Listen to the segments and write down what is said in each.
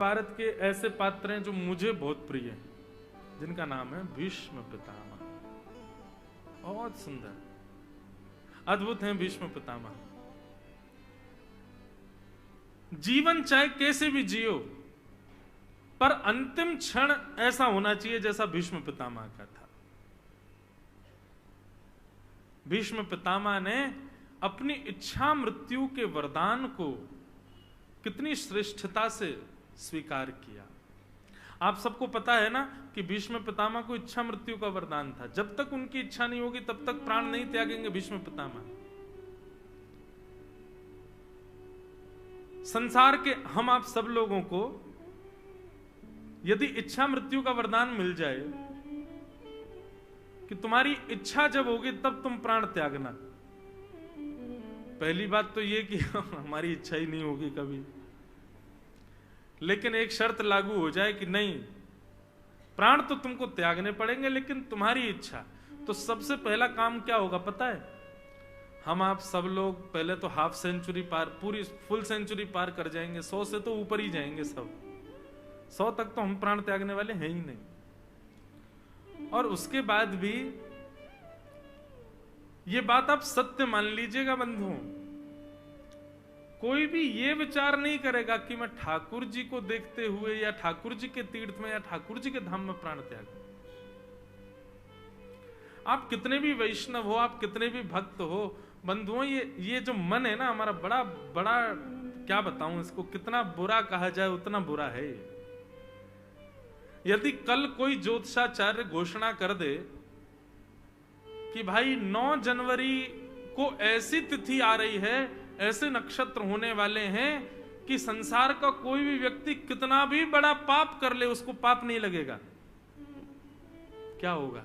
भारत के ऐसे पात्र हैं जो मुझे बहुत प्रिय हैं, जिनका नाम है भीष्म पितामह। बहुत सुंदर, अद्भुत हैं भीष्म पितामह। जीवन चाहे कैसे भी जियो, पर अंतिम क्षण ऐसा होना चाहिए जैसा भीष्म पितामह का था। भीष्म पितामह ने अपनी इच्छा मृत्यु के वरदान को कितनी श्रेष्ठता से स्वीकार किया। आप सबको पता है ना कि भीष्म पितामह को इच्छा मृत्यु का वरदान था। जब तक उनकी इच्छा नहीं होगी तब तक प्राण नहीं त्यागेंगे भीष्म पितामह। संसार के हम आप सब लोगों को यदि इच्छा मृत्यु का वरदान मिल जाए कि तुम्हारी इच्छा जब होगी तब तुम प्राण त्यागना, पहली बात तो ये कि हमारी इच्छा ही नहीं होगी कभी, लेकिन एक शर्त लागू हो जाए कि नहीं, प्राण तो तुमको त्यागने पड़ेंगे लेकिन तुम्हारी इच्छा। तो सबसे पहला काम क्या होगा पता है? हम आप सब लोग पहले तो हाफ सेंचुरी पार, पूरी फुल सेंचुरी पार कर जाएंगे। 100 से तो ऊपर ही जाएंगे सब। 100 तक तो हम प्राण त्यागने वाले हैं ही नहीं। और उसके बाद भी ये बात आप सत्य मान लीजिएगा बंधुओं, कोई भी ये विचार नहीं करेगा कि मैं ठाकुर जी को देखते हुए या ठाकुर जी के तीर्थ में या ठाकुर जी के धाम में प्राण त्याग। आप कितने भी वैष्णव हो, आप कितने भी भक्त हो बंधुओं, ये जो मन है ना हमारा, बड़ा बड़ा क्या बताऊं इसको, कितना बुरा कहा जाए उतना बुरा है। यदि कल कोई ज्योतिषाचार्य घोषणा कर दे कि भाई 9 जनवरी को ऐसी तिथि आ रही है, ऐसे नक्षत्र होने वाले हैं कि संसार का कोई भी व्यक्ति कितना भी बड़ा पाप कर ले उसको पाप नहीं लगेगा, क्या होगा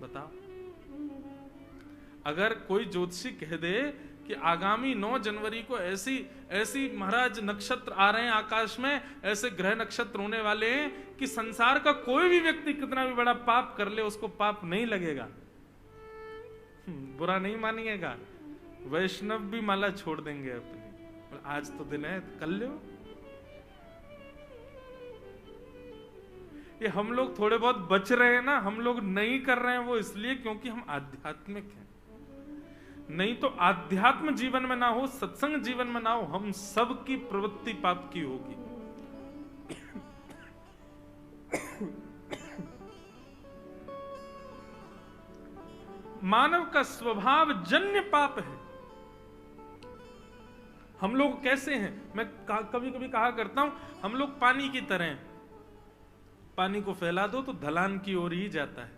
बताओ? अगर कोई ज्योतिषी कह दे कि आगामी 9 जनवरी को ऐसी महाराज नक्षत्र आ रहे हैं आकाश में, ऐसे ग्रह नक्षत्र होने वाले हैं कि संसार का कोई भी व्यक्ति कितना भी बड़ा पाप कर ले उसको पाप नहीं लगेगा, बुरा नहीं मानिएगा। वैष्णव भी माला छोड़ देंगे अपनी, आज तो दिन है कर लो। ये हम लोग थोड़े बहुत बच रहे हैं ना, हम लोग नहीं कर रहे हैं वो इसलिए क्योंकि हम आध्यात्मिक हैं। नहीं तो आध्यात्म जीवन में ना हो, सत्संग जीवन में ना हो, हम सब की प्रवृत्ति पाप की होगी। मानव का स्वभाव जन्य पाप है। हम लोग कैसे हैं, मैं कभी कभी कहा करता हूं, हम लोग पानी की तरह हैं। पानी को फैला दो तो ढलान की ओर ही जाता है।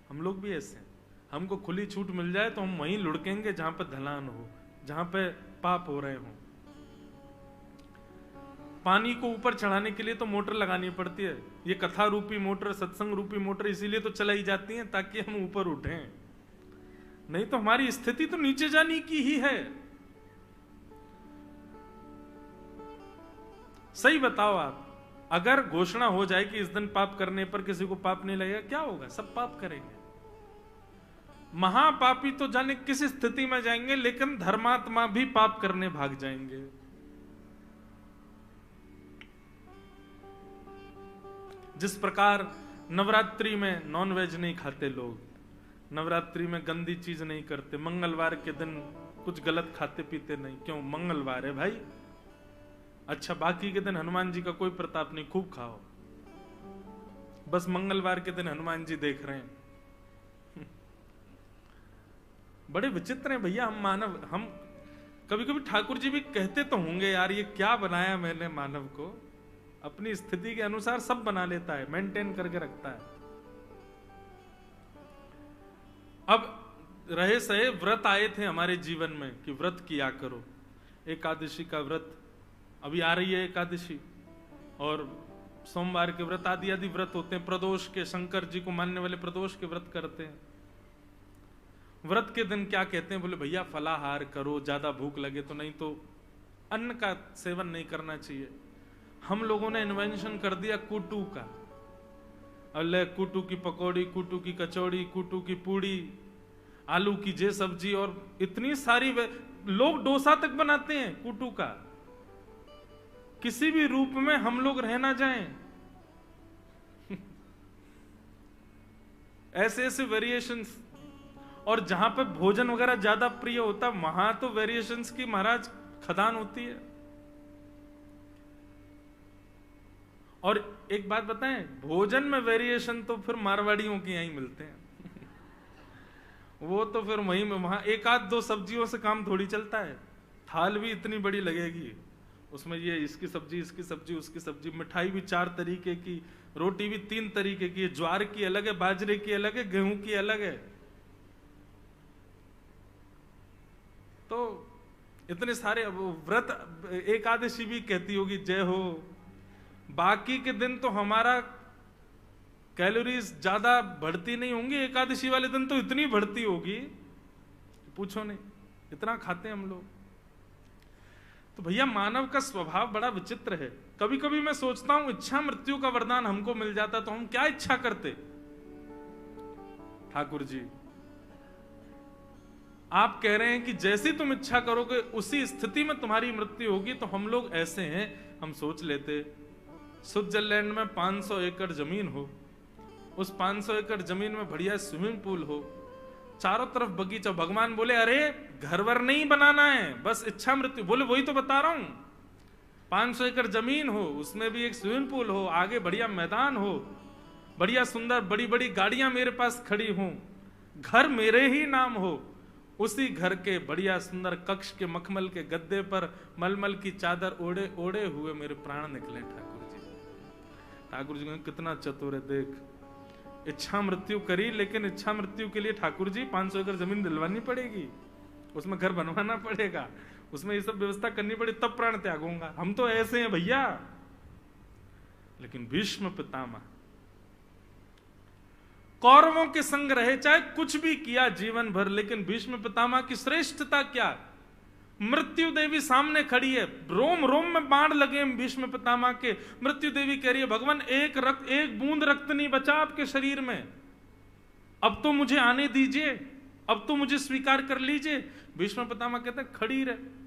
हम लोग भी ऐसे हैं। हमको खुली छूट मिल जाए तो हम वहीं लुढ़केंगे जहां पर ढलान हो, जहां पे पाप हो रहे हो। पानी को ऊपर चढ़ाने के लिए तो मोटर लगानी पड़ती है। ये कथा रूपी मोटर, सत्संग रूपी मोटर इसीलिए तो चलाई जाती है ताकि हम ऊपर उठें, नहीं तो हमारी स्थिति तो नीचे जाने की ही है। सही बताओ आप, अगर घोषणा हो जाए कि इस दिन पाप करने पर किसी को पाप नहीं लगेगा, क्या होगा? सब पाप करेंगे। महापापी तो जाने किस स्थिति में जाएंगे, लेकिन धर्मात्मा भी पाप करने भाग जाएंगे। जिस प्रकार नवरात्रि में नॉनवेज नहीं खाते लोग, नवरात्रि में गंदी चीज नहीं करते, मंगलवार के दिन कुछ गलत खाते पीते नहीं, क्यों? मंगलवार है भाई। अच्छा, बाकी के दिन हनुमान जी का कोई प्रताप नहीं, खूब खाओ, बस मंगलवार के दिन हनुमान जी देख रहे हैं। बड़े विचित्र हैं भैया हम मानव। हम कभी कभी ठाकुर जी भी कहते तो होंगे, यार ये क्या बनाया मैंने मानव को, अपनी स्थिति के अनुसार सब बना लेता है, मेंटेन करके रखता है। अब रहे सहे व्रत आए थे हमारे जीवन में कि व्रत किया करो। एकादशी का व्रत अभी आ रही है, एकादशी, और सोमवार के व्रत आदि आदि व्रत होते हैं। प्रदोष के, शंकर जी को मानने वाले प्रदोष के व्रत करते हैं। व्रत के दिन क्या कहते हैं? बोले भैया फलाहार करो, ज्यादा भूख लगे तो, नहीं तो अन्न का सेवन नहीं करना चाहिए। हम लोगों ने इन्वेंशन कर दिया कुटू का। अल्ले कुटू की पकौड़ी, कुटू की कचौड़ी, कुटू की पूड़ी, आलू की जे सब्जी, और इतनी सारी लोग डोसा तक बनाते हैं कुटू का। किसी भी रूप में हम लोग रह ना जाएं। ऐसे ऐसे वेरिएशंस, और जहां पे भोजन वगैरह ज्यादा प्रिय होता वहां तो वेरिएशंस की महाराज खदान होती है। और एक बात बताएं, भोजन में वेरिएशन तो फिर मारवाड़ियों के यहीं मिलते हैं। वो तो फिर वहीं में वहां एक आध दो सब्जियों से काम थोड़ी चलता है। थाल भी इतनी बड़ी लगेगी, उसमें ये इसकी सब्जी, इसकी सब्जी, उसकी सब्जी, मिठाई भी 4 तरीके की, रोटी भी 3 तरीके की, ज्वार की अलग है, बाजरे की अलग है, गेहूं की अलग है। तो इतने सारे व्रत, एकादशी भी कहती होगी जय हो। बाकी के दिन तो हमारा कैलोरीज ज्यादा बढ़ती नहीं होंगी, एकादशी वाले दिन तो इतनी बढ़ती होगी पूछो नहीं, इतना खाते हैं हम लोग। तो भैया मानव का स्वभाव बड़ा विचित्र है। कभी कभी मैं सोचता हूं इच्छा मृत्यु का वरदान हमको मिल जाता तो हम क्या इच्छा करते। ठाकुर जी आप कह रहे हैं कि जैसी तुम इच्छा करोगे उसी स्थिति में तुम्हारी मृत्यु होगी, तो हम लोग ऐसे हैं, हम सोच लेते स्विट्जरलैंड में 500 एकड़ जमीन हो, उस 500 एकड़ जमीन में बढ़िया स्विमिंग पूल हो, चारों तरफ बगीचा, भगवान बोले अरे घर वर नहीं बनाना है, बस इच्छा मृत्यु। बोले वही तो बता रहा हूं, 500 एकड़ जमीन हो, उसमें भी एक स्विमिंग पूल हो, आगे बढ़िया मैदान हो, बढ़िया सुंदर बड़ी बड़ी गाड़ियां मेरे पास खड़ी हों, घर मेरे ही नाम हो, उसी घर के बढ़िया सुंदर कक्ष के मखमल के गद्दे पर मलमल की चादर ओढ़े ओढ़े हुए मेरे प्राण निकले। ठाकुर जी कितना चतुर है, देख इच्छा मृत्यु करी, लेकिन इच्छा मृत्यु के लिए ठाकुर जी 500 एकड़ जमीन दिलवानी पड़ेगी, उसमें घर बनवाना पड़ेगा, उसमें ये सब व्यवस्था करनी पड़ेगी, तब प्राण त्यागूंगा। हम तो ऐसे हैं भैया। लेकिन भीष्म पितामह कौरवों के संग रहे, चाहे कुछ भी किया जीवन भर, लेकिन भीष्म पितामह की श्रेष्ठता क्या, मृत्यु देवी सामने खड़ी है, रोम रोम में बाण लगे भीष्म पितामह के, मृत्यु देवी कह रही है भगवान एक बूंद रक्त नहीं बचा आपके शरीर में, अब तो मुझे आने दीजिए, अब तो मुझे स्वीकार कर लीजिए। भीष्म पितामह कहते हैं खड़ी रहे,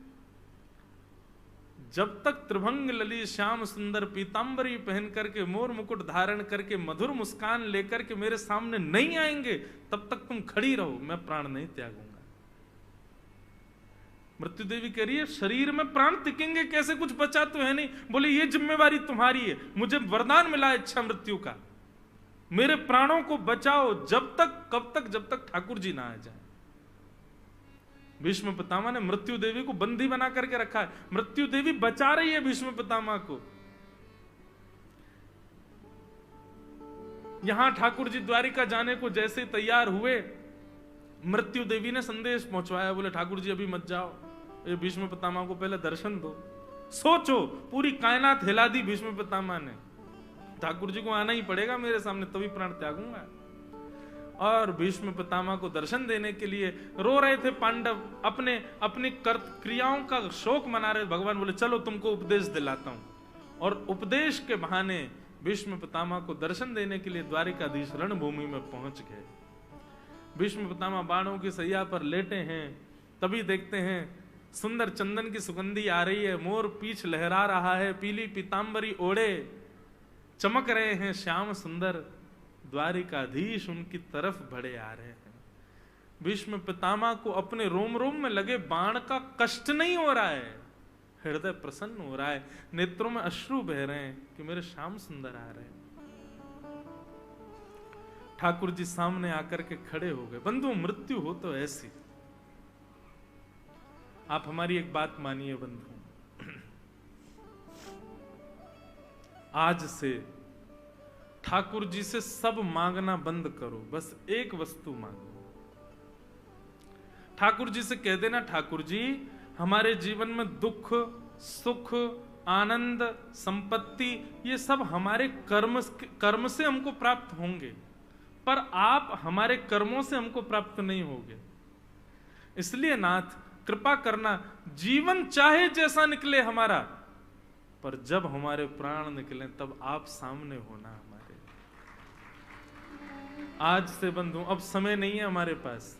जब तक त्रिभंग लली श्याम सुंदर पीतांबरी पहन करके मोर मुकुट धारण करके मधुर मुस्कान लेकर के मेरे सामने नहीं आएंगे, तब तक तुम खड़ी रहो, मैं प्राण नहीं त्यागूंगा। मृत्यु देवी कह रही है शरीर में प्राण टिकेंगे कैसे, कुछ बचा तो है नहीं। बोले ये जिम्मेवारी तुम्हारी है, मुझे वरदान मिला है इच्छा मृत्यु का, मेरे प्राणों को बचाओ। जब तक, कब तक, जब तक ठाकुर जी ना आ जाए। भीष्म पितामह ने मृत्यु देवी को बंदी बना करके रखा है, मृत्यु देवी बचा रही है भीष्म पितामह को। यहां ठाकुर जी द्वारिका जाने को जैसे तैयार हुए, मृत्यु देवी ने संदेश पहुंचवाया, बोले ठाकुर जी अभी मत जाओ, ये भीष्म पितामह को पहले दर्शन दो। सोचो पूरी कायनात हिला दी भीष्म पितामह ने, ठाकुर जी को आना ही पड़ेगा मेरे सामने, तभी प्राण त्यागूंगा। और भीष्म पितामह को दर्शन देने के लिए रो रहे थे पांडव, अपने अपनी क्रियाओं का शोक मना रहे। भगवान बोले चलो तुमको उपदेश दिलाता हूं, और उपदेश के बहाने भीष्म पितामह को दर्शन देने के लिए द्वारिकाधीश रणभूमि में पहुंच गए। भीष्म पितामह बाणों की सैया पर लेटे हैं, तभी देखते हैं सुंदर चंदन की सुगंधी आ रही है, मोर पीछ लहरा रहा है, पीली पीतांबरी ओढ़े चमक रहे हैं श्याम सुंदर, द्वारिकाधीश उनकी तरफ बढ़े आ रहे हैं। भीष्म पितामह को अपने रोम रोम में लगे बाण का कष्ट नहीं हो रहा है, हृदय प्रसन्न हो रहा है, नेत्रों में अश्रु बह रहे हैं कि मेरे श्याम सुंदर आ रहे हैं। ठाकुर जी सामने आकर के खड़े हो गए। बंधु मृत्यु हो तो ऐसी, आप हमारी एक बात मानिए बंधु, आज से ठाकुर जी से सब मांगना बंद करो, बस एक वस्तु मांगो। ठाकुर जी से कह देना ठाकुर जी हमारे जीवन में दुख सुख आनंद संपत्ति ये सब हमारे कर्म से हमको प्राप्त होंगे, पर आप हमारे कर्मों से हमको प्राप्त नहीं होंगे, इसलिए नाथ कृपा करना, जीवन चाहे जैसा निकले हमारा, पर जब हमारे प्राण निकले तब आप सामने होना हमारे। आज से बंधु अब समय नहीं है हमारे पास,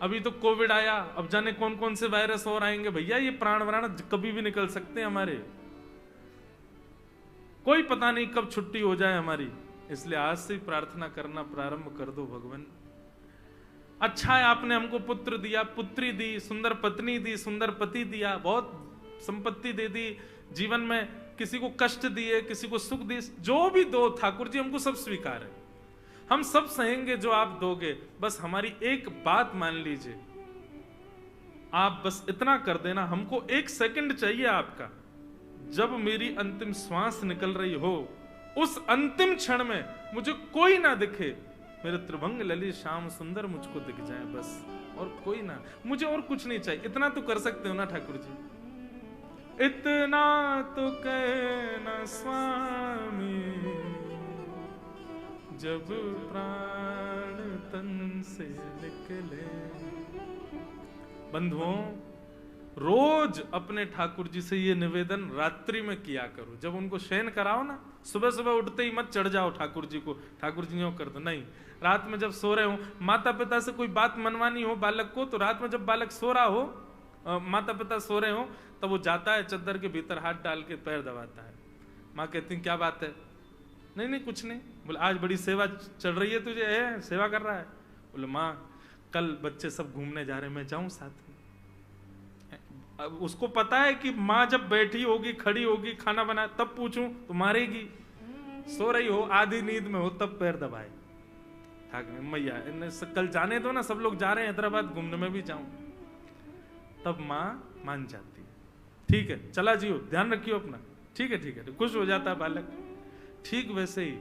अभी तो कोविड आया, अब जाने कौन कौन से वायरस और आएंगे। भैया ये प्राण वराण कभी भी निकल सकते हैं हमारे, कोई पता नहीं कब छुट्टी हो जाए हमारी। इसलिए आज से प्रार्थना करना प्रारंभ कर दो, भगवान अच्छा है आपने हमको पुत्र दिया, पुत्री दी, सुंदर पत्नी दी, सुंदर पति दिया, बहुत संपत्ति दे दी, जीवन में किसी को कष्ट दिए, किसी को सुख दिए, जो भी दो ठाकुर जी हमको सब स्वीकार है, हम सब सहेंगे जो आप दोगे। बस हमारी एक बात मान लीजिए, आप बस इतना कर देना, हमको 1 सेकंड चाहिए आपका। जब मेरी अंतिम श्वास निकल रही हो, उस अंतिम क्षण में मुझे कोई ना दिखे, मेरे त्रिभंग ललित श्याम सुंदर मुझको दिख जाए बस, और कोई ना, मुझे और कुछ नहीं चाहिए। इतना तो कर सकते हो ना ठाकुर जी, इतना तो कहना स्वामी, जब प्राण तन से निकले। बंधुओं, रोज अपने ठाकुर जी से ये निवेदन रात्रि में किया करो। जब उनको शयन कराओ ना, सुबह सुबह उठते ही मत चढ़ जाओ ठाकुर जी को, ठाकुर जी यूं कर दो, नहीं। रात में जब सो रहे हो, माता पिता से कोई बात मनवानी हो बालक को, तो रात में जब बालक सो रहा हो, माता पिता सो रहे हो, तब वो जाता है चद्दर के भीतर हाथ डाल के पैर दबाता है। माँ कहती क्या बात है? नहीं नहीं कुछ नहीं। बोले आज बड़ी सेवा चल रही है तुझे, है सेवा कर रहा है? बोले माँ कल बच्चे सब घूमने जा रहे हैं, मैं जाऊं साथ में? अब उसको पता है कि माँ जब बैठी होगी, खड़ी होगी, खाना बना, तब पूछूं तो मारेगी। सो रही हो, आधी नींद में हो, तब पैर दबाए। मैया कल जाने दो ना, सब लोग जा रहे हैं हैदराबाद घूमने, में भी जाऊं। तब माँ मान जाती है, ठीक है चला जियो, ध्यान रखियो अपना, ठीक है, खुश हो जाता है बालक। ठीक वैसे ही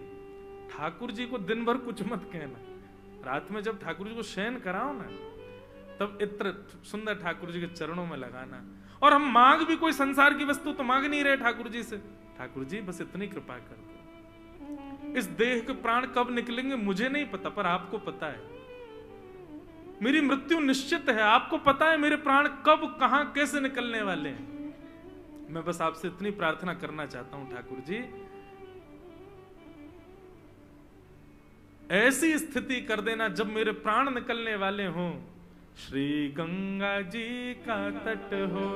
ठाकुर जी को दिन भर कुछ मत कहना, रात में जब ठाकुर जी को शयन कराओ ना, तब इत्र सुंदर ठाकुर जी के चरणों में लगाना। और हम मांग भी कोई संसार की वस्तु तो मांग नहीं रहे ठाकुर जी से, ठाकुर जी बस इतनी कृपा कर दो। इस देह के प्राण कब निकलेंगे मुझे नहीं पता, पर आपको पता है। मेरी मृत्यु निश्चित है, आपको पता है मेरे प्राण कब कहां कैसे निकलने वाले हैं। मैं बस आपसे इतनी प्रार्थना करना चाहता हूं ठाकुर जी, ऐसी स्थिति कर देना जब मेरे प्राण निकलने वाले हों, श्री गंगा जी का तट हो,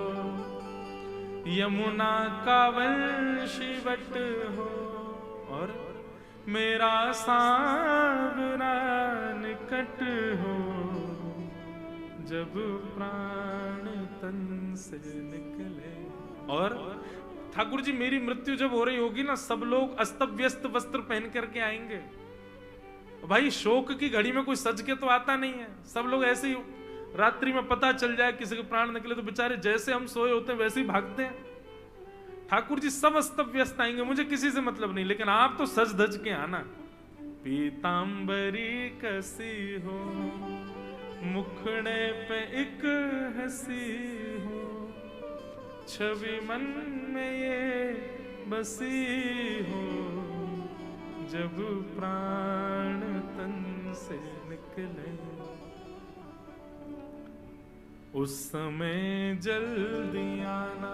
यमुना का वंशीवट हो, और मेरा सांवरा निकट हो, जब प्राण तन से निकले। और ठाकुर जी मेरी मृत्यु जब हो रही होगी ना, सब लोग अस्त व्यस्त वस्त्र पहन करके आएंगे। भाई शोक की घड़ी में कोई सज के तो आता नहीं है, सब लोग ऐसे ही रात्रि में पता चल जाए किसी के प्राण निकले तो बेचारे जैसे हम सोए होते हैं वैसे ही भागते हैं। ठाकुर जी सब अस्त व्यस्त आएंगे, मुझे किसी से मतलब नहीं, लेकिन आप तो सज धज के आना। पीतांबरी कसी हो, मुखड़े पे एक हंसी हो, छवि मन में ये बसी हो, जब प्राण तन से निकले। उस समय जल्दी आना,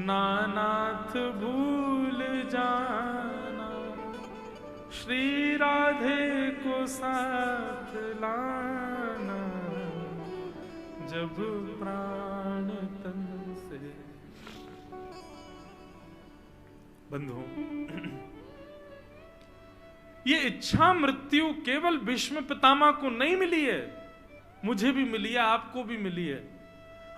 नानाथ भूल जाना, श्री राधे को साथ लाना, जब प्राण तन से। बंधुओं, ये इच्छा मृत्यु केवल भीष्म पितामह को नहीं मिली है, मुझे भी मिली है, आपको भी मिली है।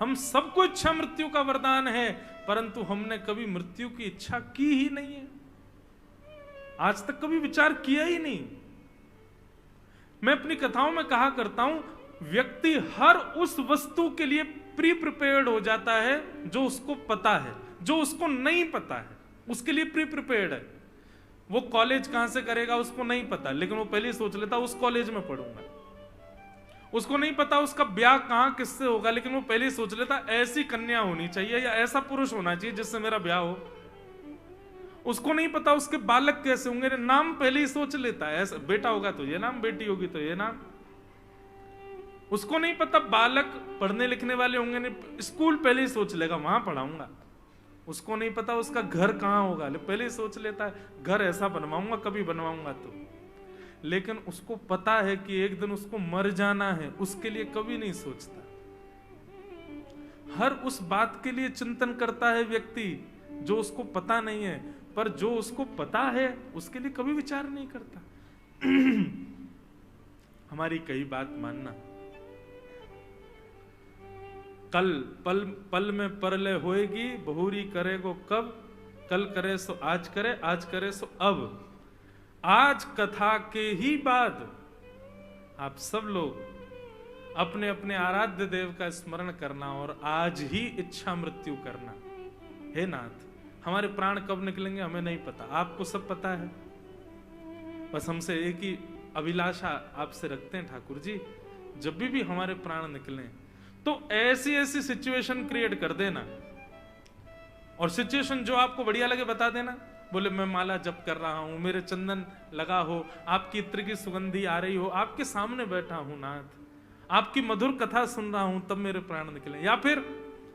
हम सबको इच्छा मृत्यु का वरदान है, परंतु हमने कभी मृत्यु की इच्छा की ही नहीं है, आज तक कभी विचार किया ही नहीं। मैं अपनी कथाओं में कहा करता हूं, व्यक्ति हर उस वस्तु के लिए प्री प्रिपेयर्ड हो जाता है जो उसको पता है, जो उसको नहीं पता है उसके लिए प्री प्रिपेयर्ड है। वो कॉलेज कहां से करेगा उसको नहीं पता, लेकिन वो पहले ही सोच लेता उस कॉलेज में पढ़ूंगा। उसको नहीं पता उसका ब्याह कहां किससे होगा, लेकिन वो पहले ही सोच लेता ऐसी कन्या होनी चाहिए या ऐसा पुरुष होना चाहिए जिससे मेरा ब्याह हो। उसको नहीं पता उसके बालक कैसे होंगे, नाम पहले ही सोच लेता है, ऐसा बेटा होगा तो ये नाम, बेटी होगी तो ये नाम। उसको नहीं पता बालक पढ़ने लिखने वाले होंगे, स्कूल पहले ही सोच लेगा वहां पढ़ाऊंगा। उसको नहीं पता उसका घर कहां होगा, पहले ही सोच लेता है घर ऐसा बनवाऊंगा, कभी बनवाऊंगा तो। लेकिन उसको पता है कि एक दिन उसको मर जाना है, उसके लिए कभी नहीं सोचता। हर उस बात के लिए चिंतन करता है व्यक्ति जो उसको पता नहीं है, पर जो उसको पता है उसके लिए कभी विचार नहीं करता। हमारी कई बात मानना। कल पल पल में परलय होएगी, बहुरी करेगो कब, कल करे सो आज करे, आज करे सो अब। आज कथा के ही बाद आप सब लोग अपने अपने आराध्य देव का स्मरण करना और आज ही इच्छा मृत्यु करना। हे नाथ, हमारे प्राण कब निकलेंगे हमें नहीं पता, आपको सब पता है। बस हमसे एक ही अभिलाषा आपसे रखते हैं ठाकुर जी, जब भी हमारे प्राण निकलें तो ऐसी ऐसी सिचुएशन क्रिएट कर देना, और सिचुएशन जो आपको बढ़िया लगे बता देना। बोले मैं माला जप कर रहा हूं, मेरे चंदन लगा हो, आपकी इत्र की सुगंधी आ रही हो, आपके सामने बैठा हूं नाथ, आपकी मधुर कथा सुन रहा हूं, तब मेरे प्राण निकले। या फिर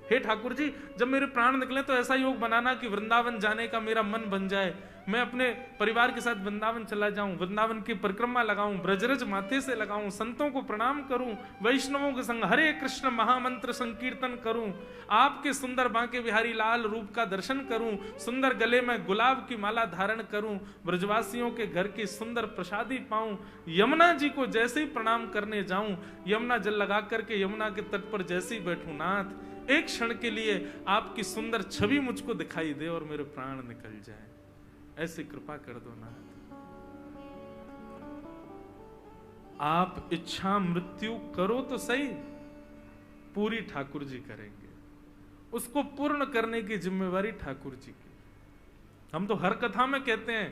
हे ठाकुर जी, जब मेरे प्राण निकले तो ऐसा योग बनाना कि वृंदावन जाने का मेरा मन बन जाए, मैं अपने परिवार के साथ वृंदावन चला जाऊं, वृंदावन की परिक्रमा लगाऊं, ब्रजरज माथे से लगाऊं, संतों को प्रणाम करूं, वैष्णवों के संग हरे कृष्ण महामंत्र संकीर्तन करूं, आपके सुंदर बांके बिहारी लाल रूप का दर्शन करूं, सुंदर गले में गुलाब की माला धारण करूं, ब्रजवासियों के घर की सुंदर प्रसादी पाऊं, यमुना जी को जैसे ही प्रणाम करने जाऊं, यमुना जल लगा करके यमुना के तट पर जैसे ही बैठूं नाथ, एक क्षण के लिए आपकी सुंदर छवि मुझको दिखाई दे और मेरे प्राण निकल जाए, ऐसी कृपा कर दो नाथ। आप इच्छा मृत्यु करो तो सही, पूरी ठाकुर जी करेंगे, उसको पूर्ण करने की जिम्मेवारी ठाकुर जी की। हम तो हर कथा में कहते हैं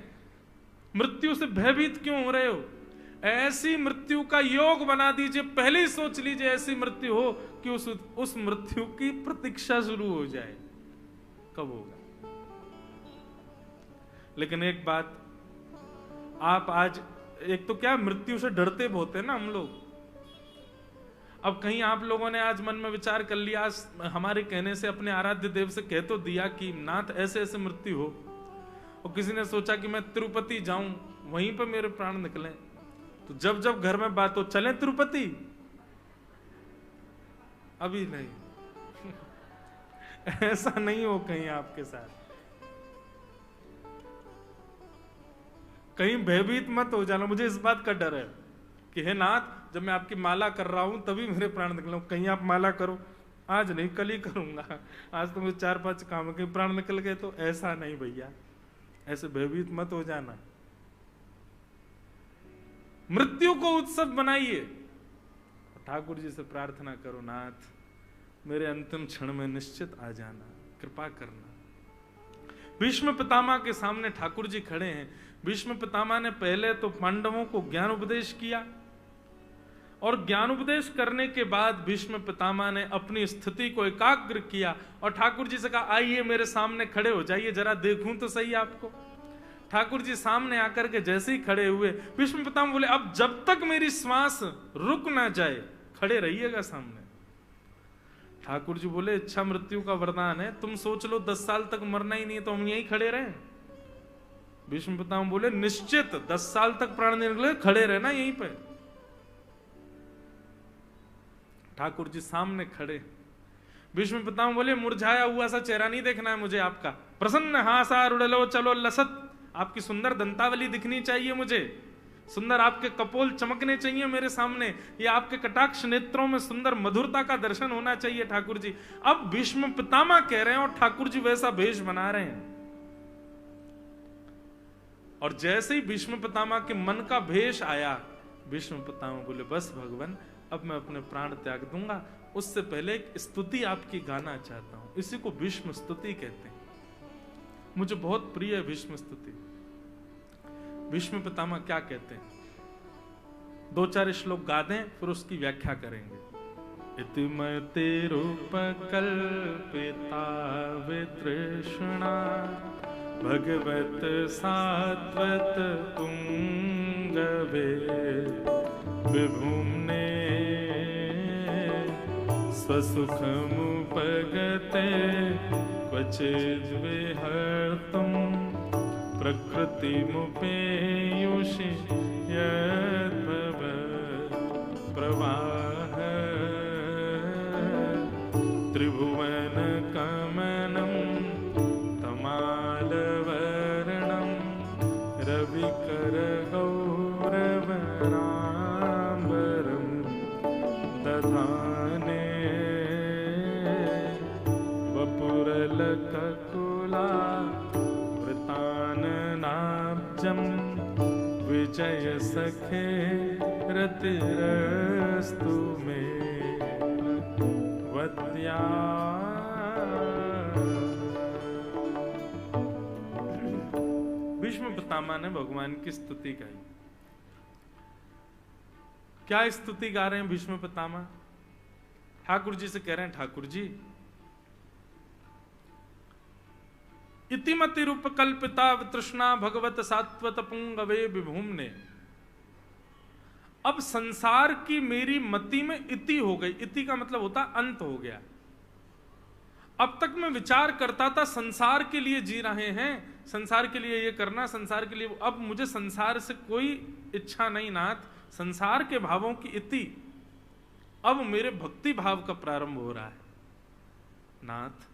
मृत्यु से भयभीत क्यों हो रहे हो, ऐसी मृत्यु का योग बना दीजिए, पहले ही सोच लीजिए ऐसी मृत्यु हो कि उस मृत्यु की प्रतीक्षा शुरू हो जाए, कब होगा। लेकिन एक बात, आप आज एक तो क्या मृत्यु से डरते बहुत है ना हम लोग। अब कहीं आप लोगों ने आज मन में विचार कर लिया, आज हमारे कहने से अपने आराध्य देव से कह तो दिया कि नाथ ऐसे ऐसे मृत्यु हो, और किसी ने सोचा कि मैं तिरुपति जाऊं, वहीं पर मेरे प्राण निकले, तो जब जब घर में बात हो चले तिरुपति, अभी नहीं। ऐसा नहीं हो कहीं आपके साथ, कहीं भयभीत मत हो जाना। मुझे इस बात का डर है कि हे नाथ, जब मैं आपकी माला कर रहा हूं तभी मेरे प्राण निकले, कहीं आप माला करो, आज नहीं कल ही करूंगा, आज तो मुझे 4-5 काम है, कहीं प्राण निकल गए तो। ऐसा नहीं भैया, ऐसे भयभीत मत हो जाना। मृत्यु को उत्सव बनाइए, ठाकुर जी से प्रार्थना करो नाथ मेरे अंतिम क्षण में निश्चित आ जाना, कृपा करना। भीष्म पितामह के सामने ठाकुर जी खड़े हैं। भीष्म पितामह ने पहले तो पांडवों को ज्ञान उपदेश किया, और ज्ञान उपदेश करने के बाद भीष्म पितामह ने अपनी स्थिति को एकाग्र किया और ठाकुर जी से कहा आइए मेरे सामने खड़े हो जाइए, जरा देखूं तो सही आपको। ठाकुर जी सामने आकर के जैसे ही खड़े हुए, भीष्म पितामह बोले अब जब तक मेरी श्वास रुक ना जाए खड़े रहिएगा सामने। ठाकुर जी बोले इच्छा मृत्यु का वरदान है, तुम सोच लो 10 साल तक मरना ही नहीं तो हम यहीं खड़े रहे। भीष्म पितामह बोले निश्चित 10 साल तक प्राण नहीं निकले, खड़े रहना यहीं पे। ठाकुर जी सामने खड़े। भीष्म पितामह बोले मुरझाया हुआ सा चेहरा नहीं देखना है मुझे आपका, प्रसन्न हासा रुड़लो चलो लसत, आपकी सुंदर दंतावली दिखनी चाहिए मुझे, सुंदर आपके कपोल चमकने चाहिए मेरे सामने, ये आपके कटाक्ष नेत्रों में सुंदर मधुरता का दर्शन होना चाहिए ठाकुर जी। अब भीष्म पितामह कह रहे हैं और ठाकुर जी वैसा भेष बना रहे हैं। और जैसे ही भीष्म पितामह के मन का भेष आया, भीष्म पितामह बोले बस भगवान अब मैं अपने प्राण त्याग दूंगा, उससे पहले एक स्तुति आपकी गाना चाहता हूं। इसी को भीष्म स्तुति कहते हैं, मुझे बहुत प्रिय है भीष्म स्तुति। भीष्म पितामह क्या कहते हैं, 2-4 श्लोक गा दें फिर उसकी व्याख्या करेंगे। इतिमते रूपकल्पिता वितृष्णा भगवत सात्वत तुंगवे विभुम्ने स्वसुखमुपगते क्वचिद्विहर्तुं प्रकृतिमुपेयुषि यद्भव प्रवाह त्रिभुवन कमनं तमालवर्णं रविकर गौरवनाम्बरं दधाने वपुरलककुला वृताननाब्जं विजय सखे रतिरस्तु मे वत्या। भीष्म पितामह ने भगवान की स्तुति गाई। क्या स्तुति गा रहे हैं भीष्म पितामह? ठाकुर जी से कह रहे हैं, ठाकुर जी इतिमति रूप कल्पिता तृष्णा भगवत सात्वत पुंगवे विभूमने। अब संसार की मेरी मति में इति हो गई। इति का मतलब होता अंत हो गया। अब तक मैं विचार करता था संसार के लिए जी रहे हैं, संसार के लिए ये करना, संसार के लिए, अब मुझे संसार से कोई इच्छा नहीं नाथ, संसार के भावों की इति। अब मेरे भक्ति भाव का प्रारंभ हो रहा है नाथ।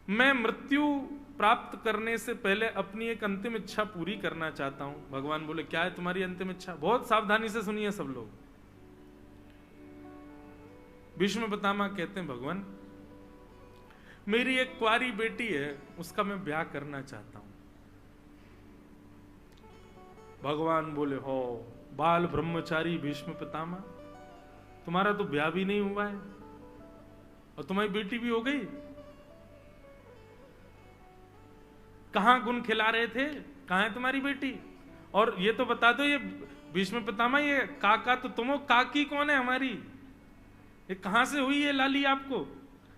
मैं मृत्यु प्राप्त करने से पहले अपनी एक अंतिम इच्छा पूरी करना चाहता हूं। भगवान बोले, क्या है तुम्हारी अंतिम इच्छा? बहुत सावधानी से सुनिए सब लोग। भीष्म पितामह कहते हैं, भगवान मेरी एक कुंवारी बेटी है, उसका मैं ब्याह करना चाहता हूं। भगवान बोले, हो बाल ब्रह्मचारी भीष्म पितामह, तुम्हारा तो ब्याह भी नहीं हुआ है और तुम्हारी बेटी भी हो गई। कहां गुण खिला रहे थे? कहां है तुम्हारी बेटी? और ये तो बता दो, ये भीष्म पितामह, ये काका तो तुम हो, काकी कौन है हमारी? ये कहां से हुई है लाली आपको?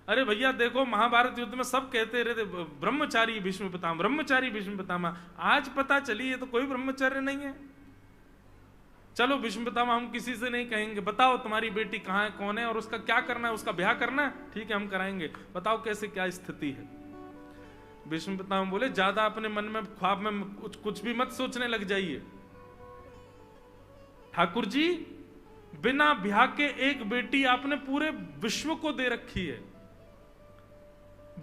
अरे भैया देखो, महाभारत युद्ध में सब कहते रहते ब्रह्मचारी भीष्म पितामह, ब्रह्मचारी भीष्म पितामह। आज पता चली ये तो कोई ब्रह्मचर्य नहीं है। चलो भीष्म पितामह, हम किसी से नहीं कहेंगे, बताओ तुम्हारी बेटी कहां है, कौन है और उसका क्या करना है? उसका ब्याह करना है? ठीक है, हम कराएंगे, बताओ कैसे, क्या स्थिति है? भीष्म पितामह बोले, ज्यादा अपने मन में ख्वाब में कुछ भी मत सोचने लग जाइए। ठाकुर जी, बिना ब्याह के एक बेटी आपने पूरे विश्व को दे रखी है।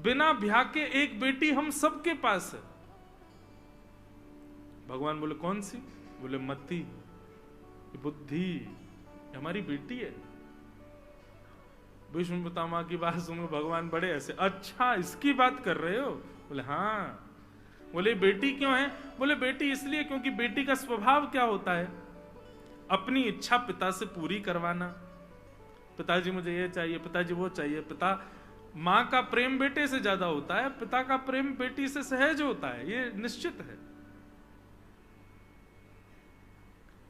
बिना ब्याह के एक बेटी हम सबके पास है। भगवान बोले, कौन सी? बोले, मति, बुद्धि, हमारी बेटी है। भीष्म पितामह की बात सुनो, भगवान बड़े ऐसे, अच्छा इसकी बात कर रहे हो? बोले, हाँ। बोले, बेटी क्यों है? बोले, बेटी इसलिए क्योंकि बेटी का स्वभाव क्या होता है? अपनी इच्छा पिता से पूरी करवाना। पिताजी मुझे ये चाहिए, पिताजी वो चाहिए। पिता, मां का प्रेम बेटे से ज्यादा होता है, पिता का प्रेम बेटी से सहज होता है, ये निश्चित है।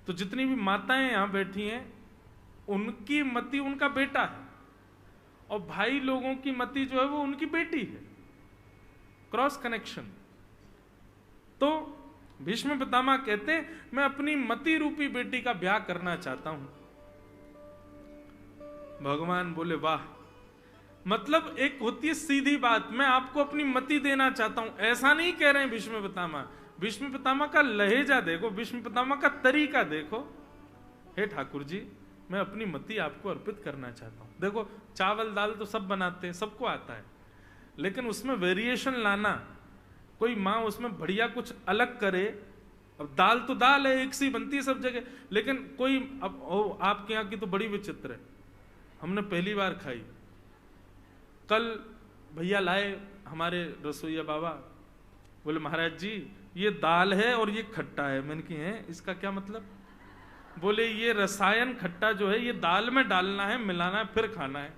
तो जितनी भी माताएं यहां बैठी हैं, उनकी मति उनका बेटा है और भाई लोगों की मति जो है वो उनकी बेटी है। Cross connection. तो भीष्म पितामह कहते हैं, मैं अपनी मति रूपी बेटी का ब्याह करना चाहता हूं। भगवान बोले, वाह, मतलब एक होती है सीधी बात, मैं आपको अपनी मति देना चाहता हूं, ऐसा नहीं कह रहे हैं भीष्म पितामह। भीष्म पितामह का लहजा देखो, भीष्म पितामह का तरीका देखो। हे ठाकुर जी, मैं अपनी मति आपको अर्पित करना चाहता हूं। देखो, चावल दाल तो सब बनाते हैं, सबको आता है, लेकिन उसमें वेरिएशन लाना, कोई माँ उसमें बढ़िया कुछ अलग करे। अब दाल तो दाल है, एक सी बनती है सब जगह, लेकिन कोई, अब आपके यहाँ की तो बड़ी विचित्र है, हमने पहली बार खाई। कल भैया लाए हमारे रसोईया बाबा, बोले, महाराज जी ये दाल है और ये खट्टा है। मैंने कहा, है इसका क्या मतलब? बोले, ये रसायन खट्टा जो है ये दाल में डालना है, मिलाना है, फिर खाना है।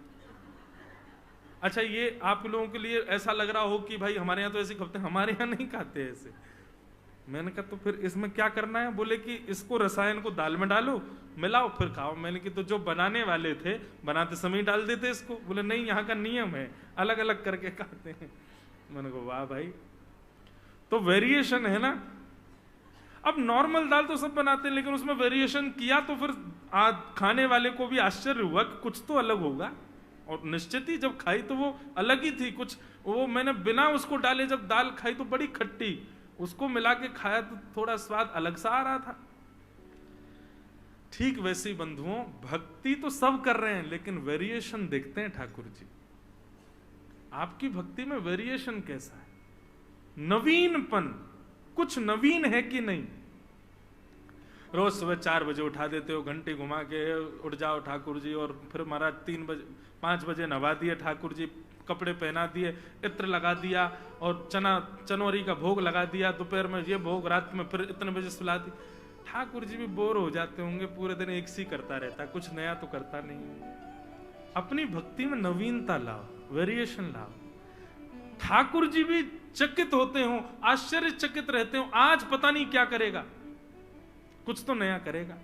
अच्छा, ये आप लोगों के लिए ऐसा लग रहा हो कि भाई हमारे यहाँ तो ऐसे खाते हैं, हमारे यहाँ नहीं खाते ऐसे। मैंने कहा, तो फिर इसमें क्या करना है? बोले कि इसको, रसायन को दाल में डालो, मिलाओ, फिर खाओ। मैंने कहा, तो जो बनाने वाले थे बनाते समय डाल देते इसको। बोले, नहीं, यहाँ का नियम है, अलग अलग करके खाते हैं। मैंने कहा, वाह भाई, तो वेरिएशन है ना। अब नॉर्मल दाल तो सब बनाते हैं, लेकिन उसमें वेरिएशन किया तो फिर खाने वाले को भी आश्चर्य हुआ कि कुछ तो अलग होगा। और निश्चित ही जब खाई तो वो अलग ही थी कुछ। वो मैंने बिना उसको डाले जब दाल खाई तो बड़ी खट्टी, उसको मिला के खाया तो थोड़ा स्वाद अलग सा आ रहा था। ठीक वैसे ही बंधुओं, भक्ति तो सब कर रहे हैं, लेकिन वेरिएशन देखते हैं ठाकुर जी। आपकी भक्ति में वेरिएशन कैसा है, नवीनपन, कुछ नवीन है कि नहीं। रोज सुबह 4 बजे उठा देते हो, घंटी घुमा के उठ जाओ ठाकुर जी, और फिर महाराज 5 बजे नवा दिए ठाकुर जी, कपड़े पहना दिए, इत्र लगा दिया, और चनौरी का भोग लगा दिया, दोपहर में ये भोग, रात में फिर इतने बजे सुला दी। ठाकुर जी भी बोर हो जाते होंगे, पूरे दिन एक सी करता रहता, कुछ नया तो करता नहीं। अपनी भक्ति में नवीनता लाओ, वेरिएशन लाओ। ठाकुर जी भी चकित होते हो, आश्चर्यचकित रहते हो, आज पता नहीं क्या करेगा, कुछ तो नया करेगा।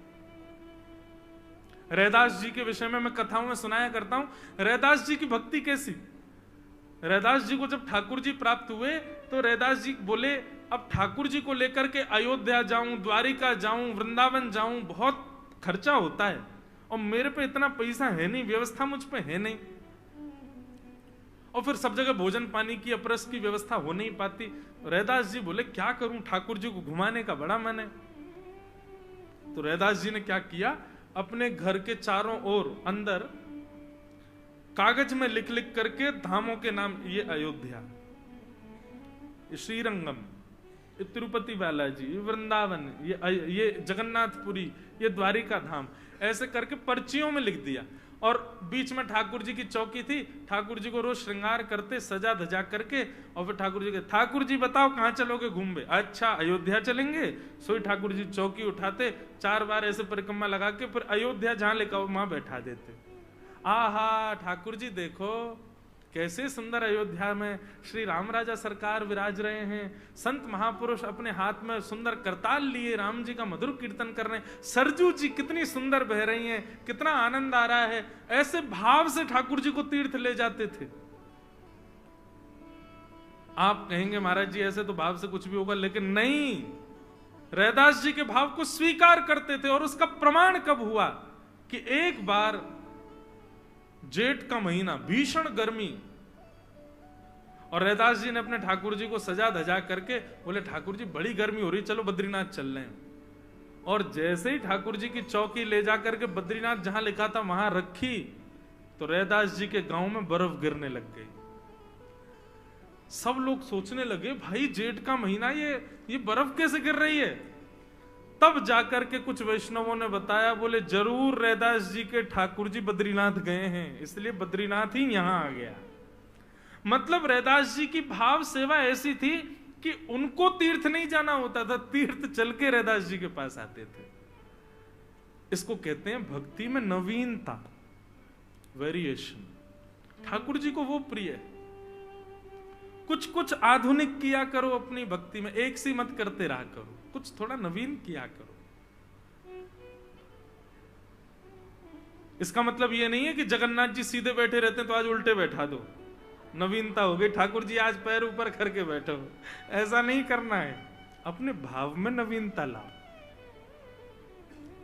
रैदास जी के विषय में मैं कथाओं में सुनाया करता हूं। रैदास जी की भक्ति कैसी, रैदास जी को जब ठाकुर जी प्राप्त हुए तो रैदास जी बोले, अब ठाकुर जी को लेकर के अयोध्या जाऊं, द्वारिका जाऊं, वृंदावन जाऊं, बहुत खर्चा होता है, और मेरे पे इतना पैसा है नहीं, व्यवस्था मुझ पे है नहीं, और फिर सब जगह भोजन पानी की, अपरस की व्यवस्था हो नहीं पाती। रैदास जी बोले क्या करूं, ठाकुर जी को घुमाने का बड़ा मन है। तो रैदास जी ने क्या किया, अपने घर के चारों ओर अंदर कागज में लिख लिख करके धामों के नाम, ये अयोध्या, श्रीरंगम, तिरुपति बालाजी, वृंदावन, ये जगन्नाथपुरी, ये द्वारिका धाम, ऐसे करके पर्चियों में लिख दिया। और बीच में ठाकुर जी की चौकी थी, ठाकुर जी को रोज श्रृंगार करते, सजा धजा करके, और फिर ठाकुर जी के, ठाकुर जी बताओ कहां चलोगे घूमने, अच्छा अयोध्या चलेंगे। सोई ठाकुर जी चौकी उठाते, 4 बार ऐसे परिक्रमा लगा के फिर अयोध्या जहां लेकर वहां बैठा देते। आहा, ठाकुर जी देखो कैसे सुंदर अयोध्या में श्री राम राजा सरकार विराज रहे हैं, संत महापुरुष अपने हाथ में सुंदर करताल लिए राम जी का मधुर कीर्तन कर रहे हैं, सरजू जी कितनी सुंदर बह रही हैं, कितना आनंद आ रहा है। ऐसे भाव से ठाकुर जी को तीर्थ ले जाते थे। आप कहेंगे महाराज जी ऐसे तो भाव से कुछ भी होगा, लेकिन नहीं, रैदास जी के भाव को स्वीकार करते थे। और उसका प्रमाण कब हुआ कि एक बार जेठ का महीना, भीषण गर्मी, और रैदास जी ने अपने ठाकुर जी को सजा धजा करके बोले, ठाकुर जी बड़ी गर्मी हो रही, चलो बद्रीनाथ चल रहे हैं। और जैसे ही ठाकुर जी की चौकी ले जाकर के बद्रीनाथ जहां लिखा था वहां रखी, तो रैदास जी के गांव में बर्फ गिरने लग गई। सब लोग सोचने लगे, भाई जेठ का महीना, ये बर्फ कैसे गिर रही है। तब जाकर के कुछ वैष्णवों ने बताया, बोले जरूर रैदास जी के ठाकुर जी बद्रीनाथ गए हैं, इसलिए बद्रीनाथ ही यहां आ गया। मतलब रैदास जी की भाव सेवा ऐसी थी कि उनको तीर्थ नहीं जाना होता था, तीर्थ चल के रैदास जी के पास आते थे। इसको कहते हैं भक्ति में नवीनता, वेरिएशन। ठाकुर जी को वो प्रिय है। कुछ कुछ आधुनिक किया करो अपनी भक्ति में, एक सी मत करते रहा करो, कुछ थोड़ा नवीन किया करो। इसका मतलब यह नहीं है कि जगन्नाथ जी सीधे बैठे रहते हैं तो आज उल्टे बैठा दो, नवीनता हो गई, ठाकुर जी आज पैर ऊपर करके बैठो, ऐसा नहीं करना है। अपने भाव में नवीनता लाओ,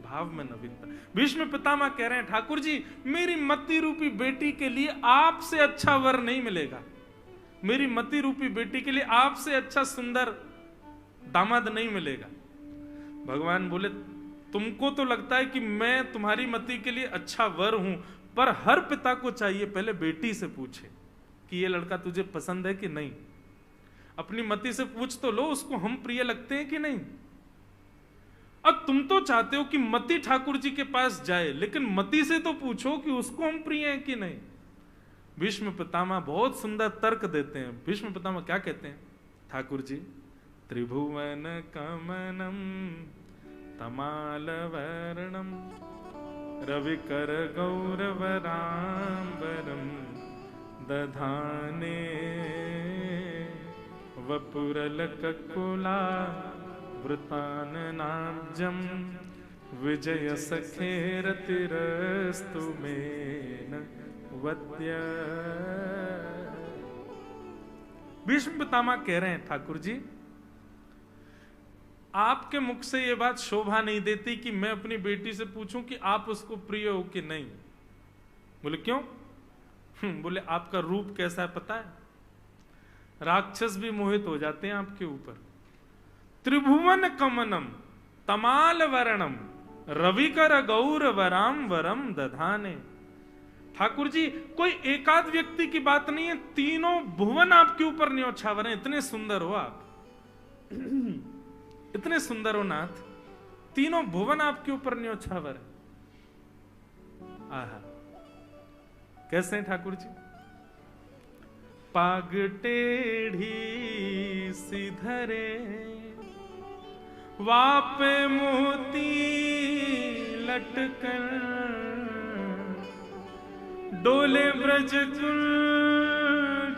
भाव में नवीनता। भीष्म पितामह कह रहे हैं, ठाकुर जी मेरी मति रूपी बेटी के लिए आपसे अच्छा वर नहीं मिलेगा, मेरी मति रूपी बेटी के लिए आपसे अच्छा सुंदर दामाद नहीं मिलेगा। भगवान बोले, तुमको तो लगता है कि मैं तुम्हारी मति के लिए अच्छा वर हूं, पर हर पिता को चाहिए पहले बेटी से पूछे कि ये लड़का तुझे पसंद है कि नहीं। अपनी मति से पूछ तो लो, उसको हम प्रिय लगते हैं कि नहीं। अब तुम तो चाहते हो कि मति ठाकुर जी के पास जाए, लेकिन मति से तो पूछो कि उसको हम प्रिय हैं कि नहीं। भीष्म पितामह बहुत सुंदर तर्क देते हैं। भीष्म पितामह क्या कहते हैं, ठाकुर जी त्रिभुवन कमनम तमालवर्णम रविकर गौरवराम्बरम दधाने वपुरलककुला वृताननाब्जम विजय सखेरतिरस्तु मेन वद्य। भीष्म पितामह कह रहे हैं, ठाकुर जी आपके मुख से यह बात शोभा नहीं देती कि मैं अपनी बेटी से पूछूं कि आप उसको प्रिय हो कि नहीं। बोले क्यों? बोले आपका रूप कैसा है पता है, राक्षस भी मोहित हो जाते हैं आपके ऊपर। त्रिभुवन कमनम तमाल वर्णम रविकर गौर वराम वरम दधाने। ठाकुर जी कोई एकाध व्यक्ति की बात नहीं है, तीनों भुवन आपके ऊपर न्योछावर हैं। इतने सुंदर हो आप, इतने सुंदर हो नाथ, तीनों भुवन आपके ऊपर न्योछावर है। आहा, कैसे हैं ठाकुर जी? पाग टेढ़ी सिधरे वापे मोती लटकर डोले ब्रज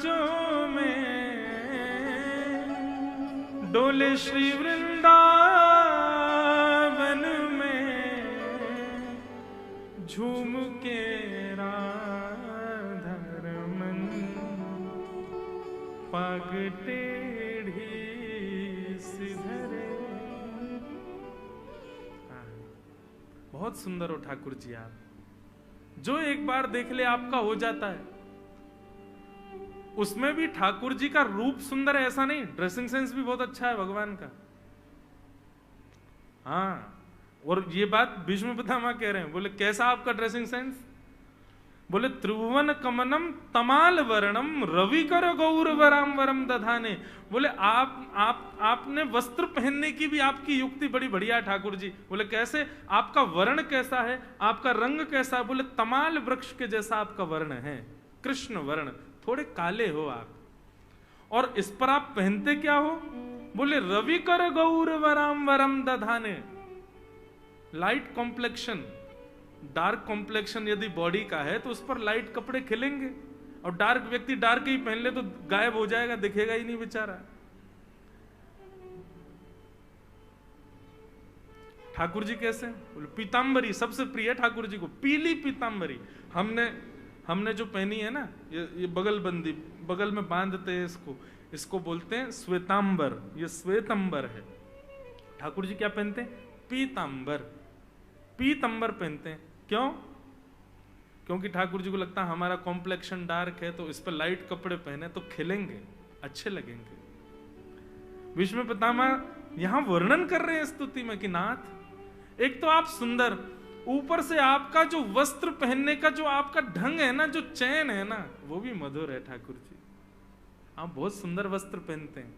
जो में डोले श्री वृंदावन में झूम के राधा रमन पाग टेढ़ी सिधरे। बहुत सुंदर हो ठाकुर जी आप, जो एक बार देख ले आपका हो जाता है। उसमें भी ठाकुर जी का रूप सुंदर है ऐसा नहीं, ड्रेसिंग सेंस भी बहुत अच्छा है भगवान का। हाँ, और ये बात भीष्म पितामह कह रहे हैं, बोले कैसा आपका ड्रेसिंग सेंस? बोले त्रिभुवन कमनम तमाल वर्णम रविकर गौर वराम वरम दधाने। बोले आपने वस्त्र पहनने की भी आपकी युक्ति बड़ी बढ़िया है ठाकुर जी। बोले कैसे? आपका वर्ण कैसा है, आपका रंग कैसा है? बोले तमाल वृक्ष के जैसा आपका वर्ण है, कृष्ण वर्ण, थोड़े काले हो आप। और इस पर आप पहनते क्या हो? बोले रविकर गौर वराम वरम दधाने। लाइट कॉम्प्लेक्शन, डार्क कॉम्प्लेक्शन यदि बॉडी का है तो उस पर लाइट कपड़े खिलेंगे, और डार्क व्यक्ति डार्क ही पहन ले तो गायब हो जाएगा, दिखेगा ही नहीं बेचारा। ठाकुर जी कैसे? बोले पीतांबरी सबसे प्रिय है ठाकुर जी को, पीली पीतांबरी। हमने जो पहनी है ना, ये बगलबंदी, बगल में बांधते हैं इसको बोलते हैं श्वेतांबर। ये श्वेतंबर है। ठाकुर जी क्या पहनते हैं? पीतांबर, पीतांबर पहनते हैं। क्यों? क्योंकि ठाकुर जी को लगता है हमारा कॉम्प्लेक्शन डार्क है, तो इस पर लाइट कपड़े पहने तो खिलेंगे, अच्छे लगेंगे। भीष्म पितामह यहां वर्णन कर रहे हैं स्तुति में कि नाथ, एक तो आप सुंदर, ऊपर से आपका जो वस्त्र पहनने का जो आपका ढंग है ना, जो चैन है ना, वो भी मधुर है ठाकुर जी। आप बहुत सुंदर वस्त्र पहनते हैं।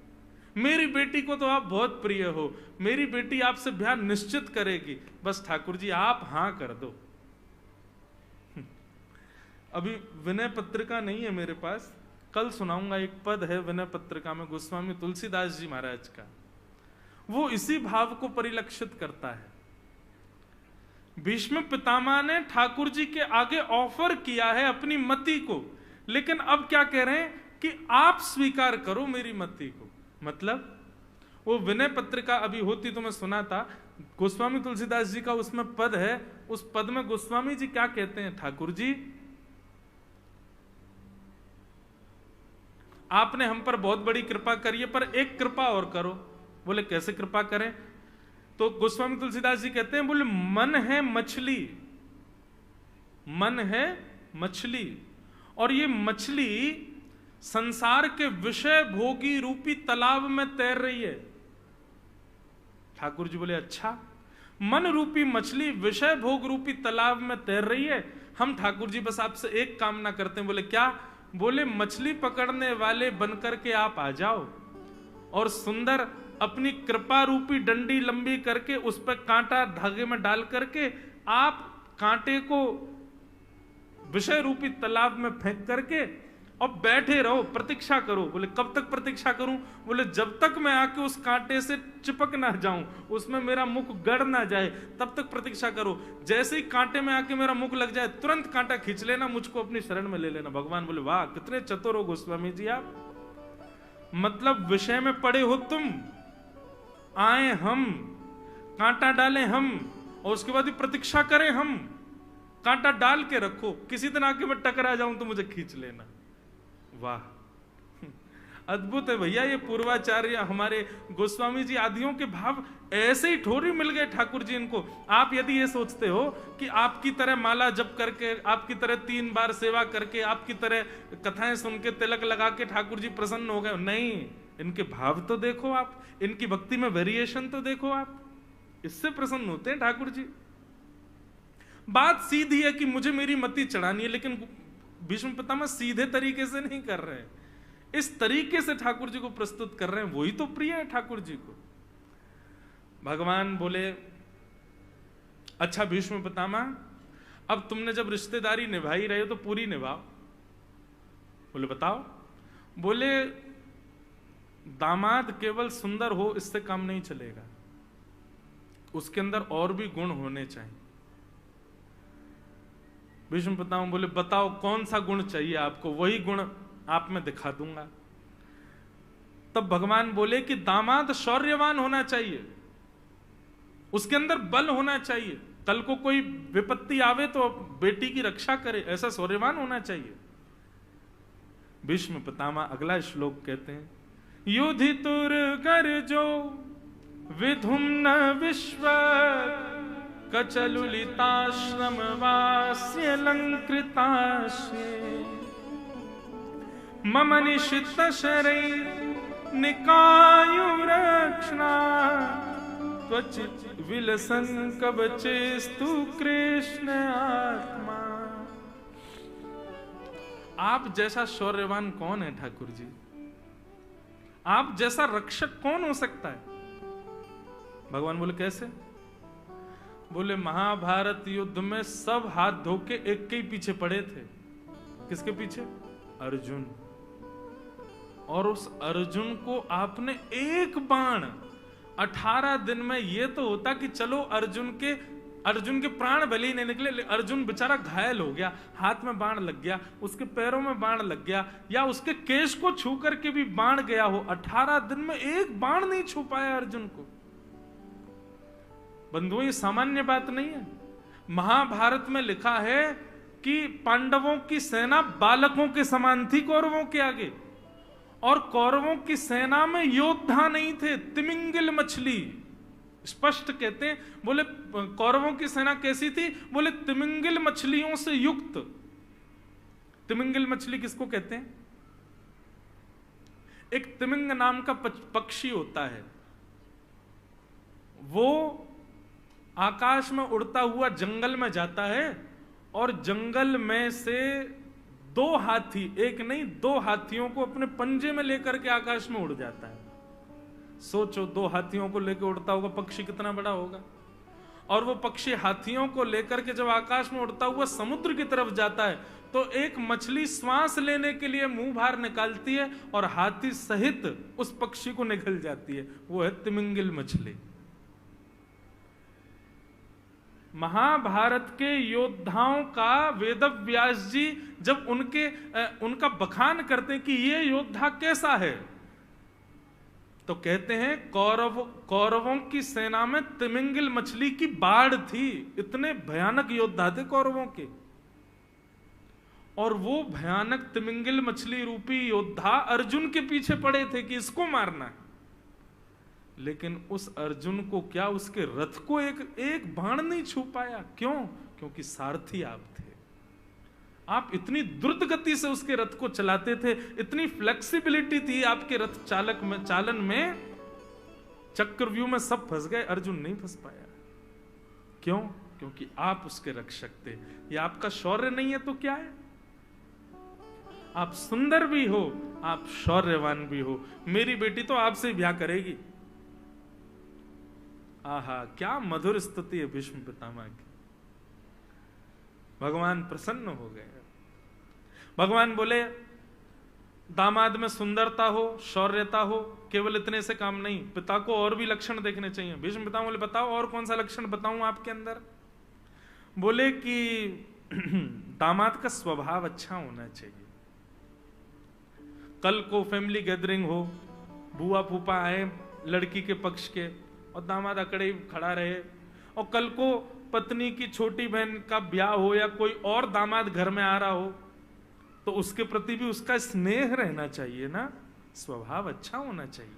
मेरी बेटी को तो आप बहुत प्रिय हो, मेरी बेटी आपसे ब्याह निश्चित करेगी, बस ठाकुर जी आप हां कर दो। अभी विनय पत्रिका नहीं है मेरे पास, कल सुनाऊंगा। एक पद है विनय पत्रिका में गोस्वामी तुलसीदास जी महाराज का, वो इसी भाव को परिलक्षित करता है। भीष्म पितामह ने ठाकुर जी के आगे ऑफर किया है अपनी मति को, लेकिन अब क्या कह रहे हैं कि आप स्वीकार करो मेरी मति को। मतलब वो विनय पत्रिका अभी होती तो मैं सुना था, गोस्वामी तुलसीदास जी का उसमें पद है। उस पद में गोस्वामी जी क्या कहते हैं? ठाकुर जी आपने हम पर बहुत बड़ी कृपा करी है, पर एक कृपा और करो। बोले कैसे कृपा करें? तो गोस्वामी तुलसीदास जी कहते हैं, बोले मन है मछली, मन है मछली, और ये मछली संसार के विषय भोगी रूपी तालाब में तैर रही है। ठाकुर जी बोले अच्छा, मन रूपी मछली विषय भोग रूपी तालाब में तैर रही है, हम ठाकुर जी बस आपसे एक कामना करते हैं। बोले क्या? बोले मछली पकड़ने वाले बनकर के आप आ जाओ, और सुंदर अपनी कृपा रूपी डंडी लंबी करके उस पर कांटा धागे में डाल करके आप कांटे को विषय रूपी तालाब में फेंक करके और बैठे रहो, प्रतीक्षा करो। बोले कब तक प्रतीक्षा करूं? बोले जब तक मैं आके उस कांटे से चिपक ना जाऊं, उसमें मेरा मुख गड़ ना जाए, तब तक प्रतीक्षा करो। जैसे ही कांटे में आके मेरा मुख लग जाए, तुरंत कांटा खींच लेना, मुझको अपनी शरण में ले लेना। भगवान बोले वाह कितने चतुर हो गोस्वामी जी आप, मतलब विषय में पड़े हो तुम, आए हम, कांटा डालें हम, और उसके बाद ही प्रतीक्षा करें हम। कांटा डाल के रखो, किसी दिन आके मैं टकरा जाऊं तो मुझे खींच लेना। वाह अद्भुत है भैया, ये पूर्वाचार्य हमारे गोस्वामी जी आदियों के भाव ऐसे ही ठोरी मिल गए ठाकुर जी इनको। आप यदि ये सोचते हो कि आपकी तरह माला जप करके, आपकी तरह 3 बार सेवा करके, आपकी तरह कथाएं सुन के, तिलक लगा के ठाकुर जी प्रसन्न हो गए, नहीं, इनके भाव तो देखो आप, इनकी भक्ति में वेरिएशन तो देखो आप, इससे प्रसन्न होते हैं ठाकुर जी। बात सीधी है कि मुझे मेरी मति चढ़ानी है, लेकिन भीष्म पितामह सीधे तरीके से नहीं कर रहे हैं, इस तरीके से ठाकुर जी को प्रस्तुत कर रहे हैं, वही तो प्रिय है ठाकुर जी को। भगवान बोले अच्छा भीष्म पितामह, अब तुमने जब रिश्तेदारी निभाई रहे हो तो पूरी निभाओ। बोले बताओ। बोले दामाद केवल सुंदर हो इससे काम नहीं चलेगा, उसके अंदर और भी गुण होने चाहिए। भीष्म पितामह बोले बताओ कौन सा गुण चाहिए आपको, वही गुण आप में दिखा दूंगा। तब भगवान बोले कि दामाद शौर्यवान होना चाहिए, उसके अंदर बल होना चाहिए, कल को कोई विपत्ति आवे तो बेटी की रक्षा करे, ऐसा शौर्यवान होना चाहिए। भीष्म पितामह अगला श्लोक कहते हैं, युधितुर गर्जो विधुम न विश्व कचलुलिताश्रम वास्य लंकृताश्रे मम निशित शरैर निकायुरक्षणा त्वचित विलसन कवचेस्तु कृष्ण आत्मा। आप जैसा शौर्यवान कौन है ठाकुर जी, आप जैसा रक्षक कौन हो सकता है। भगवान बोले कैसे। बोले महाभारत युद्ध में सब हाथ धो के एक के ही पीछे पड़े थे। किसके पीछे? अर्जुन। और उस अर्जुन को आपने एक बाण, 18 दिन में ये तो होता कि चलो अर्जुन के प्राण भले ही नहीं निकले, अर्जुन बेचारा घायल हो गया, हाथ में बाण लग गया, उसके पैरों में बाण लग गया, या उसके केश को छू करके भी बाण गया हो, 18 दिन में एक बाण नहीं छू पाया अर्जुन को। बंधुओं ये सामान्य बात नहीं है। महाभारत में लिखा है कि पांडवों की सेना बालकों के समान थी कौरवों के आगे, और कौरवों की सेना में योद्धा नहीं थे, तिमिंगिल मछली। स्पष्ट कहते हैं, बोले कौरवों की सेना कैसी थी, बोले तिमिंगिल मछलियों से युक्त। तिमिंगिल मछली किसको कहते हैं? एक तिमिंग नाम का पक्षी होता है, वो आकाश में उड़ता हुआ जंगल में जाता है, और जंगल में से 2 हाथी, एक नहीं 2 हाथियों को अपने पंजे में लेकर के आकाश में उड़ जाता है। सोचो 2 हाथियों को लेकर उड़ता होगा पक्षी कितना बड़ा होगा। और वो पक्षी हाथियों को लेकर के जब आकाश में उड़ता हुआ समुद्र की तरफ जाता है, तो एक मछली श्वास लेने के लिए मुंह बाहर निकालती है और हाथी सहित उस पक्षी को निगल जाती है। वो है तिमिंगिल मछली। महाभारत के योद्धाओं का वेदव्यास जी जब उनका बखान करते हैं कि ये योद्धा कैसा है, तो कहते हैं कौरवों की सेना में तिमिंगिल मछली की बाढ़ थी। इतने भयानक योद्धा थे कौरवों के, और वो भयानक तिमिंगिल मछली रूपी योद्धा अर्जुन के पीछे पड़े थे कि इसको मारना है। लेकिन उस अर्जुन को क्या, उसके रथ को एक बाण नहीं छू पाया। क्यों? क्योंकि सारथी आप थे। आप इतनी द्रुत गति से उसके रथ को चलाते थे, इतनी फ्लेक्सिबिलिटी थी आपके रथ चालन में, चक्रव्यूह में सब फंस गए, अर्जुन नहीं फंस पाया। क्यों? क्योंकि आप उसके रक्षक थे। ये आपका शौर्य नहीं है तो क्या है? आप सुंदर भी हो, आप शौर्यवान भी हो। मेरी बेटी तो आपसे ब्याह करेगी। आहा, क्या मधुर स्तुति है भीष्म पितामह की। भगवान प्रसन्न हो गए। भगवान बोले दामाद में सुंदरता हो, शौर्यता हो, केवल इतने से काम नहीं, पिता को और भी लक्षण देखने चाहिए। भीष्म पितामह बोले बताओ और कौन सा लक्षण बताऊं आपके अंदर। बोले कि दामाद का स्वभाव अच्छा होना चाहिए। कल को फैमिली गैदरिंग हो, बुआ फूफा आए लड़की के पक्ष के, और दामाद अकड़े ही खड़ा रहे, और कल को पत्नी की छोटी बहन का ब्याह हो या कोई और दामाद घर में आ रहा हो, तो उसके प्रति भी उसका स्नेह रहना चाहिए ना, स्वभाव अच्छा होना चाहिए।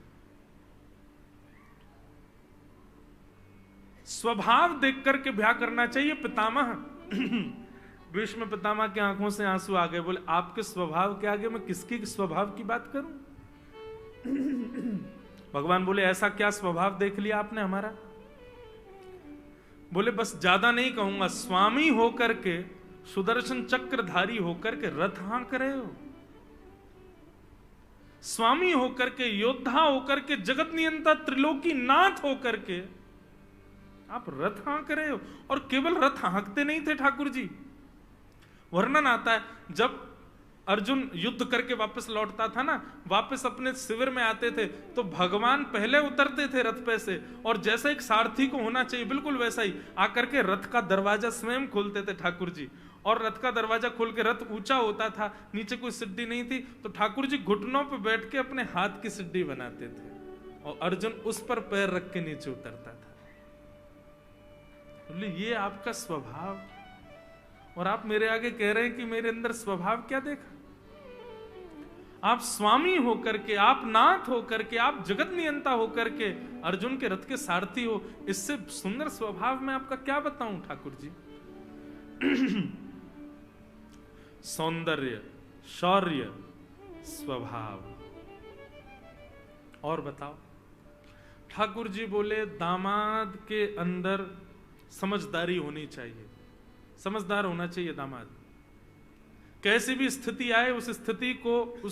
स्वभाव देख करके ब्याह करना चाहिए। पितामह भीष्म पितामह के आंखों से आंसू आ गए। बोले आपके स्वभाव के आगे मैं किसके स्वभाव की बात करूं? भगवान बोले ऐसा क्या स्वभाव देख लिया आपने हमारा? बोले बस ज्यादा नहीं कहूंगा, स्वामी होकर के, सुदर्शन चक्रधारी होकर के रथ हाँक रहे हो, स्वामी होकर के, योद्धा होकर के, जगत नियंता त्रिलोकी नाथ होकर के आप रथ हाँक रहे हो। और केवल रथ हाँकते नहीं थे ठाकुर जी, वर्णन आता है जब अर्जुन युद्ध करके वापस लौटता था ना, वापस अपने शिविर में आते थे तो भगवान पहले उतरते थे रथ पे से, और जैसा एक सारथी को होना चाहिए बिल्कुल वैसा ही आकर के रथ का दरवाजा स्वयं खोलते थे ठाकुर जी। और रथ का दरवाजा खोल के, रथ ऊंचा होता था, नीचे कोई सिड्डी नहीं थी, तो ठाकुर जी घुटनों पे बैठ के अपने हाथ की सिड्डी बनाते थे और अर्जुन उस पर पैर रख के नीचे उतरता था। बोले ये आपका स्वभाव, और आप मेरे आगे कह रहे हैं कि मेरे अंदर स्वभाव क्या देखा? आप स्वामी होकर के, आप नाथ होकर के, आप जगत नियंता होकर के अर्जुन के रथ के सारथी हो, इससे सुंदर स्वभाव मैं आपका क्या बताऊं ठाकुर जी? सौंदर्य, शौर्य, स्वभाव। और बताओ? ठाकुर जी बोले दामाद के अंदर समझदारी होनी चाहिए, समझदार होना चाहिए दामाद। कैसी भी स्थिति आए उस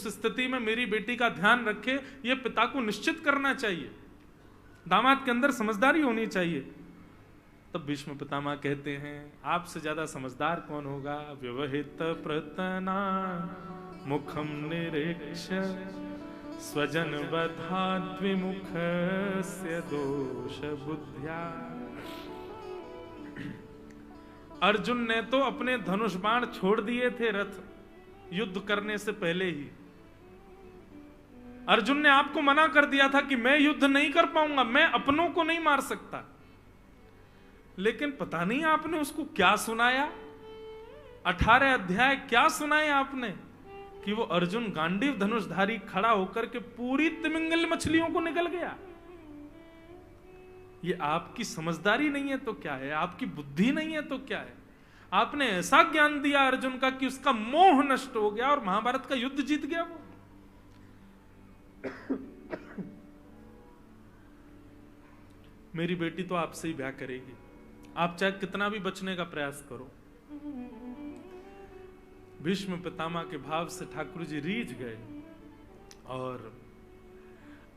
स्थिति में मेरी बेटी का ध्यान रखे, यह पिता को निश्चित करना चाहिए। दामाद के अंदर समझदारी होनी चाहिए। तब भीष्म पितामह कहते हैं आपसे ज्यादा समझदार कौन होगा? व्यवहित प्रतना मुखम निरीक्ष स्वजन बधा द्विमुख से दोष बुद्ध्या। अर्जुन ने तो अपने धनुष बाण छोड़ दिए थे रथ युद्ध करने से पहले ही। अर्जुन ने आपको मना कर दिया था कि मैं युद्ध नहीं कर पाऊंगा, मैं अपनों को नहीं मार सकता। लेकिन पता नहीं आपने उसको क्या सुनाया, 18 अध्याय क्या सुनाए आपने कि वो अर्जुन गांडीव धनुषधारी खड़ा होकर के पूरी तिमिंगल मछलियों को निकल गया। ये आपकी समझदारी नहीं है तो क्या है? आपकी बुद्धि नहीं है तो क्या है? आपने ऐसा ज्ञान दिया अर्जुन का कि उसका मोह नष्ट हो गया और महाभारत का युद्ध जीत गया वो। मेरी बेटी तो आपसे ही ब्याह करेगी, आप चाहे कितना भी बचने का प्रयास करो। भीष्म पितामह के भाव से ठाकुर जी रीझ गए और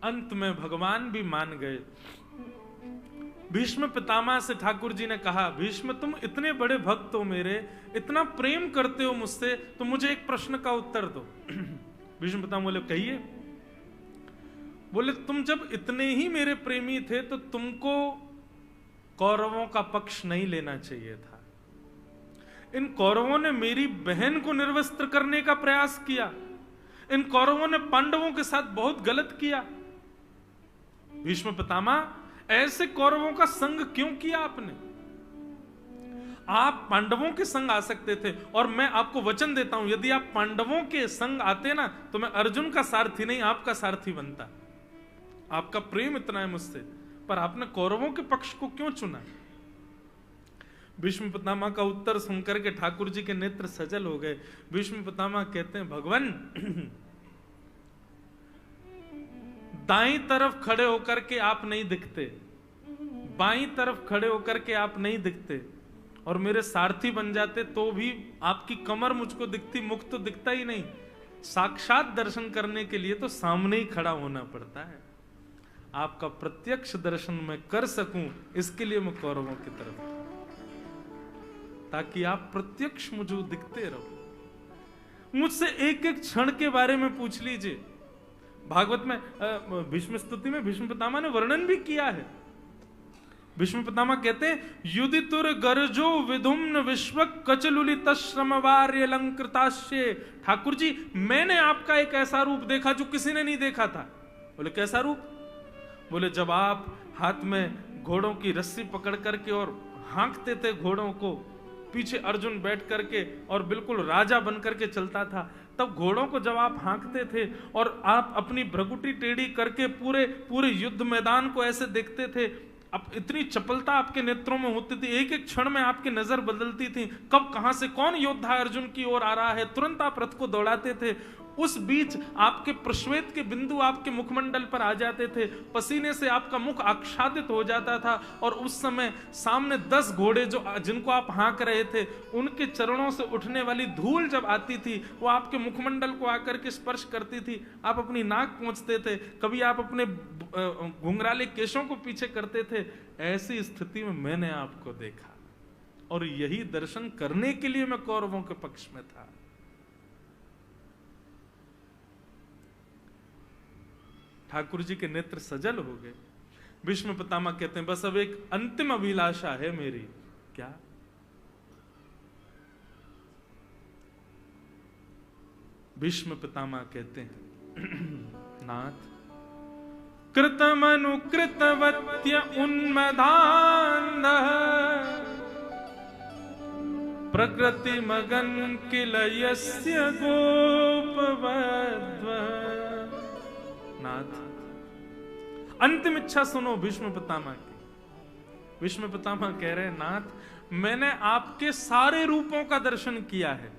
अंत में भगवान भी मान गए। भीष्म पितामह से ठाकुर जी ने कहा, भीष्म तुम इतने बड़े भक्त हो मेरे, इतना प्रेम करते हो मुझसे, तो मुझे एक प्रश्न का उत्तर दो। भीष्म पितामह बोले कहिए। बोले तुम जब इतने ही मेरे प्रेमी थे तो तुमको कौरवों का पक्ष नहीं लेना चाहिए था। इन कौरवों ने मेरी बहन को निर्वस्त्र करने का प्रयास किया, इन कौरवों ने पांडवों के साथ बहुत गलत किया। भीष्म पितामह ऐसे कौरवों का संग क्यों किया आपने? आप पांडवों के संग आ सकते थे और मैं आपको वचन देता हूं यदि आप पांडवों के संग आते ना तो मैं अर्जुन का सारथी नहीं आपका सारथी बनता। आपका प्रेम इतना है मुझसे, पर आपने कौरवों के पक्ष को क्यों चुना? भीष्म पितामह का उत्तर सुनकर के ठाकुर जी के नेत्र सजल हो गए। भीष्म पितामह कहते हैं भगवान दाईं तरफ खड़े होकर के आप नहीं दिखते, बाईं तरफ खड़े होकर के आप नहीं दिखते, और मेरे सारथी बन जाते तो भी आपकी कमर मुझको दिखती, मुख तो दिखता ही नहीं। साक्षात दर्शन करने के लिए तो सामने ही खड़ा होना पड़ता है। आपका प्रत्यक्ष दर्शन मैं कर सकूं इसके लिए मैं कौरवों की तरफ, ताकि आप प्रत्यक्ष मुझे दिखते रहो। मुझसे एक एक क्षण के बारे में पूछ लीजिए। भागवत में भीष्म स्तुति में भीष्म पितामह ने वर्णन भी किया है। भीष्म पितामह कहते हैं युदितुर गर्जो विधुम्न विश्व कचलुलित श्रमवार्य अलंकृताश्य। ठाकुर जी मैंने आपका एक ऐसा रूप देखा जो किसी ने नहीं देखा था। बोले कैसा रूप? बोले जब आप हाथ में घोड़ों की रस्सी पकड़ करके और हाँकते थे घोड़ों को, पीछे अर्जुन बैठ करके और बिल्कुल राजा बन करके चलता था, तब घोड़ों को जब आप हाँकते थे और आप अपनी भ्रगुटी टेढ़ी करके पूरे युद्ध मैदान को ऐसे देखते थे, अब इतनी चपलता आपके नेत्रों में होती थी, एक एक क्षण में आपकी नजर बदलती थी, कब कहां से कौन योद्धा अर्जुन की ओर आ रहा है, तुरंत आप रथ को दौड़ाते थे। उस बीच आपके प्रश्वेत के बिंदु आपके मुखमंडल पर आ जाते थे, पसीने से आपका मुख आच्छादित हो जाता था, और उस समय सामने 10 घोड़े जो जिनको आप हाँक रहे थे, उनके चरणों से उठने वाली धूल जब आती थी, वो आपके मुखमंडल को आकर के स्पर्श करती थी, आप अपनी नाक पोंछते थे, कभी आप अपने घुंघराले केशों को पीछे करते थे। ऐसी स्थिति में मैंने आपको देखा, और यही दर्शन करने के लिए मैं कौरवों के पक्ष में था। ठाकुर जी के नेत्र सजल हो गए। भीष्म पितामह कहते हैं, बस अब एक अंतिम अभिलाषा है मेरी। क्या? भीष्म पितामह कहते हैं, नाथ, कृतमनुकृतवत्य उन्मदान्धः प्रकृति मगन किल यस्य गोपवद्वः। नाथ, अंतिम इच्छा सुनो भीष्म पितामह की। भीष्म पितामह कह रहे हैं, नाथ, मैंने आपके सारे रूपों का दर्शन किया है।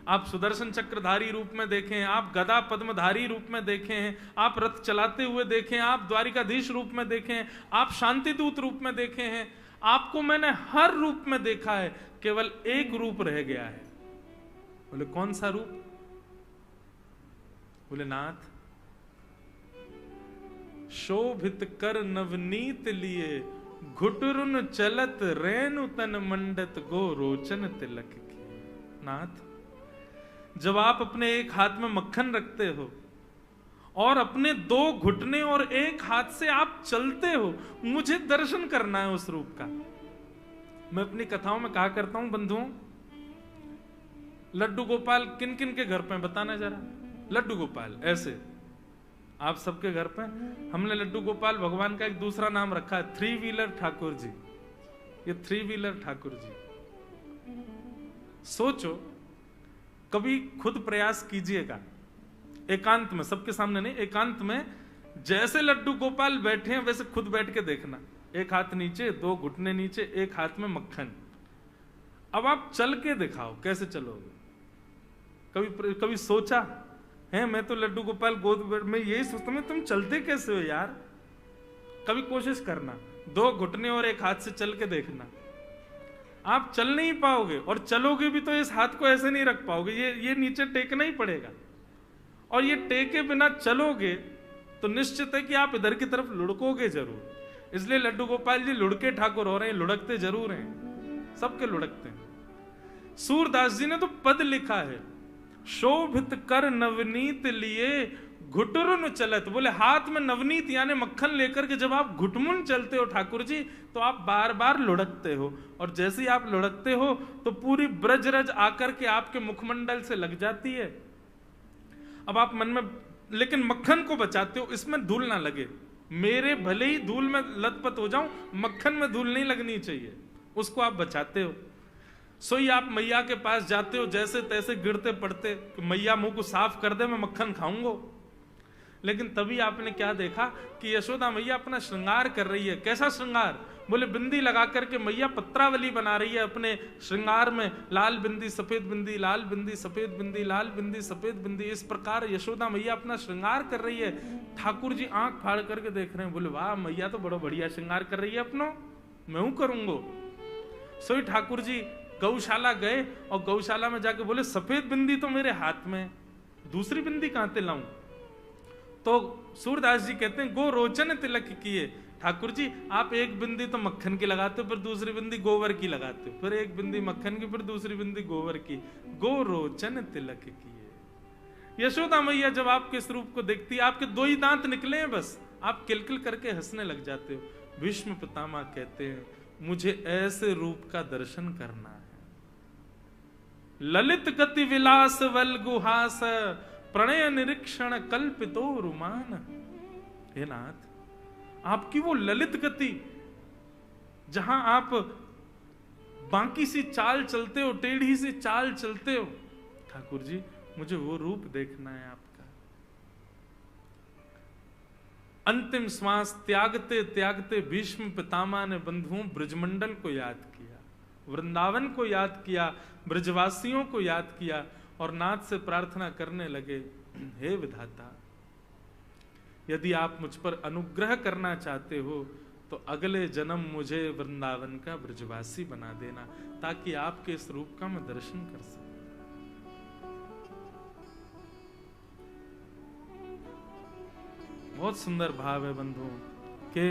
आप सुदर्शन चक्रधारी रूप में देखे हैं, आप गदा पद्मधारी रूप में देखे हैं, आप रथ चलाते हुए देखे हैं, आप द्वारिकाधीश रूप में देखे हैं, आप शांतिदूत रूप में देखे हैं, आपको मैंने हर रूप में देखा है, केवल एक रूप रह गया है। बोले कौन सा रूप? बोले नाथ, शोभित कर नवनीत लिए घुटरुन चलत रेणु तन मंडत गो रोचन तिलक की। नाथ, जब आप अपने एक हाथ में मक्खन रखते हो और अपने 2 घुटने और एक हाथ से आप चलते हो, मुझे दर्शन करना है उस रूप का। मैं अपनी कथाओं में कहा करता हूं बंधुओं, लड्डू गोपाल किन किन के घर पे बताना जरा। लड्डू गोपाल ऐसे आप सबके घर पे, हमने लड्डू गोपाल भगवान का एक दूसरा नाम रखा है, 3 व्हीलर ठाकुर जी। ये 3 व्हीलर ठाकुर जी। सोचो, कभी खुद प्रयास कीजिएगा, एकांत में, सबके सामने नहीं, एकांत में, जैसे लड्डू गोपाल बैठे हैं वैसे खुद बैठ के देखना। एक हाथ नीचे, 2 घुटने नीचे, एक हाथ में मक्खन। अब आप चल के दिखाओ कैसे चलोगे। कभी सोचा है? मैं तो लड्डू गोपाल गोद में यही सोचता हूं, तुम चलते कैसे हो यार। कभी कोशिश करना, 2 घुटने और एक हाथ से चल के देखना, आप चल नहीं पाओगे, और चलोगे भी तो इस हाथ को ऐसे नहीं रख पाओगे, ये नीचे टेकना ही पड़ेगा, और ये टेके बिना चलोगे तो निश्चित है कि आप इधर की तरफ लुढ़कोगे जरूर। इसलिए लड्डू गोपाल जी लुढ़के ठाकुर हो रहे हैं, लुढ़कते जरूर हैं, सबके लुढ़कते हैं। सूरदास जी ने तो पद लिखा है, शोभित कर नवनीत लिए घुटरुन चलत। बोले हाथ में नवनीत यानी मक्खन लेकर के जब आप घुटमुन चलते हो ठाकुर जी, तो आप बार बार लुढ़कते हो, और जैसे ही आप लुढ़कते हो तो पूरी ब्रजरज आकर के आपके मुखमंडल से लग जाती है। अब आप मन में लेकिन मक्खन को बचाते हो, इसमें धूल ना लगे। मेरे भले ही धूल में लथपथ हो जाऊं, मक्खन में धूल नहीं लगनी चाहिए, उसको आप बचाते हो। सोई आप मैया के पास जाते हो, जैसे तैसे गिरते पड़ते कि मैया मुंह को साफ कर दे, मैं मक्खन खाऊंगा। लेकिन तभी आपने क्या देखा कि यशोदा मैया अपना श्रृंगार कर रही है। कैसा श्रृंगार? बोले बिंदी लगा करके मैया पत्रावली बना रही है अपने श्रृंगार में, लाल बिंदी सफेद बिंदी, लाल बिंदी सफेद बिंदी, लाल बिंदी सफेद बिंदी, इस प्रकार यशोदा मैया अपना श्रृंगार कर रही है। ठाकुर जी आंख फाड़ करके देख रहे हैं, बोले वाह मैया तो बड़ा बढ़िया श्रृंगार कर रही है अपनो, मैं हूं करूंगा। सोई ठाकुर जी गौशाला गए और गौशाला में जाके बोले सफेद बिंदी तो मेरे हाथ में, दूसरी बिंदी कहां से लाऊं? तो सूरदास जी कहते हैं गो रोचन तिलक किए। ठाकुर जी आप एक बिंदी तो मक्खन की लगाते हो, फिर दूसरी बिंदी गोबर की लगाते हो, फिर एक बिंदी मक्खन की, फिर दूसरी बिंदी गोबर की, गो रोचन तिलक किए। यशोदा मैया जब आपके इस रूप को देखती है, आपके 2 ही दांत निकले हैं बस, आप किलकिल करके हंसने लग जाते हो। भीष्म पितामह कहते हैं मुझे ऐसे रूप का दर्शन करना है। ललित गति विलास वल गुहास प्रणय निरीक्षण कल्पितो रुमान। हे नाथ, आपकी वो ललित गति, जहां आप बांकी सी चाल चलते हो, टेढ़ी सी चाल चलते हो, ठाकुर जी मुझे वो रूप देखना है आपका। अंतिम श्वास त्यागते त्यागते भीष्म पितामह ने बंधुओं ब्रजमंडल को याद किया, वृंदावन को याद किया, ब्रजवासियों को याद किया और नाथ से प्रार्थना करने लगे, हे विधाता, यदि आप मुझ पर अनुग्रह करना चाहते हो तो अगले जन्म मुझे वृंदावन का ब्रजवासी बना देना, ताकि आपके इस रूप का मैं दर्शन कर सकूं। बहुत सुंदर भाव है बंधुओं के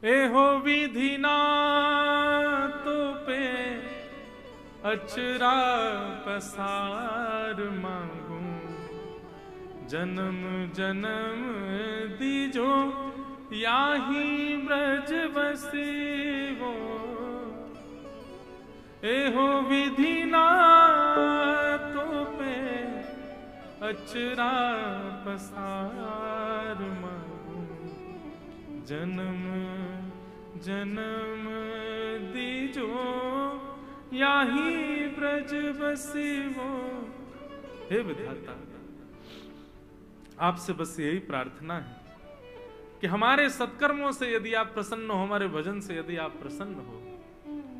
एहो विधि ना तो पे अचरा पसार मांगू, जन्म जन्म दीजो याही ब्रज बसे वो। एहो विधि ना तो पे अचरा पसार मांगू, जन्म जन्म दीजो याही ब्रज बसे वो। हे विधाता, आपसे बस यही प्रार्थना है कि हमारे सत्कर्मों से यदि आप प्रसन्न हो, हमारे भजन से यदि आप प्रसन्न हो,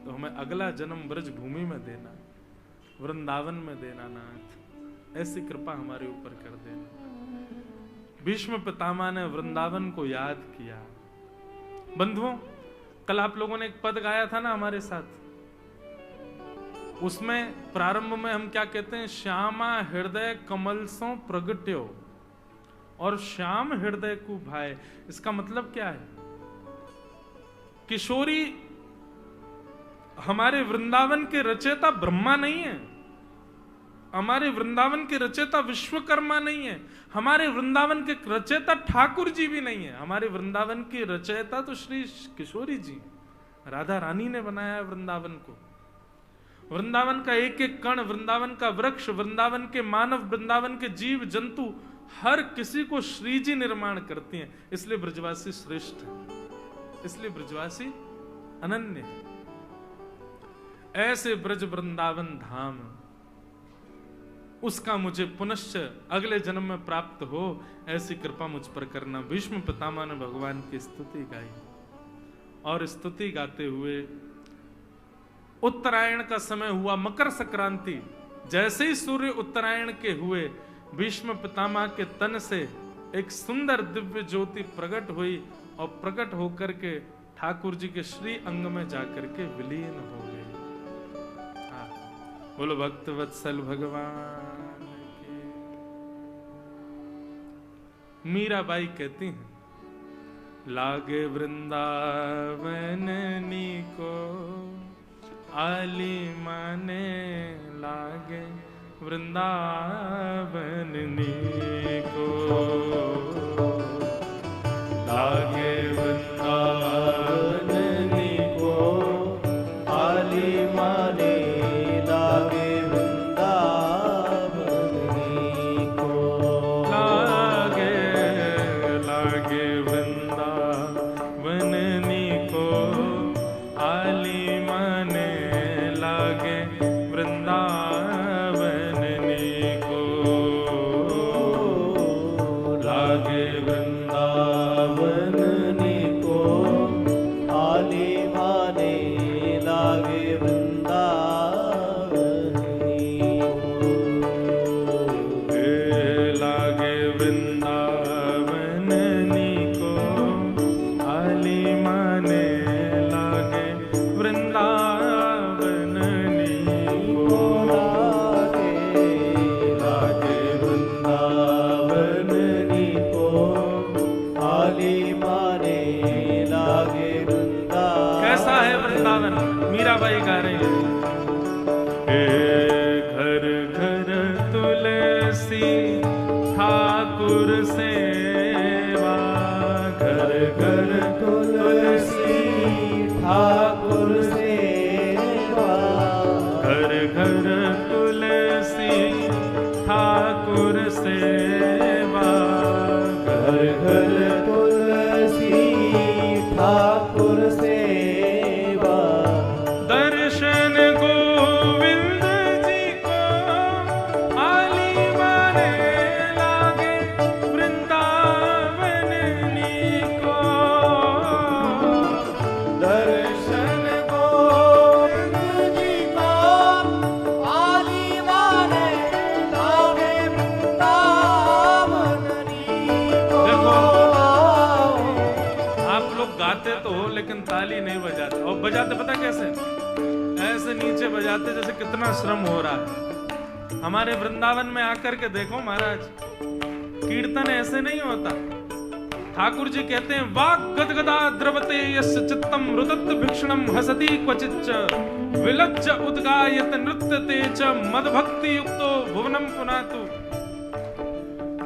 तो हमें अगला जन्म ब्रज भूमि में देना, वृंदावन में देना नाथ, ऐसी कृपा हमारे ऊपर कर देना। भीष्म पितामह ने वृंदावन को याद किया। बंधुओं, कल आप लोगों ने एक पद गाया था ना हमारे साथ, उसमें प्रारंभ में हम क्या कहते हैं, श्यामा हृदय कमल सो प्रगट्यो और श्याम हृदय को भाई। इसका मतलब क्या है? किशोरी हमारे वृंदावन के रचयिता ब्रह्मा नहीं है, हमारे वृंदावन के रचयिता विश्वकर्मा नहीं है, हमारे वृंदावन के रचयिता ठाकुर जी भी नहीं है। हमारे वृंदावन के रचयिता तो श्री किशोरी जी, राधा रानी ने बनाया है वृंदावन को। वृंदावन का एक एक कण, वृंदावन का वृक्ष, वृंदावन के मानव, वृंदावन के जीव जंतु, हर किसी को श्री जी निर्माण करती हैं। इसलिए ब्रजवासी श्रेष्ठ है, इसलिए ब्रजवासी अनन्य है। ऐसे ब्रज वृंदावन धाम, उसका मुझे पुनश्च अगले जन्म में प्राप्त हो, ऐसी कृपा मुझ पर करना। भीष्म पितामह ने भगवान की स्तुति गाई और स्तुति गाते हुए उत्तरायण का समय हुआ, मकर संक्रांति, जैसे ही सूर्य उत्तरायण के हुए, भीष्म पितामह के तन से एक सुंदर दिव्य ज्योति प्रकट हुई और प्रकट होकर के ठाकुर जी के श्री अंग में जाकर के विलीन हो गई। बोलो भक्त वत्सल भगवान की। मीराबाई कहती हैं, लागे वृंदावन नीको आली माने, लागे वृंदावन नीको, लागे वृंदावन नीको आली माने, लागे वृंदावन नीको, लागे लागे वृंदावन नीको आली माने, लागे वृंदावन नीको, लागे वृंदावन नीको आली माने, लागे वृंदावन नीको, लागे वृंदावन नीको आली माने, लागे वृंदावन नीको, लागे लागे वृंदावन नीको आली माने, लागे वृंदावन। कैसा है वृंदावन? मीराबाई गा रही है, घर घर तुलसी ठाकुर सेवा, घर घर तुलसी ठाकुर सेवा, घर घर तुलसी ठाकुर सेवा, घर घर तुलसी ठाकुर सेवा, दर्शन गोविंद जी को आली माने, बजाते तो हो लेकिन ताली नहीं बजाते। और बजाते पता कैसे? ऐसे नीचे बजाते जैसे कितना श्रम हो रहा है। हमारे वृंदावन में आकर के देखो महाराज, कीर्तन ऐसे नहीं होता। ठाकुर जी कहते हैं वाक गदगदा द्रवते यस्य चित्तम रुदत भिक्षणम हसति क्वचिच्च विलज्ज उद्गायत नृत्यते च मदभक्ति युक्तो भुवनम पुनातु।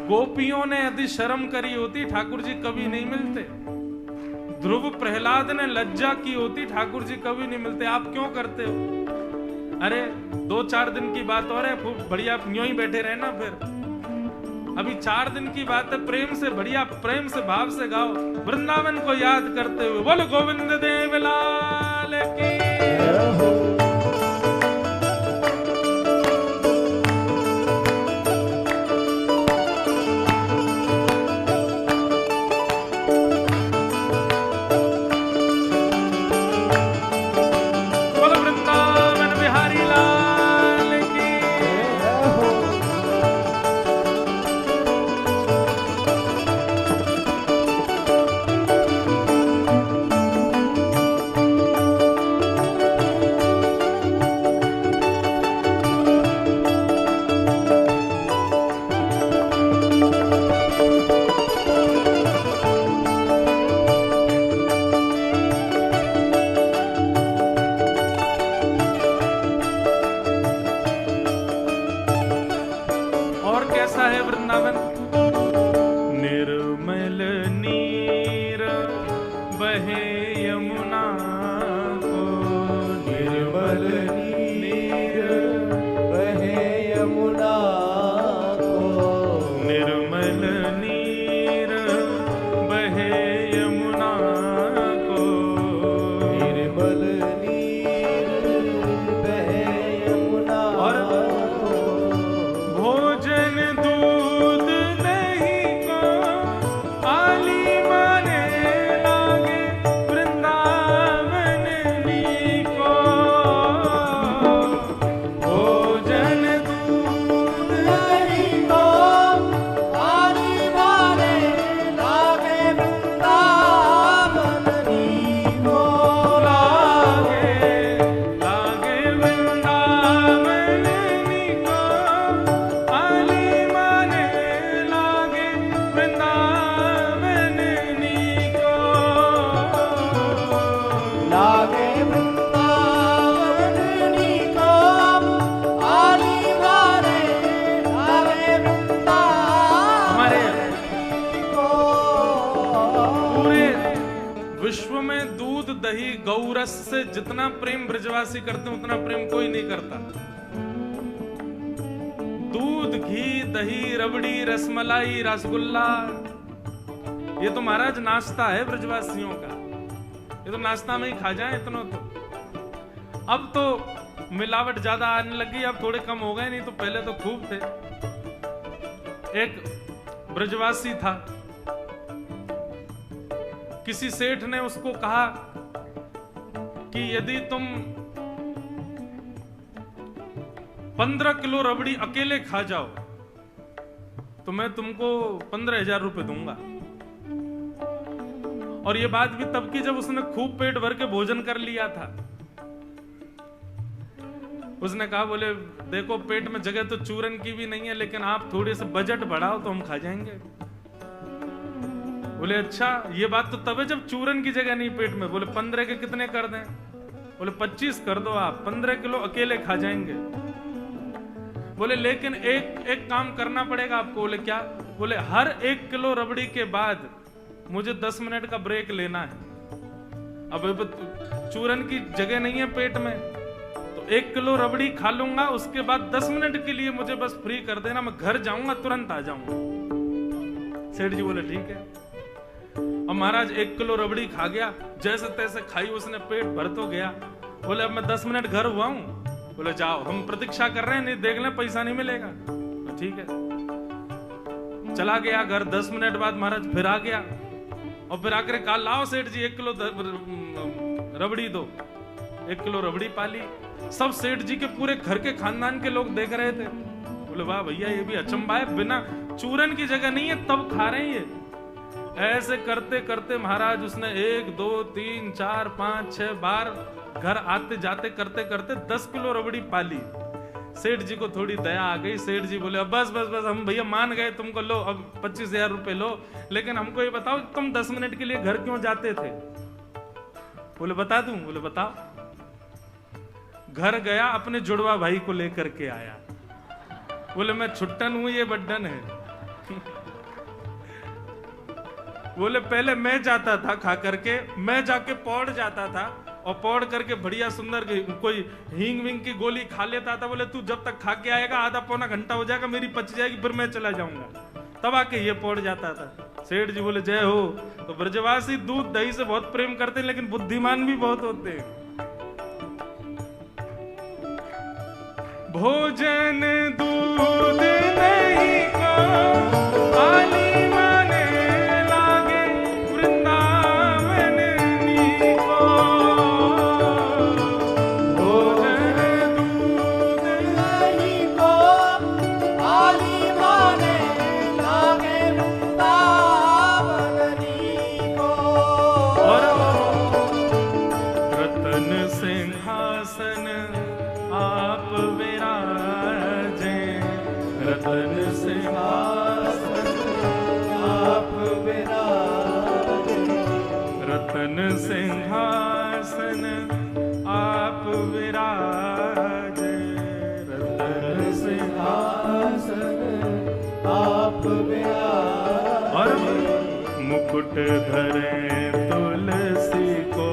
गोपियों ने यदि शर्म करी होती ठाकुर जी कभी नहीं मिलते। ध्रुव प्रहलाद ने लज्जा की होती ठाकुर जी कभी नहीं मिलते। आप क्यों करते हो? अरे 2-4 दिन की बात और है, खूब बढ़िया यूं ही बैठे रहना। फिर अभी 4 दिन की बात है, प्रेम से बढ़िया प्रेम से भाव से गाओ, वृंदावन को याद करते हुए बोलो गोविंद देव लाल की। गौरस से जितना प्रेम ब्रजवासी करते हैं उतना प्रेम कोई नहीं करता। दूध, घी, दही, रबड़ी, रसमलाई, रसगुल्ला, ये तो महाराज नाश्ता है ब्रजवासियों का। ये तो नाश्ता में ही खा जाए इतना। तो अब तो मिलावट ज्यादा आने लगी, अब थोड़े कम हो गए, नहीं तो पहले तो खूब थे। एक ब्रजवासी था, किसी सेठ ने उसको कहा कि यदि तुम 15 किलो रबड़ी अकेले खा जाओ तो मैं तुमको 15,000 रुपए दूंगा। और ये बात भी तब की जब उसने खूब पेट भर के भोजन कर लिया था। उसने कहा, बोले देखो पेट में जगह तो चूरन की भी नहीं है, लेकिन आप थोड़े से बजट बढ़ाओ तो हम खा जाएंगे। बोले अच्छा, ये बात तो तब है जब चूरन की जगह नहीं पेट में। बोले 15 के कितने कर दें? बोले 25 कर दो आप, 15 किलो अकेले खा जाएंगे। बोले लेकिन एक काम करना पड़ेगा आपको। बोले क्या? बोले हर 1 किलो रबड़ी के बाद मुझे 10 मिनट का ब्रेक लेना है। अब चूरन की जगह नहीं है पेट में, तो 1 किलो रबड़ी खा लूंगा, उसके बाद 10 मिनट के लिए मुझे बस फ्री कर देना, मैं घर जाऊंगा तुरंत आ जाऊंगा। सेठ जी बोले ठीक है। अब महाराज 1 किलो रबड़ी खा गया, जैसे तैसे खाई उसने, पेट भर तो गया। बोले अब मैं 10 मिनट घर हुआ हूं। बोले जाओ, हम प्रतीक्षा कर रहे हैं, नहीं देख लें पैसा नहीं मिलेगा। तो ठीक है, चला गया घर। 10 मिनट बाद महाराज फिर आ गया और फिर आकर कहा लाओ सेठ जी 1 किलो रबड़ी दो। 1 किलो रबड़ी पाली। सब सेठ जी के पूरे घर के खानदान के लोग देख रहे थे। बोले वाह भैया, ये भी अचंभा है, बिना चूरन की जगह नहीं है तब खा रहे हैं ये। ऐसे करते करते महाराज उसने 1 2 3 4 5 6 बार घर आते जाते करते करते 10 किलो रबड़ी पाली। सेठ जी को थोड़ी दया आ गई। सेठ जी बोले अब बस बस बस, हम भैया मान गए तुमको, लो अब 25,000 रुपए लो, लेकिन हमको ये बताओ तुम 10 मिनट के लिए घर क्यों जाते थे? बोले बता दूं? बोले बताओ। घर गया, अपने जुड़वा भाई को लेकर के आया। बोले मैं छुट्टन हूं, ये बड्डन है। बोले पहले मैं जाता था खा करके, मैं जाके पौड़ जाता था और पौड़ करके बढ़िया सुंदर कोई हींग विंग की गोली खा लेता था। बोले तू जब तक खा के आएगा आधा पौना घंटा हो जाएगा, मेरी पच जाएगी, फिर मैं चला जाऊंगा। तब आके ये पौड़ जाता था। सेठ जी बोले जय हो। तो ब्रजवासी दूध दही से बहुत प्रेम करते हैं, लेकिन बुद्धिमान भी बहुत होते हैं। भोजन दूध नहीं को आली माने लागे वृंदावन नीको। भोजन दूध नहीं को आली माने लागे वृंदावन नीको। और रतन सिंहासन आप विराजे, रतन सिंहासन आप विराजे, रतन सिंहासन आप विराजे, रतन सिंहासन आप विराजे। और मुकुट धरे तुलसी को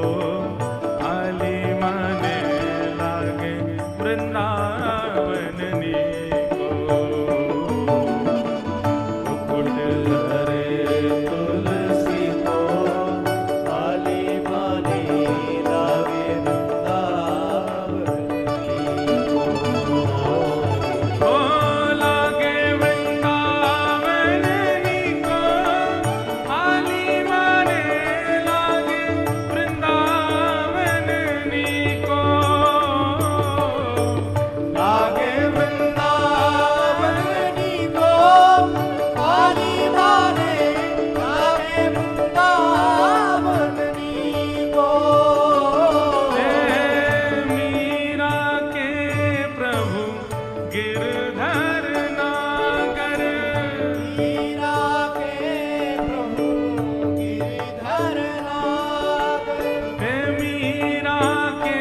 आली माने लागे वृंदावन नीको। मुकुट धरे तुलसी को आली माने लागे वृंदावन नीको। ओ लागे वृंदावन नीको, आली माने लागे वृंदावन नीको। लागे वृंदावन नीको, आली माने लागे वृंदावन नीको। मीरा के प्रभु गिरधर नागर, मीरा के प्रभु गिरधर नागर, मीरा के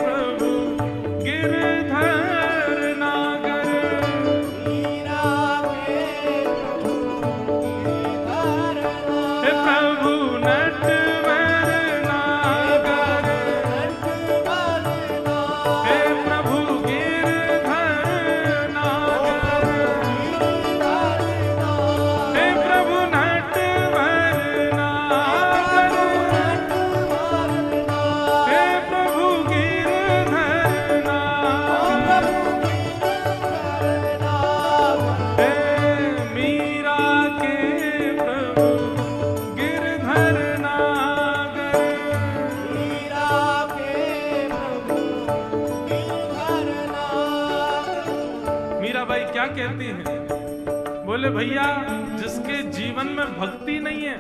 प्रभु गिरधर नागर, मीरा के प्रभु गिरधर नागर। प्रभु नटवर नागर, नटवर नागर, हे प्रभु गिरधर नागर, गिरधर नागर, हे प्रभु नटवर नागर, नटवर नागर, हे प्रभु गिरधर नागर, गिरधर नागर। हे मीरा के प्रभु गिरधर नागर, मीरा के प्रभु गिरधर नागर। मीराबाई क्या कहती हैं? बोले भैया जिसके जीवन में भक्ति नहीं है,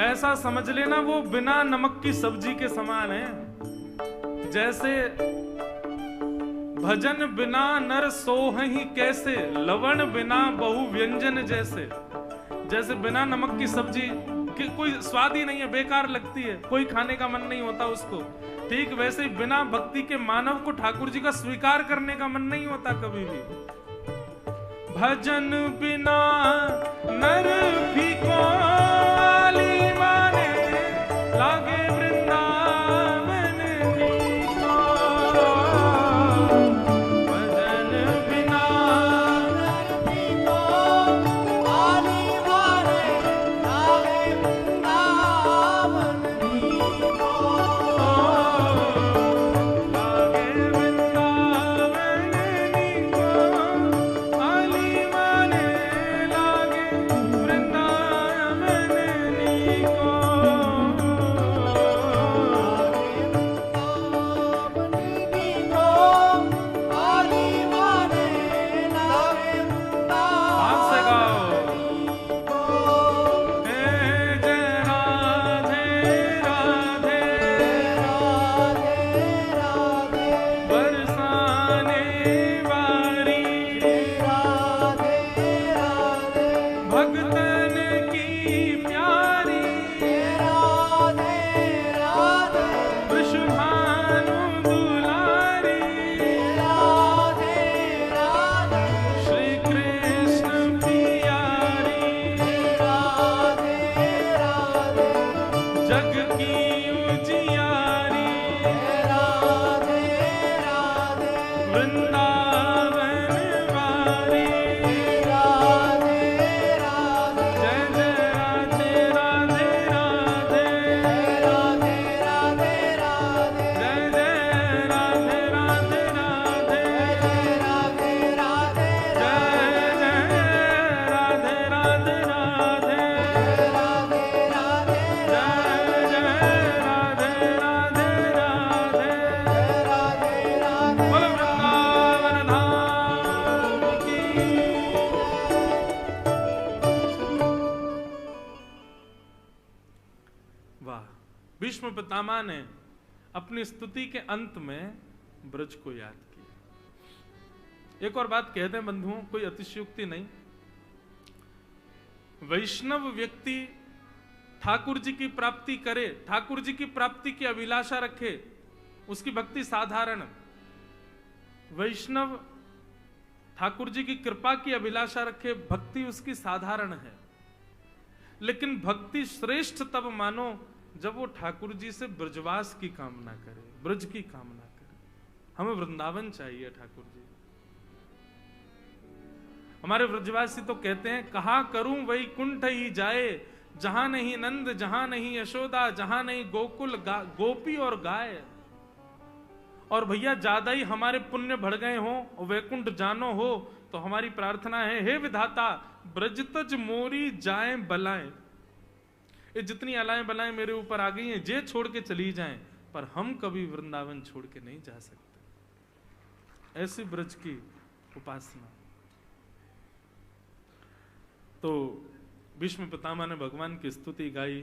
ऐसा समझ लेना वो बिना नमक की सब्जी के समान है। जैसे भजन बिना नर सोहहि कैसे, लवण बिना बहु व्यंजन जैसे। जैसे बिना नमक की सब्जी कि कोई स्वाद ही नहीं है, बेकार लगती है, कोई खाने का मन नहीं होता उसको। ठीक वैसे ही बिना भक्ति के मानव को ठाकुर जी का स्वीकार करने का मन नहीं होता कभी भी। भजन बिना नर फीको, आली माने लागे वृंदावन नीको। भजन बिना नर फीको, आली माने लागे वृंदावन नीको। लागे वृंदावन नीको, आली माने लागे भगतन की प्यारी राधे राधे वृषभानु दुलारी राधे राधे श्री कृष्ण प्यारी राधे राधे जग की उजियारी राधे राधे वृंदावन वारी राधे राधे जय जय राधे राधे राधे राधे राधे राधे जय जय राधे राधे राधे राधे राधे जय जय राधे राधे राधे राधे राधे जय जय राधे राधे राधे राधे राधे बोलो वृंदावन धाम की वाह। भीष्म पितामह ने अपनी स्तुति के अंत में ब्रज को याद किया। एक और बात कहते हैं बंधुओं, कोई अतिशयोक्ति नहीं। वैष्णव व्यक्ति ठाकुर जी की प्राप्ति करे, ठाकुर जी की प्राप्ति की अभिलाषा रखे, उसकी भक्ति साधारण। वैष्णव ठाकुर जी की कृपा की अभिलाषा रखे, भक्ति उसकी साधारण है। लेकिन भक्ति श्रेष्ठ तब मानो जब वो ठाकुर जी से ब्रजवास की कामना करे, ब्रज की कामना करे। हमें वृंदावन चाहिए ठाकुर जी। हमारे ब्रजवासी तो कहते हैं, कहा करूं वैकुंठ ही जाए, जहां नहीं नंद, जहां नहीं यशोदा, जहां नहीं गोकुल गोपी और गाय। और भैया ज्यादा ही हमारे पुण्य बढ़ गए हो और वैकुंठ जानो हो तो हमारी प्रार्थना है, हे विधाता ब्रज तज मोरी जाए बलाएं। ये जितनी अलाएं बलाएं मेरे ऊपर आ गई हैं, जे छोड़ के चली जाएं, पर हम कभी वृंदावन छोड़ के नहीं जा सकते। ऐसी ब्रज की उपासना। तो भीष्म पितामह ने भगवान की स्तुति गाई।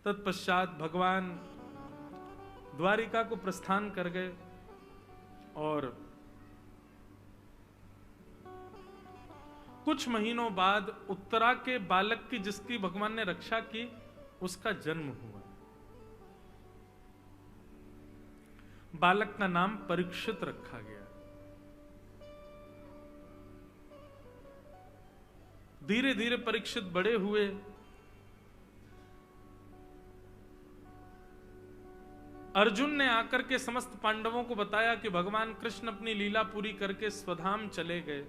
तत्पश्चात भगवान द्वारिका को प्रस्थान कर गए और कुछ महीनों बाद उत्तरा के बालक की, जिसकी भगवान ने रक्षा की, उसका जन्म हुआ। बालक का नाम परीक्षित रखा गया। धीरे धीरे परीक्षित बड़े हुए। अर्जुन ने आकर के समस्त पांडवों को बताया कि भगवान कृष्ण अपनी लीला पूरी करके स्वधाम चले गए।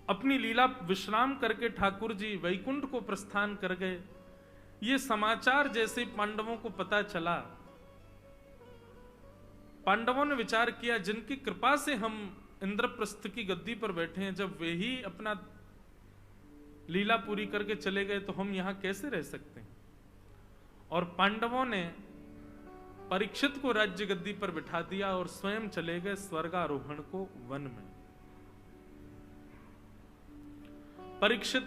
अपनी लीला विश्राम करके ठाकुर जी वैकुंठ को प्रस्थान कर गए। ये समाचार जैसे पांडवों को पता चला, पांडवों ने विचार किया, जिनकी कृपा से हम इंद्रप्रस्थ की गद्दी पर बैठे हैं, जब वे ही अपना लीला पूरी करके चले गए तो हम यहां कैसे रह सकते हैं। और पांडवों ने परीक्षित को राज्य गद्दी पर बिठा दिया और स्वयं चले गए स्वर्गारोहण को वन में। परीक्षित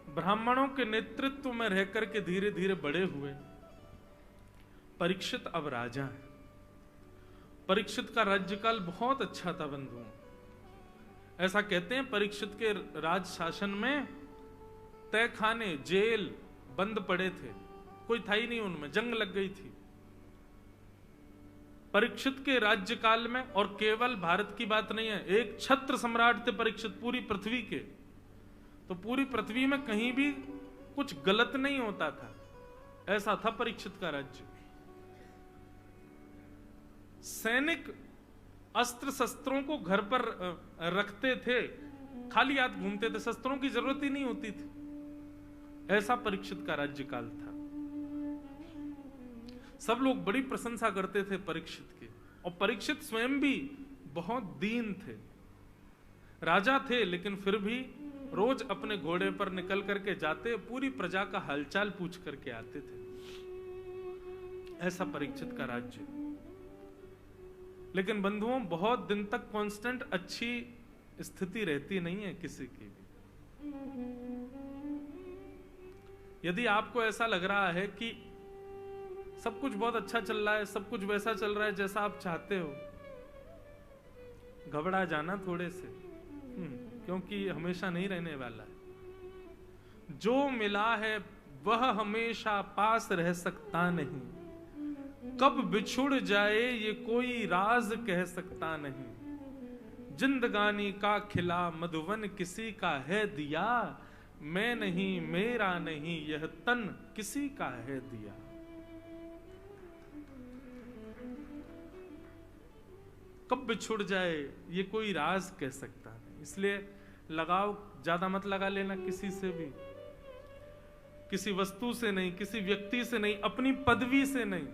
ब्राह्मणों के नेतृत्व में रहकर के धीरे धीरे बड़े हुए। परीक्षित अब राजा है। परीक्षित का राज्यकाल बहुत अच्छा था बंधुओं। ऐसा कहते हैं परीक्षित के राज शासन में तहखाने, जेल बंद पड़े थे, कोई था ही नहीं उनमें, जंग लग गई थी। परीक्षित के राज्यकाल में, और केवल भारत की बात नहीं है, एक छत्र सम्राट थे परीक्षित पूरी पृथ्वी के। तो पूरी पृथ्वी में कहीं भी कुछ गलत नहीं होता था, ऐसा था परीक्षित का राज्य। सैनिक अस्त्र शस्त्रों को घर पर रखते थे, खाली हाथ घूमते थे, शस्त्रों की जरूरत ही नहीं होती थी। ऐसा परीक्षित का राज्यकाल था। सब लोग बड़ी प्रशंसा करते थे परीक्षित की, और परीक्षित स्वयं भी बहुत दीन थे। राजा थे लेकिन फिर भी रोज अपने घोड़े पर निकल करके जाते, पूरी प्रजा का हालचाल पूछ करके आते थे। ऐसा परीक्षित का राज्य। लेकिन बंधुओं, बहुत दिन तक कांस्टेंट अच्छी स्थिति रहती नहीं है किसी की भी। यदि आपको ऐसा लग रहा है कि सब कुछ बहुत अच्छा चल रहा है, सब कुछ वैसा चल रहा है जैसा आप चाहते हो, घबरा जाना थोड़े से। क्योंकि हमेशा नहीं रहने वाला है। जो मिला है वह हमेशा पास रह सकता नहीं, कब बिछुड़ जाए ये कोई राज कह सकता नहीं। जिंदगानी का खिला मधुवन किसी का है दिया, मैं नहीं मेरा नहीं यह तन किसी का है दिया। कब बिछुड़ जाए ये कोई राज कह सकता नहीं। इसलिए लगाव ज्यादा मत लगा लेना किसी से भी, किसी वस्तु से नहीं, किसी व्यक्ति से नहीं, अपनी पदवी से नहीं।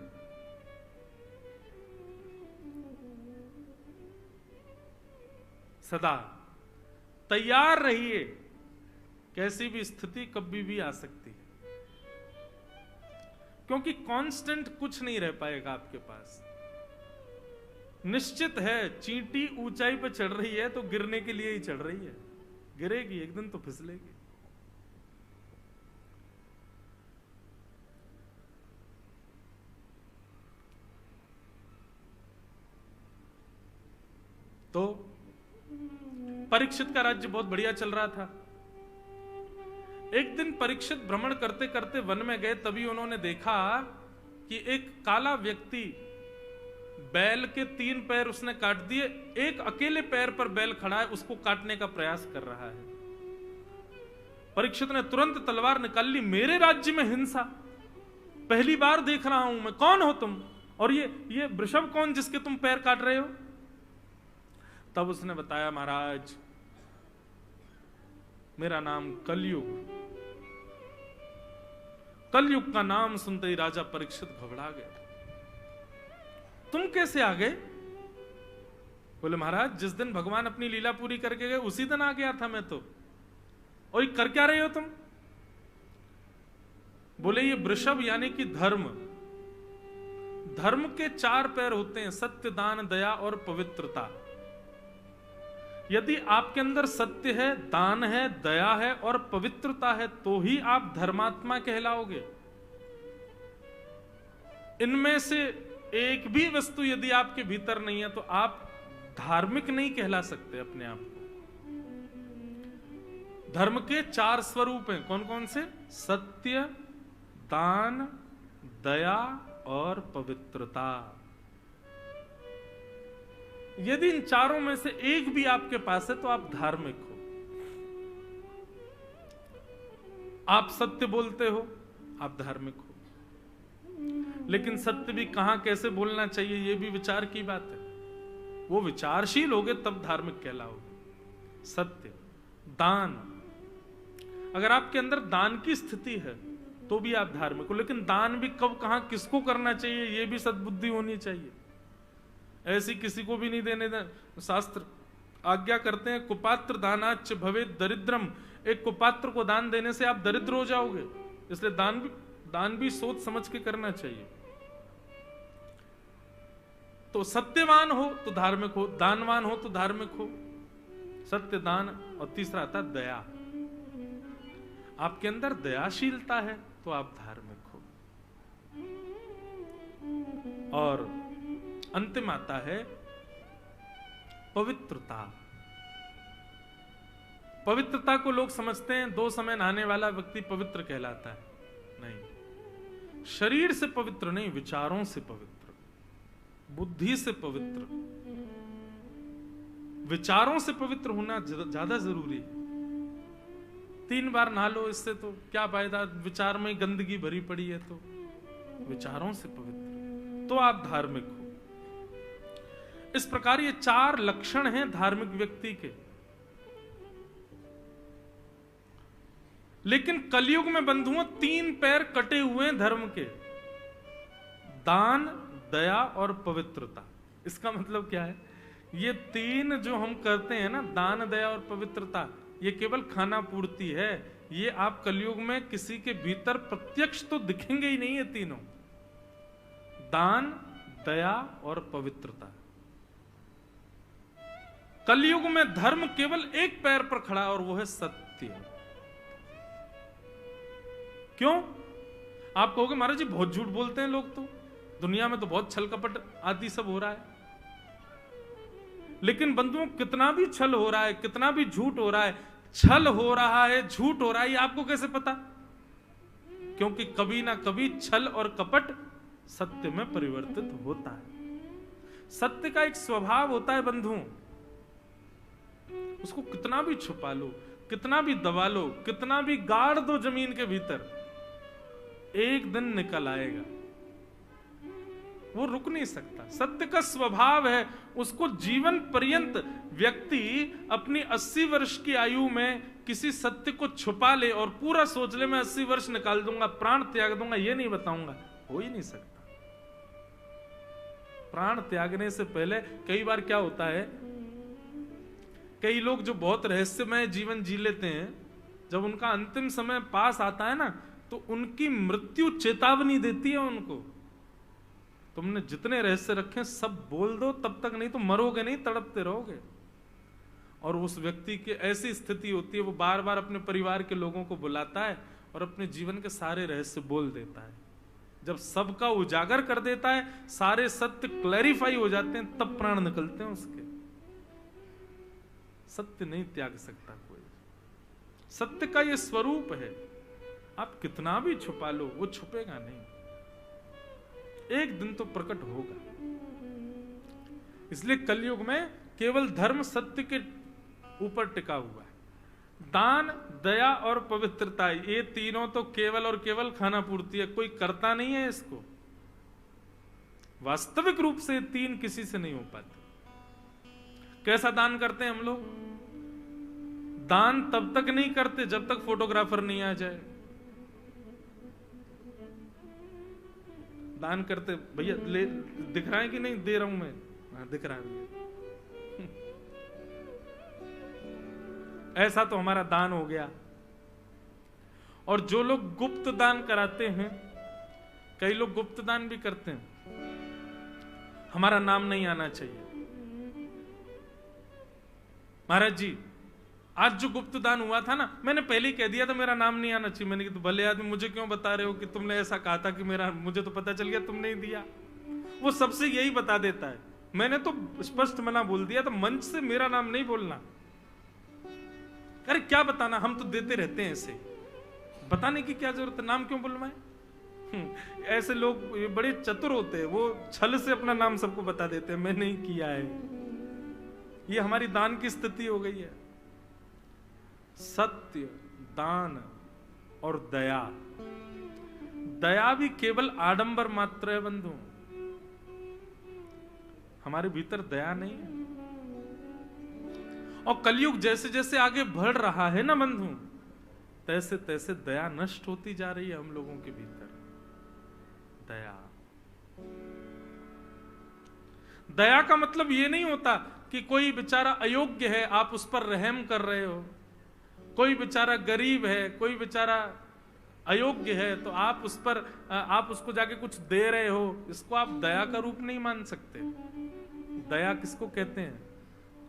सदा तैयार रहिए, कैसी भी स्थिति कभी भी आ सकती है, क्योंकि कांस्टेंट कुछ नहीं रह पाएगा आपके पास। निश्चित है चींटी ऊंचाई पर चढ़ रही है तो गिरने के लिए ही चढ़ रही है, गिरेगी एक दिन तो फिसलेगी। तो परीक्षित का राज्य बहुत बढ़िया चल रहा था। एक दिन परीक्षित भ्रमण करते करते वन में गए, तभी उन्होंने देखा कि एक काला व्यक्ति, बैल के 3 पैर उसने काट दिए, एक अकेले पैर पर बैल खड़ा है, उसको काटने का प्रयास कर रहा है। परीक्षित ने तुरंत तलवार निकाल ली। मेरे राज्य में हिंसा, पहली बार देख रहा हूं मैं, कौन हो तुम, और ये वृषभ कौन जिसके तुम पैर काट रहे हो? तब उसने बताया, महाराज मेरा नाम कलयुग। कलयुग का नाम सुनते ही राजा परीक्षित घबरा गए। तुम कैसे आ गए? बोले महाराज जिस दिन भगवान अपनी लीला पूरी करके गए उसी दिन आ गया था मैं तो। और ये कर क्या रहे हो तुम? बोले ये वृषभ यानी कि धर्म। धर्म के 4 पैर होते हैं, सत्य, दान, दया और पवित्रता। यदि आपके अंदर सत्य है, दान है, दया है और पवित्रता है तो ही आप धर्मात्मा कहलाओगे। इनमें से एक भी वस्तु यदि आपके भीतर नहीं है तो आप धार्मिक नहीं कहला सकते अपने आप को। धर्म के 4 स्वरूप हैं, कौन कौन से? सत्य, दान, दया और पवित्रता। यदि इन चारों में से एक भी आपके पास है तो आप धार्मिक हो। आप सत्य बोलते हो, आप धार्मिक हो। लेकिन सत्य भी कहां कैसे बोलना चाहिए ये भी विचार की बात है। वो विचारशील होगे तब धार्मिक कहलाओगे। सत्य, दान, अगर आपके अंदर दान की स्थिति है तो भी आप धार्मिक हो। लेकिन दान भी कब, कहां, किसको करना चाहिए ये भी सद्बुद्धि होनी चाहिए। ऐसी किसी को भी नहीं देने दें। शास्त्र आज्ञा करते हैं कुपात्र दानाच्च भवेत् दरिद्रम। एक कुपात्र को दान देने से आप दरिद्र हो जाओगे। इसलिए दान भी सोच समझ के करना चाहिए। तो सत्यवान हो तो धार्मिक हो, दानवान हो तो धार्मिक हो। सत्य, दान, और तीसरा आता है दया। आपके अंदर दयाशीलता है तो आप धार्मिक हो। और अंतिम आता है पवित्रता। पवित्रता को लोग समझते हैं 2 समय नहाने वाला व्यक्ति पवित्र कहलाता है। नहीं, शरीर से पवित्र नहीं, विचारों से पवित्र, बुद्धि से पवित्र, विचारों से पवित्र होना ज्यादा जरूरी है। 3 बार नहा लो, इससे तो क्या फायदा, विचार में गंदगी भरी पड़ी है। तो विचारों से पवित्र तो आप धार्मिक हो। इस प्रकार ये 4 लक्षण हैं धार्मिक व्यक्ति के। लेकिन कलयुग में बंधुओं 3 पैर कटे हुए हैं धर्म के, दान, दया और पवित्रता। इसका मतलब क्या है? ये 3 जो हम करते हैं ना, दान, दया और पवित्रता, ये केवल खाना पूर्ति है। ये आप कलयुग में किसी के भीतर प्रत्यक्ष तो दिखेंगे ही नहीं। ये तीनों, दान, दया और पवित्रता। कलयुग में धर्म केवल एक पैर पर खड़ा है और वो है सत्य। क्यों? आप कहोगे महाराज जी बहुत झूठ बोलते हैं लोग, तो दुनिया में तो बहुत छल कपट आदि सब हो रहा है। लेकिन बंधुओं कितना भी छल हो रहा है, कितना भी झूठ हो रहा है, छल हो रहा है, झूठ हो रहा है, ये आपको कैसे पता? क्योंकि कभी ना कभी छल और कपट सत्य में परिवर्तित होता है। सत्य का एक स्वभाव होता है बंधुओं, उसको कितना भी छुपा लो, कितना भी दबा लो, कितना भी गाड़ दो जमीन के भीतर, एक दिन निकल आएगा, वो रुक नहीं सकता। सत्य का स्वभाव है, उसको जीवन पर्यंत व्यक्ति अपनी 80 वर्ष की आयु में किसी सत्य को छुपा ले और पूरा सोच ले मैं 80 वर्ष निकाल दूंगा, प्राण त्याग दूंगा, ये नहीं बताऊंगा, हो ही नहीं सकता। प्राण त्यागने से पहले कई बार क्या होता है, कई लोग जो बहुत रहस्यमय जीवन जी लेते हैं, जब उनका अंतिम समय पास आता है ना, तो उनकी मृत्यु चेतावनी देती है उनको, तुमने जितने रहस्य रखे सब बोल दो, तब तक नहीं तो मरोगे नहीं, तड़पते रहोगे। और उस व्यक्ति की ऐसी स्थिति होती है, वो बार बार अपने परिवार के लोगों को बुलाता है और अपने जीवन के सारे रहस्य बोल देता है। जब सबका उजागर कर देता है, सारे सत्य क्लैरिफाई हो जाते हैं, तब प्राण निकलते हैं उसके। सत्य नहीं त्याग सकता कोई, सत्य का ये स्वरूप है, आप कितना भी छुपा लो वो छुपेगा नहीं, एक दिन तो प्रकट होगा। इसलिए कलयुग में केवल धर्म सत्य के ऊपर टिका हुआ है। दान, दया और पवित्रता, ये तीनों तो केवल और केवल खाना पूर्ति है, कोई करता नहीं है इसको। वास्तविक रूप से तीन किसी से नहीं हो पाते। कैसा दान करते हैं हम लोग? दान तब तक नहीं करते जब तक फोटोग्राफर नहीं आ जाए। दान करते, भैया ले, दिख रहा है कि नहीं? दे रहा हूं मैं, हाँ दिख रहा है। ऐसा तो हमारा दान हो गया। और जो लोग गुप्त दान कराते हैं, कई लोग गुप्त दान भी करते हैं, हमारा नाम नहीं आना चाहिए। महाराज जी, आज जो गुप्त दान हुआ था ना, मैंने पहले ही कह दिया था मेरा नाम नहीं आना चाहिए। मैंने कहा तो भले आदमी, मुझे क्यों बता रहे हो कि तुमने ऐसा कहा था कि मेरा, मुझे तो पता चल गया तुमने ही दिया। वो सबसे यही बता देता है, मैंने तो स्पष्ट मना बोल दिया था, मंच से मेरा नाम नहीं बोलना। अरे क्या बताना, हम तो देते रहते हैं, ऐसे बताने की क्या जरूरत है, नाम क्यों बुलवाएं? ऐसे लोग बड़े चतुर होते हैं, वो छल से अपना नाम सबको बता देते हैं, मैं नहीं किया है। ये हमारी दान की स्थिति हो गई है। सत्य, दान और दया, दया भी केवल आडंबर मात्र है बंधु, हमारे भीतर दया नहीं है। और कलयुग जैसे जैसे आगे बढ़ रहा है ना बंधु, तैसे तैसे दया नष्ट होती जा रही है हम लोगों के भीतर। दया, दया का मतलब ये नहीं होता कि कोई बेचारा अयोग्य है आप उस पर रहम कर रहे हो, कोई बेचारा गरीब है, कोई बेचारा अयोग्य है तो आप उस पर, आप उसको जाके कुछ दे रहे हो, इसको आप दया का रूप नहीं मान सकते। दया किसको कहते हैं?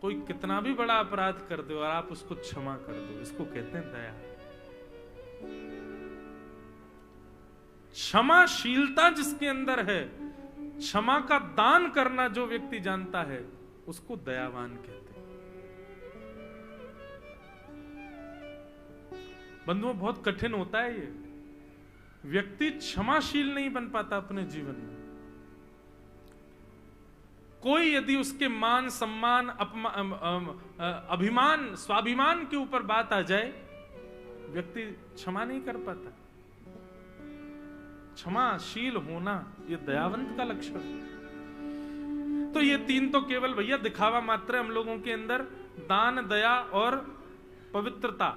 कोई कितना भी बड़ा अपराध कर दो और आप उसको क्षमा कर दो, इसको कहते हैं दया। क्षमाशीलता जिसके अंदर है, क्षमा का दान करना जो व्यक्ति जानता है, उसको दयावान कहते हैं। बंधुओं बहुत कठिन होता है ये, व्यक्ति क्षमाशील नहीं बन पाता अपने जीवन में। कोई यदि उसके मान सम्मान अभिमान स्वाभिमान के ऊपर बात आ जाए, व्यक्ति क्षमा नहीं कर पाता। क्षमाशील होना ये दयावंत का लक्षण है। तो ये तीन तो केवल भैया दिखावा मात्र है हम लोगों के अंदर, दान, दया और पवित्रता,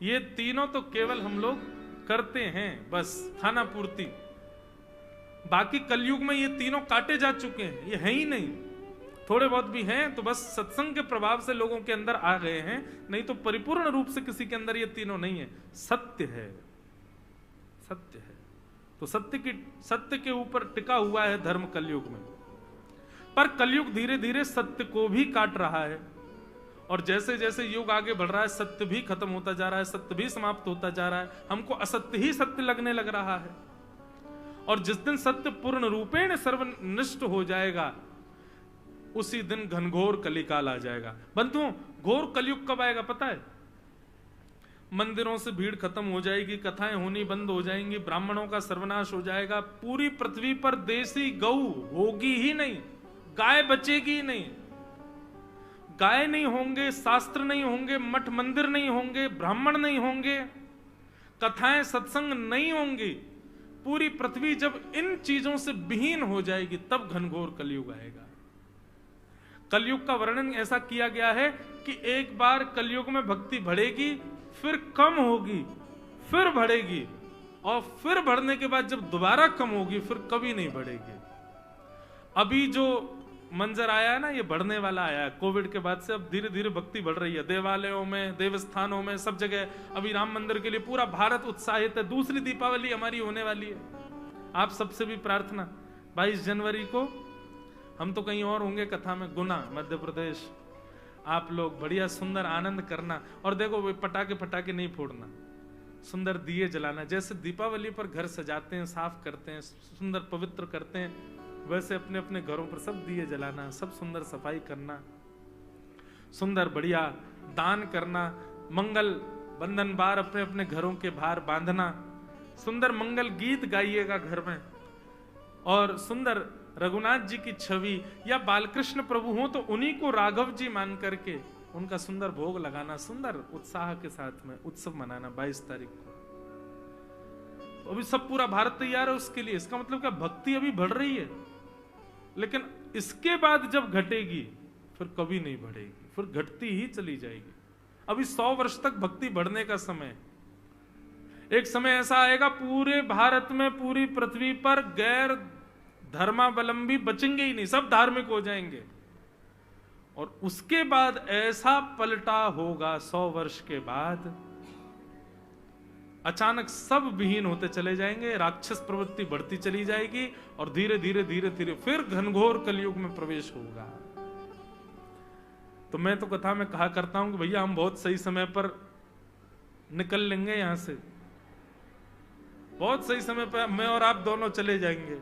ये तीनों तो केवल हम लोग करते हैं, बस खाना पूर्ति। बाकी कलयुग में ये तीनों काटे जा चुके हैं, ये है ही नहीं। थोड़े बहुत भी हैं तो बस सत्संग के प्रभाव से लोगों के अंदर आ गए हैं, नहीं तो परिपूर्ण रूप से किसी के अंदर ये तीनों नहीं है। सत्य है, सत्य है, तो सत्य के ऊपर टिका हुआ है धर्म कलयुग में। पर कलयुग धीरे धीरे सत्य को भी काट रहा है, और जैसे जैसे युग आगे बढ़ रहा है, सत्य भी खत्म होता जा रहा है, सत्य भी समाप्त होता जा रहा है, हमको असत्य ही सत्य लगने लग रहा है। और जिस दिन सत्य पूर्ण रूपेण सर्वनिष्ठ हो जाएगा, उसी दिन घनघोर कलिकाल आ जाएगा। बंधुओं, घोर कलयुग कब आएगा पता है? मंदिरों से भीड़ खत्म हो जाएगी, कथाएं होनी बंद हो जाएंगी, ब्राह्मणों का सर्वनाश हो जाएगा, पूरी पृथ्वी पर देसी गौ होगी ही नहीं, गाय बचेगी ही नहीं। गाय नहीं होंगे, शास्त्र नहीं होंगे, मठ मंदिर नहीं होंगे, ब्राह्मण नहीं होंगे, कथाएं सत्संग नहीं होंगी। पूरी पृथ्वी जब इन चीजों से विहीन हो जाएगी तब घनघोर कलयुग आएगा। कलयुग का वर्णन ऐसा किया गया है कि एक बार कलयुग में भक्ति बढ़ेगी, फिर कम होगी, फिर बढ़ेगी, और फिर बढ़ने के बाद जब दोबारा कम होगी फिर कभी नहीं बढ़ेगी। अभी जो मंजर आया है ना, ये बढ़ने वाला आया है। कोविड के बाद से अब धीरे धीरे भक्ति बढ़ रही है, देवालयों में, देवस्थानों में, सब जगह। अभी राम मंदिर के लिए पूरा भारत उत्साहित है। दूसरी दीपावली हमारी होने वाली है। आप सबसे भी प्रार्थना, 22 जनवरी को हम तो कहीं और होंगे कथा में, गुना मध्य प्रदेश। आप लोग बढ़िया सुंदर आनंद करना, और देखो वे पटाखे नहीं फोड़ना, सुंदर दिए जलाना। जैसे दीपावली पर घर सजाते हैं, साफ करते हैं, सुंदर पवित्र करते हैं, वैसे अपने अपने घरों पर सब दिए जलाना, सब सुंदर सफाई करना, सुंदर बढ़िया दान करना, मंगल बंधन बार अपने अपने घरों के बाहर बांधना, सुंदर मंगल गीत गाइएगा घर में, और सुंदर रघुनाथ जी की छवि या बालकृष्ण प्रभु हो तो उन्हीं को राघव जी मान करके उनका सुंदर भोग लगाना, सुंदर उत्साह के साथ में उत्सव मनाना 22 तारीख को। अभी सब पूरा भारत तैयार है उसके लिए। इसका मतलब क्या, भक्ति अभी बढ़ रही है, लेकिन इसके बाद जब घटेगी फिर कभी नहीं बढ़ेगी, फिर घटती ही चली जाएगी। अभी 100 वर्ष तक भक्ति बढ़ने का समय। एक समय ऐसा आएगा पूरे भारत में, पूरी पृथ्वी पर गैर धर्मावलंबी बचेंगे ही नहीं, सब धार्मिक हो जाएंगे। और उसके बाद ऐसा पलटा होगा 100 वर्ष के बाद, अचानक सब विहीन होते चले जाएंगे, राक्षस प्रवृत्ति बढ़ती चली जाएगी, और धीरे धीरे धीरे धीरे फिर घनघोर कलयुग में प्रवेश होगा। तो मैं तो कथा में कहा करता हूं कि भैया हम बहुत सही समय पर निकल लेंगे यहां से, बहुत सही समय पर मैं और आप दोनों चले जाएंगे।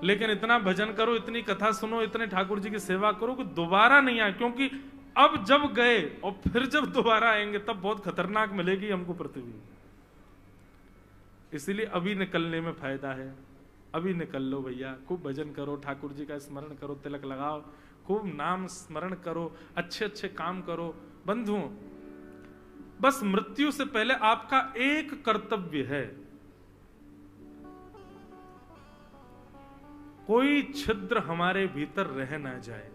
लेकिन इतना भजन करो, इतनी कथा सुनो, इतने ठाकुर जी की सेवा करो कि दोबारा नहीं आए, क्योंकि अब जब गए और फिर जब दोबारा आएंगे तब बहुत खतरनाक मिलेगी हमको पृथ्वी। इसीलिए अभी निकलने में फायदा है। अभी निकल लो भैया, खूब भजन करो, ठाकुर जी का स्मरण करो, तिलक लगाओ, खूब नाम स्मरण करो, अच्छे अच्छे काम करो। बंधुओं, बस मृत्यु से पहले आपका एक कर्तव्य है, कोई छिद्र हमारे भीतर रह ना जाए,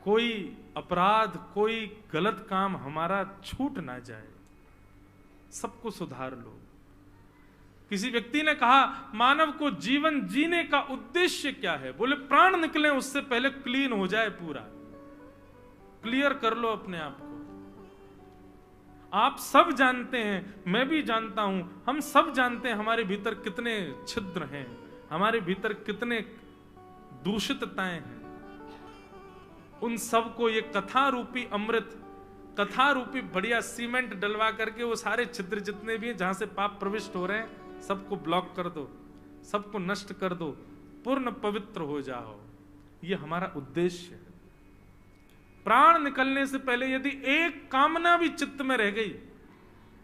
कोई अपराध, कोई गलत काम हमारा छूट ना जाए, सबको सुधार लो। किसी व्यक्ति ने कहा मानव को जीवन जीने का उद्देश्य क्या है? बोले प्राण निकले उससे पहले क्लीन हो जाए, पूरा क्लियर कर लो अपने आप को। आप सब जानते हैं, मैं भी जानता हूं, हम सब जानते हैं हमारे भीतर कितने छिद्र हैं, हमारे भीतर कितने दूषितताएं हैं। उन सब को ये कथा रूपी अमृत, कथा रूपी बढ़िया सीमेंट डलवा करके वो सारे छिद्र जितने भी हैं जहां से पाप प्रविष्ट हो रहे हैं सबको ब्लॉक कर दो, सबको नष्ट कर दो, पूर्ण पवित्र हो जाओ। ये हमारा उद्देश्य है। प्राण निकलने से पहले यदि एक कामना भी चित्त में रह गई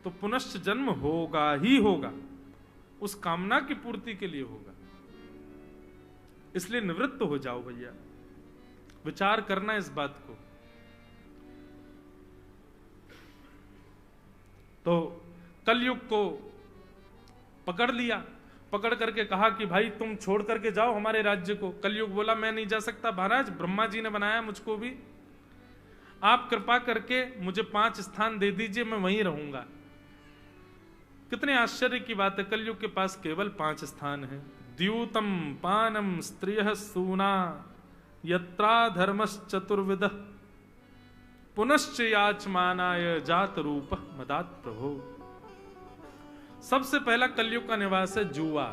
तो पुनश्च जन्म होगा ही होगा, उस कामना की पूर्ति के लिए होगा। इसलिए निवृत्त हो जाओ भैया, विचार करना इस बात को। तो कलयुग को पकड़ लिया, पकड़ करके कहा कि भाई तुम छोड़ करके जाओ हमारे राज्य को। कलयुग बोला मैं नहीं जा सकता महाराज, ब्रह्मा जी ने बनाया मुझको भी, आप कृपा करके मुझे 5 स्थान दे दीजिए, मैं वहीं रहूंगा। कितने आश्चर्य की बात है, कलयुग के पास केवल 5 स्थान है। द्यूतम पानम स्त्रियः सूना यत्रा धर्मश्चतुर्विद पुनश्च याचमानाय जात रूप मदात प्रभो। सबसे पहला कलयुग का निवास है जुआ।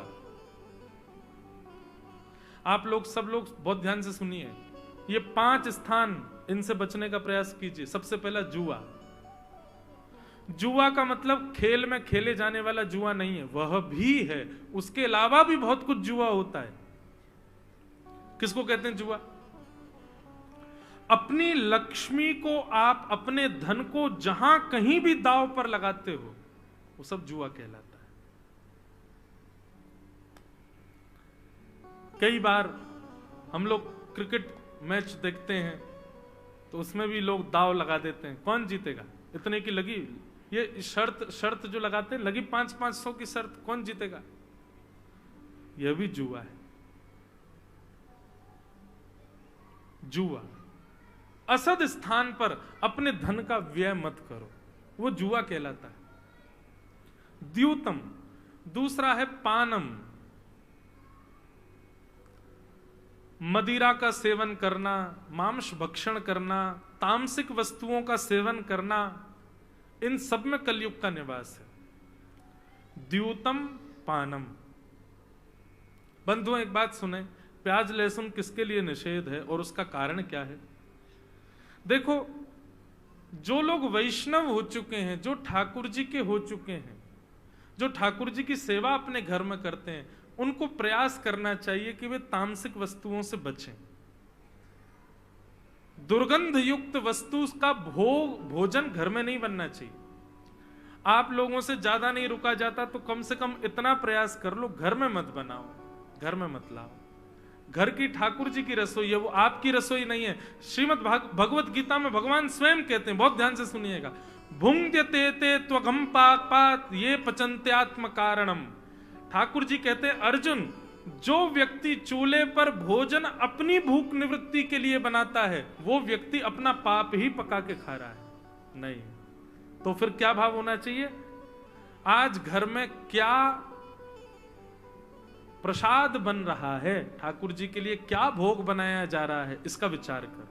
आप लोग सब लोग बहुत ध्यान से सुनिए, ये 5 स्थान, इनसे बचने का प्रयास कीजिए। सबसे पहला जुआ। जुआ का मतलब खेल में खेले जाने वाला जुआ नहीं है, वह भी है, उसके अलावा भी बहुत कुछ जुआ होता है। किसको कहते हैं जुआ? अपनी लक्ष्मी को, आप अपने धन को जहां कहीं भी दांव पर लगाते हो, वो सब जुआ कहलाता है। कई बार हम लोग क्रिकेट मैच देखते हैं तो उसमें भी लोग दांव लगा देते हैं, कौन जीतेगा, इतने की लगी, ये शर्त जो लगाते हैं, लगी 500-500 की शर्त, कौन जीतेगा, यह भी जुआ है। जुआ। असद स्थान पर अपने धन का व्यय मत करो, वो जुआ कहलाता है। द्यूतम, दूसरा है पानम, मदिरा का सेवन करना, मांस भक्षण करना, तामसिक वस्तुओं का सेवन करना, इन सब में कलयुग का निवास है। द्यूतम पानम। बंधुओं, एक बात सुने, प्याज लहसुन किसके लिए निषेध है और उसका कारण क्या है? देखो, जो लोग वैष्णव हो चुके हैं, जो ठाकुर जी के हो चुके हैं, जो ठाकुर जी की सेवा अपने घर में करते हैं, उनको प्रयास करना चाहिए कि वे तामसिक वस्तुओं से बचें। दुर्गंध युक्त वस्तु का भोजन घर में नहीं बनना चाहिए। आप लोगों से ज्यादा नहीं रुका जाता तो कम से कम इतना प्रयास कर लो, घर में मत बनाओ, घर में मत लाओ। घर की ठाकुर जी की रसोई है, वो आपकी रसोई नहीं है। श्रीमद् भगवत गीता में भगवान स्वयं कहते हैं, बहुत ध्यान से सुनिएगा, भुंक्त्यते ते त्वगम पाक ये पचन्त्यात्म कारणम। ठाकुर जी कहते हैं, अर्जुन, जो व्यक्ति चूल्हे पर भोजन अपनी भूख निवृत्ति के लिए बनाता है, वो व्यक्ति अपना पाप ही पका के खा रहा है। नहीं तो फिर क्या भाव होना चाहिए? आज घर में क्या प्रसाद बन रहा है, ठाकुर जी के लिए क्या भोग बनाया जा रहा है, इसका विचार कर।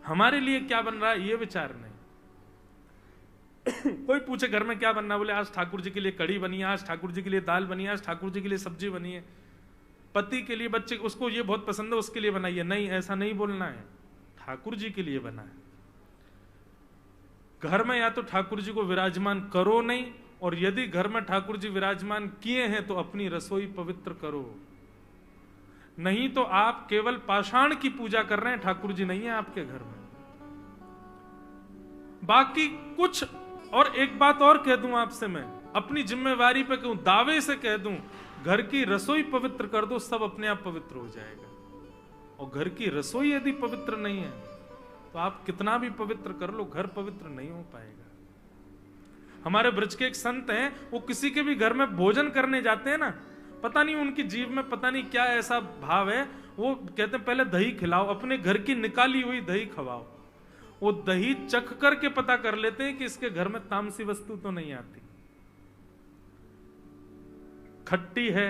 हमारे लिए क्या बन रहा है, ये विचार नहीं। कोई पूछे घर में क्या बनना है, बोले आज ठाकुर जी के लिए कड़ी बनी है, आज ठाकुर जी के लिए दाल बनी है, आज ठाकुर जी के लिए सब्जी बनी है, पति के लिए, बच्चे उसको ये बहुत पसंद है उसके लिए बनाई है। नहीं, ऐसा नहीं बोलना है, ठाकुर जी के लिए बना है। घर में या तो ठाकुर जी को विराजमान करो नहीं, और यदि घर में ठाकुर जी विराजमान किए हैं तो अपनी रसोई पवित्र करो। नहीं तो आप केवल पाषाण की पूजा कर रहे हैं, ठाकुर जी नहीं है आपके घर में। बाकी कुछ, और एक बात और कह दूं आपसे, मैं अपनी जिम्मेवारी पे कहूं, दावे से कह दूं, घर की रसोई पवित्र कर दो, सब अपने आप पवित्र हो जाएगा। और घर की रसोई यदि पवित्र नहीं है तो आप कितना भी पवित्र कर लो, घर पवित्र नहीं हो पाएगा। हमारे ब्रज के एक संत हैं, वो किसी के भी घर में भोजन करने जाते हैं ना, पता नहीं उनकी जीव में पता नहीं क्या ऐसा भाव है, वो कहते हैं पहले दही खिलाओ, अपने घर की निकाली हुई दही खवाओ। वो दही चख करके पता कर लेते हैं कि इसके घर में तामसी वस्तु तो नहीं आती। खट्टी है,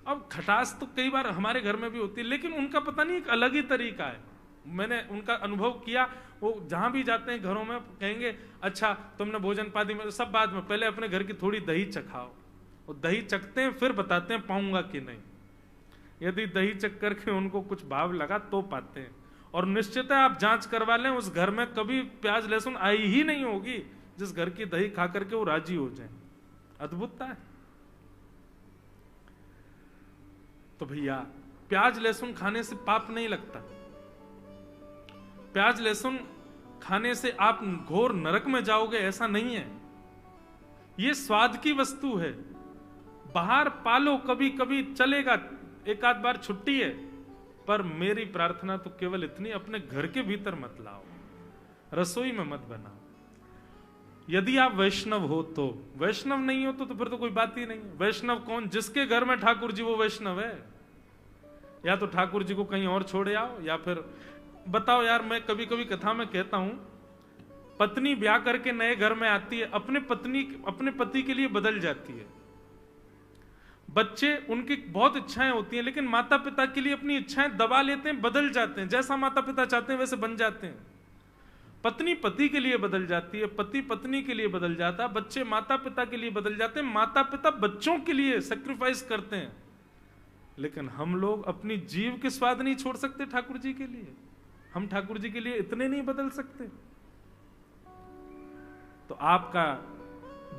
अब खटास तो कई बार हमारे घर में भी होती है, लेकिन उनका पता नहीं एक अलग ही तरीका है। मैंने उनका अनुभव किया, वो जहां भी जाते हैं घरों में कहेंगे, अच्छा तुमने भोजन पादी में, सब बाद में, पहले अपने घर की थोड़ी दही चखाओ। वो दही चखते हैं, फिर बताते हैं पाऊंगा कि नहीं। यदि दही चख करके उनको कुछ भाव लगा तो पाते हैं, और निश्चित है आप जांच करवा लें, उस घर में कभी प्याज लहसुन आई ही नहीं होगी जिस घर की दही खा करके वो राजी हो जाए। अद्भुतता है। तो भैया, प्याज लहसुन खाने से पाप नहीं लगता। प्याज लहसुन खाने से आप घोर नरक में जाओगे, ऐसा नहीं है। ये स्वाद की वस्तु है। बाहर पालो, कभी कभी चलेगा, एक आध बार छुट्टी है, पर मेरी प्रार्थना तो केवल इतनी, अपने घर के भीतर मत लाओ, रसोई में मत बनाओ। यदि आप वैष्णव हो तो, वैष्णव नहीं हो तो फिर तो कोई बात ही नहीं। वैष्णव कौन? जिसके घर में ठाकुर जी वो वैष्णव है। या तो ठाकुर जी को कहीं और छोड़े आओ, या फिर बताओ यार, मैं कभी कभी कथा में कहता हूं, पत्नी ब्याह करके नए घर में आती है, अपने पति के लिए बदल जाती है। बच्चे, उनकी बहुत इच्छाएं होती हैं, लेकिन माता पिता के लिए अपनी इच्छाएं दबा लेते हैं, बदल जाते हैं, जैसा माता पिता चाहते हैं वैसे बन जाते हैं। पत्नी पति के लिए बदल जाती है, पति पत्नी के लिए बदल जाता है, बच्चे माता पिता के लिए बदल जाते हैं, माता पिता बच्चों के लिए सैक्रिफाइस करते हैं। लेकिन हम लोग अपनी जीव के स्वाद नहीं छोड़ सकते ठाकुर जी के लिए। हम ठाकुर जी के लिए इतने नहीं बदल सकते। तो आपका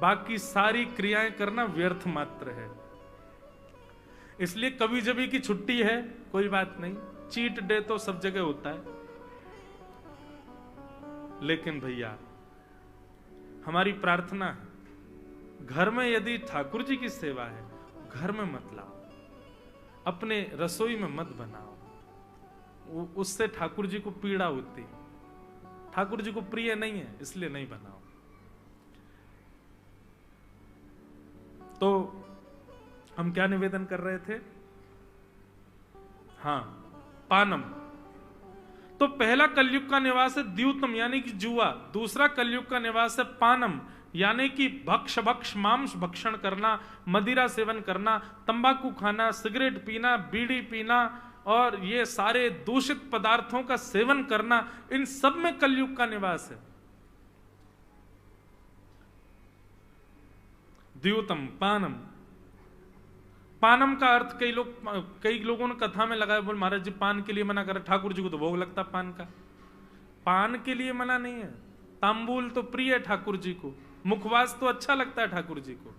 बाकी सारी क्रियाएं करना व्यर्थ मात्र है। इसलिए कभी जभी की छुट्टी है कोई बात नहीं, चीट डे तो सब जगह होता है। लेकिन भैया हमारी प्रार्थना है, घर में यदि ठाकुर जी की सेवा है, घर में मत लाओ, अपने रसोई में मत बनाओ, उससे ठाकुर जी को पीड़ा होती, ठाकुर जी को प्रिय नहीं है, इसलिए नहीं बनाओ। तो हम क्या निवेदन कर रहे थे? हाँ, पानम। तो पहला कलयुग का निवास है द्यूतम यानी कि जुआ, दूसरा कलयुग का निवास है पानम यानी कि भक्ष मांस भक्षण करना, मदिरा सेवन करना, तंबाकू खाना, सिगरेट पीना, बीड़ी पीना और ये सारे दूषित पदार्थों का सेवन करना, इन सब में कलयुग का निवास है। द्यूतम पानम। पानम का अर्थ कई लोगों ने कथा में लगाया, बोल महाराज जी पान के लिए मना कर, ठाकुर जी को तो भोग लगता पान का। पान के लिए मना नहीं है, तांबूल तो प्रिय है ठाकुर जी को, मुखवास तो अच्छा लगता है ठाकुर जी को।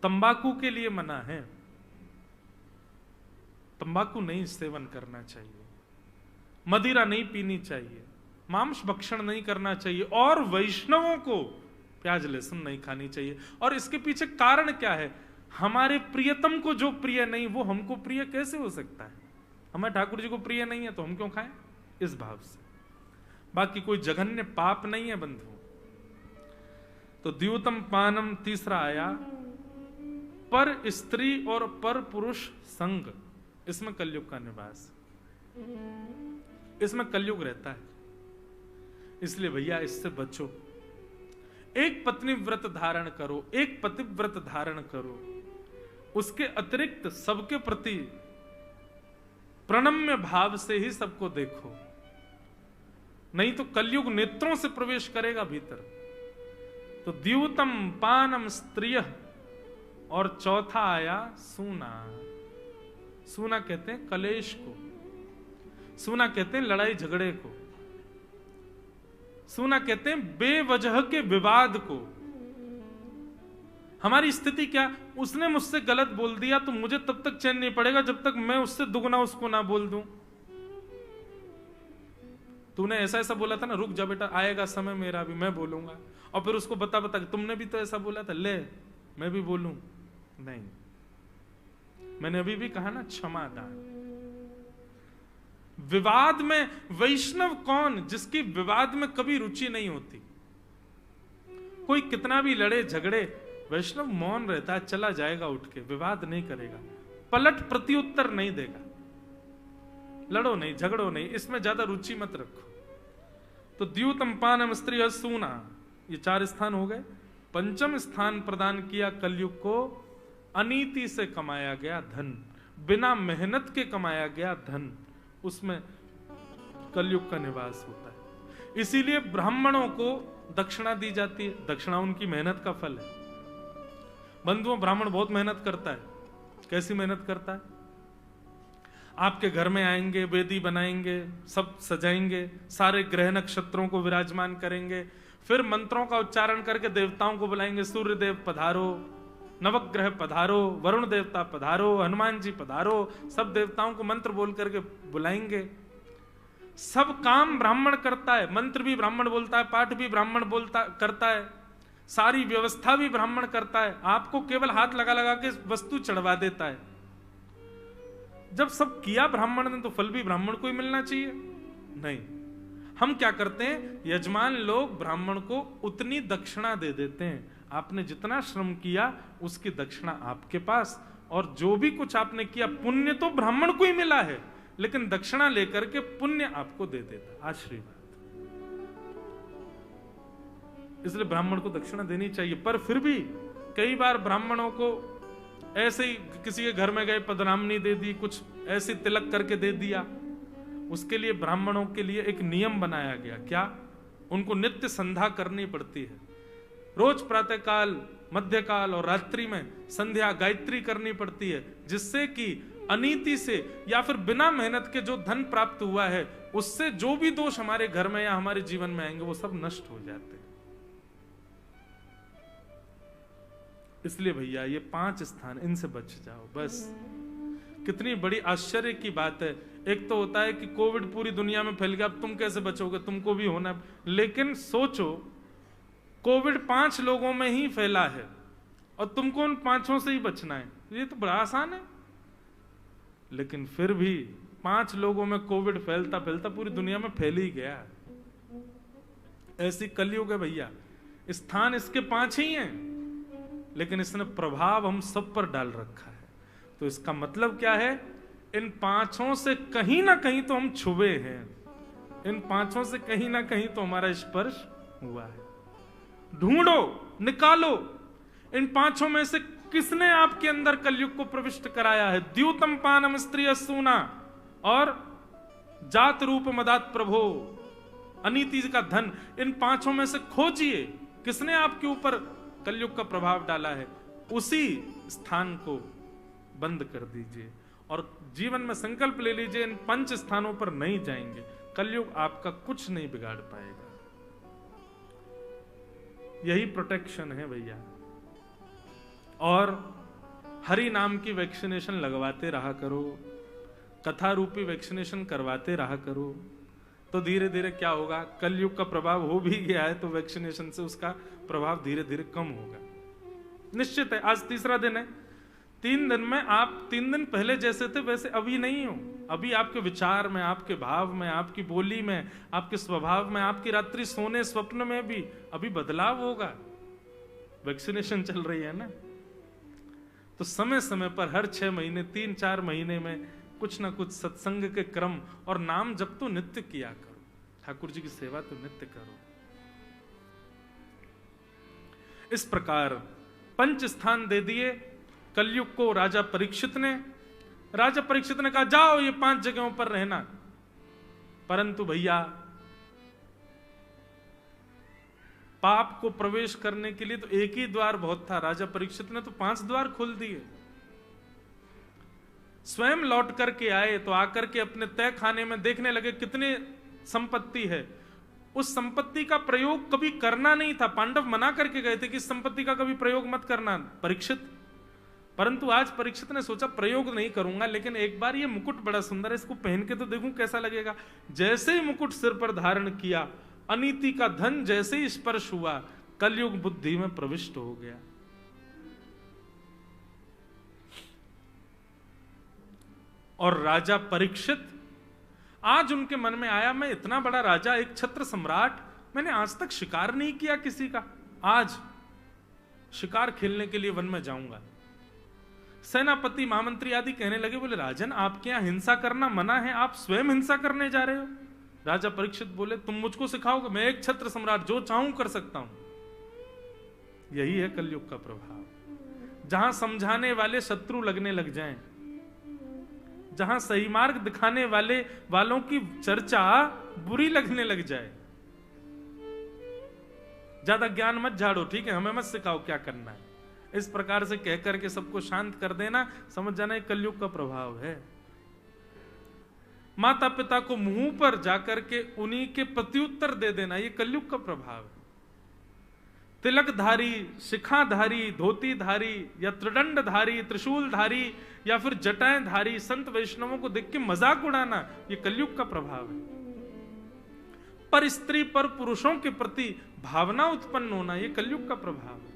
तंबाकू के लिए मना है, तंबाकू नहीं सेवन करना चाहिए, मदिरा नहीं पीनी चाहिए, मांस भक्षण नहीं करना चाहिए, और वैष्णवों को प्याज लहसुन नहीं खानी चाहिए। और इसके पीछे कारण क्या है? हमारे प्रियतम को जो प्रिय नहीं वो हमको प्रिय कैसे हो सकता है? हमें ठाकुर जी को प्रिय नहीं है तो हम क्यों खाएं? इस भाव से। बाकी कोई जघन्य पाप नहीं है बंधु। तो द्यूतम पानम तीसरा आया, पर स्त्री और पर पुरुष संग, इसमें कलयुग का निवास, इसमें कलयुग रहता है, इसलिए भैया इससे बचो। एक पत्नी व्रत धारण करो, एक पति व्रत धारण करो, उसके अतिरिक्त सबके प्रति प्रणम्य भाव से ही सबको देखो, नहीं तो कलयुग नेत्रों से प्रवेश करेगा भीतर। तो द्यूतम पानम स्त्रिय, और चौथा आया सूना। सूना कहते हैं कलेश को, सूना कहते हैं लड़ाई झगड़े को, सूना कहते हैं बेवजह के विवाद को। हमारी स्थिति क्या? उसने मुझसे गलत बोल दिया तो मुझे तब तक चैन नहीं पड़ेगा जब तक मैं उससे दुगना उसको ना बोल दूं। तूने ऐसा ऐसा बोला था ना, रुक जा बेटा, आएगा समय मेरा भी, मैं बोलूंगा। और फिर उसको बता बता तुमने भी तो ऐसा बोला था, ले मैं भी बोलूं? नहीं, मैंने अभी भी कहा ना, क्षमा दान। विवाद में वैष्णव कौन? जिसकी विवाद में कभी रुचि नहीं होती। कोई कितना भी लड़े झगड़े, वैष्णव मौन रहता है, चला जाएगा उठ के, विवाद नहीं करेगा, पलट प्रत्युत्तर नहीं देगा। लड़ो नहीं, झगड़ो नहीं, इसमें ज्यादा रुचि मत रखो। तो द्यूतम पानम स्त्री सूना, ये 4 स्थान हो गए। पंचम स्थान प्रदान किया कलयुग को अनीति से कमाया गया धन, बिना मेहनत के कमाया गया धन, उसमें कलयुग का निवास होता है। इसीलिए ब्राह्मणों को दक्षिणा दी जाती है, दक्षिणा उनकी मेहनत का फल है। बंधुओं, ब्राह्मण बहुत मेहनत करता है। कैसी मेहनत करता है? आपके घर में आएंगे, वेदी बनाएंगे, सब सजाएंगे, सारे ग्रह नक्षत्रों को विराजमान करेंगे, फिर मंत्रों का उच्चारण करके देवताओं को बुलाएंगे, सूर्य देव पधारो, नवग्रह पधारो, वरुण देवता पधारो, हनुमान जी पधारो, सब देवताओं को मंत्र बोल करके बुलाएंगे। सब काम ब्राह्मण करता है, मंत्र भी ब्राह्मण बोलता है, पाठ भी ब्राह्मण करता है, सारी व्यवस्था भी ब्राह्मण करता है। आपको केवल हाथ लगा लगा के वस्तु चढ़वा देता है। जब सब किया ब्राह्मण ने तो फल भी ब्राह्मण को ही मिलना चाहिए? नहीं, हम क्या करते हैं, यजमान लोग ब्राह्मण को उतनी दक्षिणा दे देते हैं, आपने जितना श्रम किया उसकी दक्षिणा आपके पास, और जो भी कुछ आपने किया पुण्य तो ब्राह्मण को ही मिला है, लेकिन दक्षिणा लेकर के पुण्य आपको दे देता, आशीर्वाद। इसलिए ब्राह्मण को दक्षिणा देनी चाहिए। पर फिर भी कई बार ब्राह्मणों को ऐसे ही किसी के घर में गए, पदनामनी दे दी, कुछ ऐसे तिलक करके दे दिया। उसके लिए ब्राह्मणों के लिए एक नियम बनाया गया। क्या? उनको नित्य संध्या करनी पड़ती है। रोज प्रातःकाल, मध्यकाल और रात्रि में संध्या गायत्री करनी पड़ती है, जिससे कि अनीति से या फिर बिना मेहनत के जो धन प्राप्त हुआ है, उससे जो भी दोष हमारे घर में या हमारे जीवन में आएंगे वो सब नष्ट हो जाते हैं। इसलिए भैया ये 5 स्थान, इनसे बच जाओ बस। कितनी बड़ी आश्चर्य की बात है। एक तो होता है कि कोविड पूरी दुनिया में फैल गया, अब तुम कैसे बचोगे, तुमको भी होना। लेकिन सोचो, कोविड 5 लोगों में ही फैला है और तुमको उन 5 से ही बचना है। ये तो बड़ा आसान है। लेकिन फिर भी 5 लोगों में कोविड फैलता फैलता पूरी दुनिया में फैल ही गया। ऐसी कलयुग है भैया। स्थान इसके 5 ही हैं, लेकिन इसने प्रभाव हम सब पर डाल रखा है। तो इसका मतलब क्या है? इन 5 से कहीं ना कहीं तो हम छुए हैं, इन 5 से कहीं ना कहीं तो हमारा स्पर्श हुआ है। ढूंढो, निकालो, इन 5 में से किसने आपके अंदर कलयुग को प्रविष्ट कराया है? द्यूतम पानम स्त्रिय सूना और जात रूप मदात प्रभो, अनीति का धन। इन 5 में से खोजिए किसने आपके ऊपर कलयुग का प्रभाव डाला है। उसी स्थान को बंद कर दीजिए और जीवन में संकल्प ले लीजिए, इन 5 स्थानों पर नहीं जाएंगे। कलयुग आपका कुछ नहीं बिगाड़ पाएगा। यही प्रोटेक्शन है भैया। और हरि नाम की वैक्सीनेशन लगवाते रहा करो, कथा रूपी वैक्सीनेशन करवाते रहा करो, तो धीरे धीरे क्या होगा, कलयुग का प्रभाव हो भी गया है तो वैक्सीनेशन से उसका प्रभाव धीरे धीरे कम होगा। निश्चित है। आज 3रा दिन है। 3 दिन में आप 3 दिन पहले जैसे थे वैसे अभी नहीं हो। अभी आपके विचार में, आपके भाव में, आपकी बोली में, आपके स्वभाव में, आपकी रात्रि सोने स्वप्न में भी अभी बदलाव होगा। वैक्सीनेशन चल रही है ना, तो समय समय पर हर 6 महीने, 3-4 महीने में कुछ ना कुछ सत्संग के क्रम और नाम जप तो नित्य किया करो, ठाकुर जी की सेवा तो नित्य करो। इस प्रकार 5 स्थान दे दिए कलयुग को राजा परीक्षित ने। राजा परीक्षित ने कहा जाओ ये 5 जगहों पर रहना। परंतु भैया पाप को प्रवेश करने के लिए तो एक ही द्वार बहुत था। राजा परीक्षित ने तो 5 द्वार खोल दिए। स्वयं लौट करके आए तो आकर के अपने तय खाने में देखने लगे कितनी संपत्ति है। उस संपत्ति का प्रयोग कभी करना नहीं था। पांडव मना करके गए थे कि इस संपत्ति का कभी प्रयोग मत करना परीक्षित। परंतु आज परीक्षित ने सोचा प्रयोग नहीं करूंगा, लेकिन एक बार ये मुकुट बड़ा सुंदर है, इसको पहन के तो देखूं कैसा लगेगा। जैसे ही मुकुट सिर पर धारण किया, अनीति का धन जैसे ही स्पर्श हुआ, कलयुग बुद्धि में प्रविष्ट हो गया। और राजा परीक्षित, आज उनके मन में आया मैं इतना बड़ा राजा, एक छत्र सम्राट, मैंने आज तक शिकार नहीं किया किसी का, आज शिकार खेलने के लिए वन में जाऊंगा। सेनापति, महामंत्री आदि कहने लगे, बोले राजन आपके यहां हिंसा करना मना है, आप स्वयं हिंसा करने जा रहे हो। राजा परीक्षित बोले तुम मुझको सिखाओगे? मैं एक छत्र सम्राट, जो चाहूं कर सकता हूं। यही है कलयुग का प्रभाव। जहां समझाने वाले शत्रु लगने लग जाएं, जहां सही मार्ग दिखाने वालों की चर्चा बुरी लगने लग जाए। ज्यादा ज्ञान मत झाड़ो, ठीक है, हमें मत सिखाओ क्या करना है, इस प्रकार से कहकर के सबको शांत कर देना, समझ जाना ये कलयुग का प्रभाव है। माता पिता को मुंह पर जाकर के उन्हीं के प्रत्युत्तर दे देना, ये कलयुग का प्रभाव है। तिलकधारी, शिखाधारी, धोतीधारी या त्रिदंडधारी, त्रिशूलधारी या फिर जटाएधारी संत वैष्णवों को देख के मजाक उड़ाना, ये कलयुग का प्रभाव है। पर स्त्री पर पुरुषों के प्रति भावना उत्पन्न होना, ये कलयुग का प्रभाव है।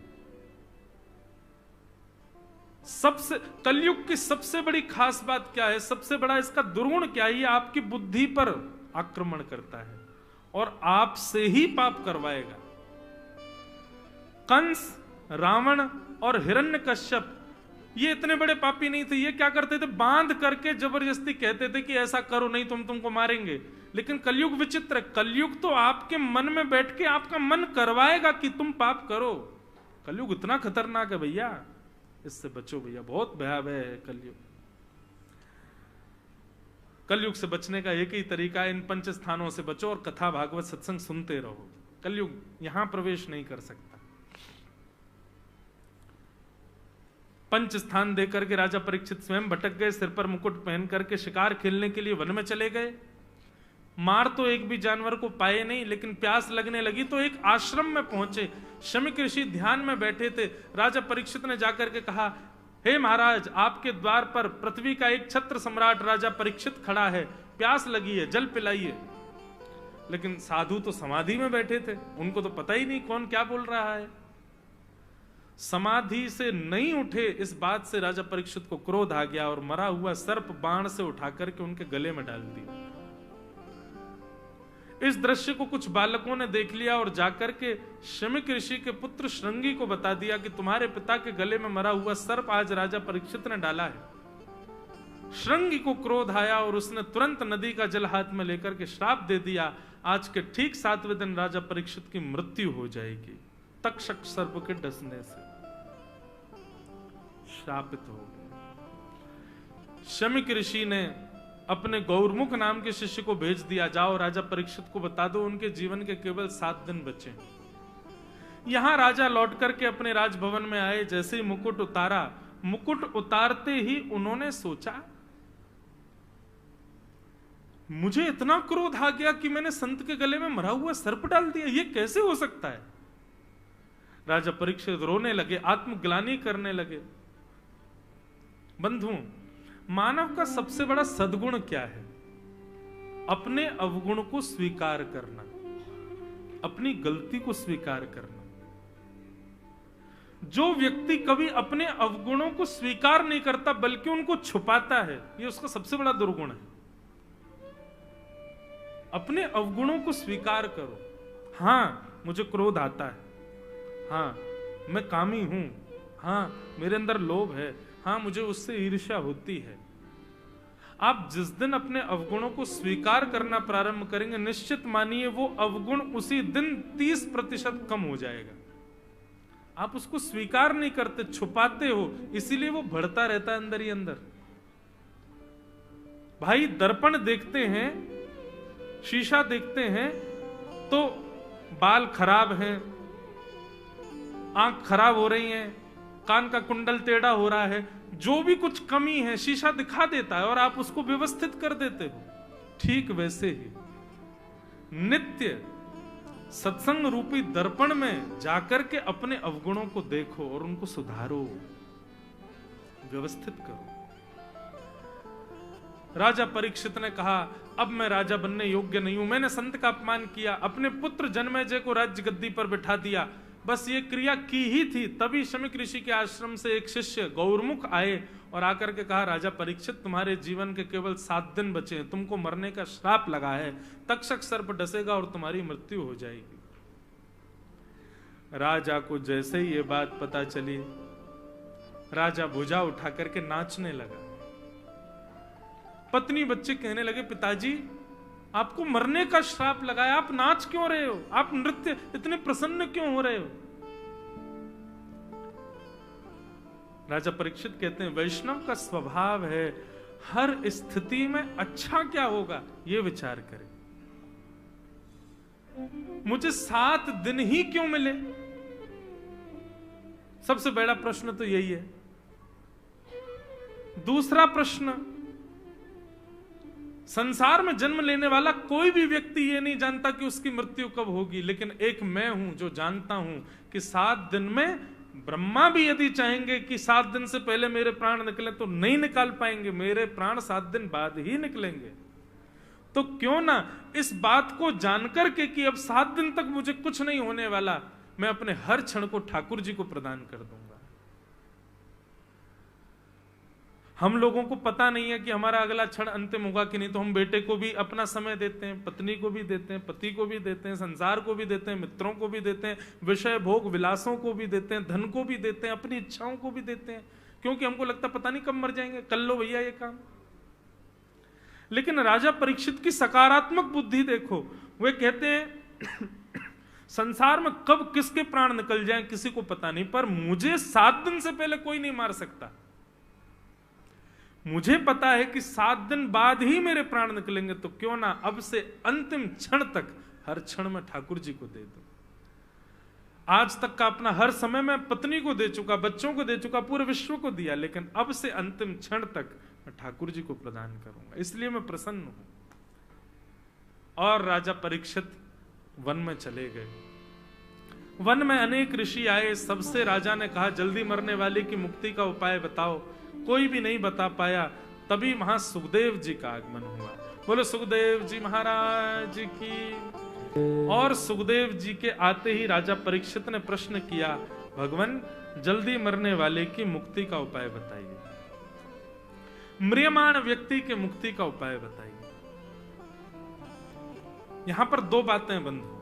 सबसे कलयुग की सबसे बड़ी खास बात क्या है, सबसे बड़ा इसका दुर्गुण क्या है? ये आपकी बुद्धि पर आक्रमण करता है और आपसे ही पाप करवाएगा। कंस, रावण और हिरण्यकश्यप ये इतने बड़े पापी नहीं थे। ये क्या करते थे? बांध करके जबरदस्ती कहते थे कि ऐसा करो नहीं तो हम तुमको मारेंगे। लेकिन कलयुग विचित्र है। कलयुग तो आपके मन में बैठ के आपका मन करवाएगा कि तुम पाप करो। कलयुग इतना खतरनाक है भैया, इससे बचो भैया, बहुत भयावह है कलयुग। कलयुग से बचने का एक ही तरीका है, इन 5 स्थानों से बचो और कथा भागवत सत्संग सुनते रहो। कलयुग यहां प्रवेश नहीं कर सकता। 5 स्थान देकर के राजा परीक्षित स्वयं भटक गए, सिर पर मुकुट पहन करके शिकार खेलने के लिए वन में चले गए। मार तो एक भी जानवर को पाए नहीं, लेकिन प्यास लगने लगी तो एक आश्रम में पहुंचे। शमीक ऋषि ध्यान में बैठे थे। राजा परीक्षित ने जाकर के कहा, हे महाराज, आपके द्वार पर पृथ्वी का एक छत्र सम्राट राजा परीक्षित खड़ा है, प्यास लगी है, जल पिलाइए। लेकिन साधु तो समाधि में बैठे थे, उनको तो पता ही नहीं कौन क्या बोल रहा है। समाधि से नहीं उठे, इस बात से राजा परीक्षित को क्रोध आ गया और मरा हुआ सर्प बाण से उठा करके उनके गले में डाल दिया। इस दृश्य को कुछ बालकों ने देख लिया और जाकर के शमीक ऋषि के पुत्र श्रृंगी को बता दिया कि तुम्हारे पिता के गले में मरा हुआ सर्प आज राजा परीक्षित ने डाला है। श्रृंगी को क्रोध आया और उसने तुरंत नदी का जल हाथ में लेकर के श्राप दे दिया, आज के ठीक 7वें दिन राजा परीक्षित की मृत्यु हो जाएगी, तक्षक सर्प के डसने से। श्रापित हो गए। शमीक ऋषि ने अपने गौरमुख नाम के शिष्य को भेज दिया, जाओ राजा परीक्षित को बता दो उनके जीवन के केवल 7 दिन बचे। यहां राजा लौट करके अपने राजभवन में आए। जैसे ही मुकुट उतारा, मुकुट उतारते ही उन्होंने सोचा, मुझे इतना क्रोध आ गया कि मैंने संत के गले में मरा हुआ सर्प डाल दिया, ये कैसे हो सकता है। राजा परीक्षित रोने लगे, आत्मग्लानि करने लगे। बंधुओं, मानव का सबसे बड़ा सद्गुण क्या है? अपने अवगुण को स्वीकार करना, अपनी गलती को स्वीकार करना। जो व्यक्ति कभी अपने अवगुणों को स्वीकार नहीं करता बल्कि उनको छुपाता है, यह उसका सबसे बड़ा दुर्गुण है। अपने अवगुणों को स्वीकार करो। हां, मुझे क्रोध आता है, हां मैं कामी हूं, हां मेरे अंदर लोभ है, हां मुझे उससे ईर्ष्या होती है। आप जिस दिन अपने अवगुणों को स्वीकार करना प्रारंभ करेंगे, निश्चित मानिए वो अवगुण उसी दिन 30% कम हो जाएगा। आप उसको स्वीकार नहीं करते, छुपाते हो, इसीलिए वो बढ़ता रहता है अंदर ही अंदर। भाई, दर्पण देखते हैं, शीशा देखते हैं तो बाल खराब हैं, आंख खराब हो रही है, कान का कुंडल टेढ़ा हो रहा है, जो भी कुछ कमी है शीशा दिखा देता है और आप उसको व्यवस्थित कर देते हो। ठीक वैसे ही नित्य सत्संग रूपी दर्पण में जाकर के अपने अवगुणों को देखो और उनको सुधारो, व्यवस्थित करो। राजा परीक्षित ने कहा, अब मैं राजा बनने योग्य नहीं हूं, मैंने संत का अपमान किया, अपने पुत्र जन्मेजय को राज्य गद्दी पर बिठा दिया, बस ये क्रिया की ही थी। तभी शमीक ऋषि के आश्रम से एक शिष्य गौरमुख आए और आकर के कहा, राजा परीक्षित, तुम्हारे जीवन के केवल 7 दिन बचे हैं, तुमको मरने का श्राप लगा है, तक्षक सर्प डसेगा और तुम्हारी मृत्यु हो जाएगी। राजा को जैसे ही ये बात पता चली, राजा भुजा उठा करके नाचने लगा। पत्नी बच्चे कहने लगे, पिताजी आपको मरने का श्राप लगाया, आप नाच क्यों रहे हो, आप नृत्य इतने प्रसन्न क्यों हो रहे हो। राजा परीक्षित कहते हैं, वैष्णव का स्वभाव है हर स्थिति में अच्छा क्या होगा यह विचार करें। मुझे 7 दिन ही क्यों मिले, सबसे बड़ा प्रश्न तो यही है। दूसरा प्रश्न, संसार में जन्म लेने वाला कोई भी व्यक्ति ये नहीं जानता कि उसकी मृत्यु कब होगी, लेकिन एक मैं हूं जो जानता हूं कि 7 दिन में, ब्रह्मा भी यदि चाहेंगे कि 7 दिन से पहले मेरे प्राण निकले तो नहीं निकाल पाएंगे, मेरे प्राण 7 दिन बाद ही निकलेंगे। तो क्यों ना इस बात को जानकर के कि अब 7 दिन तक मुझे कुछ नहीं होने वाला, मैं अपने हर क्षण को ठाकुर जी को प्रदान कर दूंगा। हम लोगों को पता नहीं है कि हमारा अगला क्षण अंतिम होगा कि नहीं, तो हम बेटे को भी अपना समय देते हैं, पत्नी को भी देते हैं, पति को भी देते हैं, संसार को भी देते हैं, मित्रों को भी देते हैं, विषय भोग विलासों को भी देते हैं, धन को भी देते हैं, अपनी इच्छाओं को भी देते हैं, क्योंकि हमको लगता पता नहीं कब मर जाएंगे, कर लो भैया ये काम। लेकिन राजा परीक्षित की सकारात्मक बुद्धि देखो, वे कहते हैं संसार में कब किसके प्राण निकल जाएं किसी को पता नहीं, पर मुझे 7 दिन से पहले कोई नहीं मार सकता। मुझे पता है कि 7 दिन बाद ही मेरे प्राण निकलेंगे, तो क्यों ना अब से अंतिम क्षण तक हर क्षण में ठाकुर जी को दे दूं। आज तक का अपना हर समय मैं पत्नी को दे चुका, बच्चों को दे चुका, पूरे विश्व को दिया, लेकिन अब से अंतिम क्षण तक मैं ठाकुर जी को प्रदान करूंगा, इसलिए मैं प्रसन्न हूं। और राजा परीक्षित वन में चले गए। वन में अनेक ऋषि आए, सबसे राजा ने कहा जल्दी मरने वाले की मुक्ति का उपाय बताओ। कोई भी नहीं बता पाया। तभी वहां सुखदेव जी का आगमन हुआ। बोलो सुखदेव जी महाराज की। और सुखदेव जी के आते ही राजा परीक्षित ने प्रश्न किया, भगवान जल्दी मरने वाले की मुक्ति का उपाय बताइए, म्रियमाण व्यक्ति के मुक्ति का उपाय बताइए। यहां पर दो बातें बंधु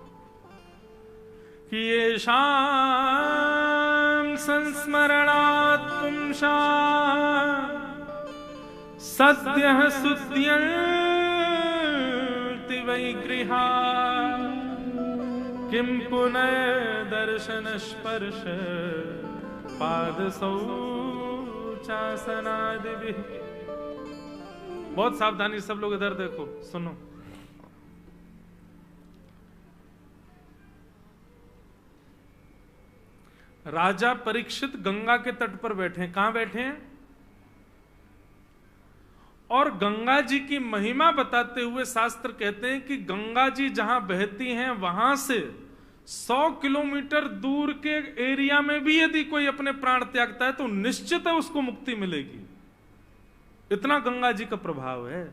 कि ये शाम संस्मरणात् पुंसां सद्यः सुद्यन्ति वै गृहा किं पुनः दर्शन स्पर्श पाद शौचासनादिभिः। बहुत सावधानी, सब लोग इधर देखो, सुनो। राजा परीक्षित गंगा के तट पर बैठे हैं। कहां बैठे हैं? और गंगा जी की महिमा बताते हुए शास्त्र कहते हैं कि गंगा जी जहां बहती हैं वहां से 100 किलोमीटर दूर के एरिया में भी यदि कोई अपने प्राण त्यागता है तो निश्चित है उसको मुक्ति मिलेगी। इतना गंगा जी का प्रभाव है।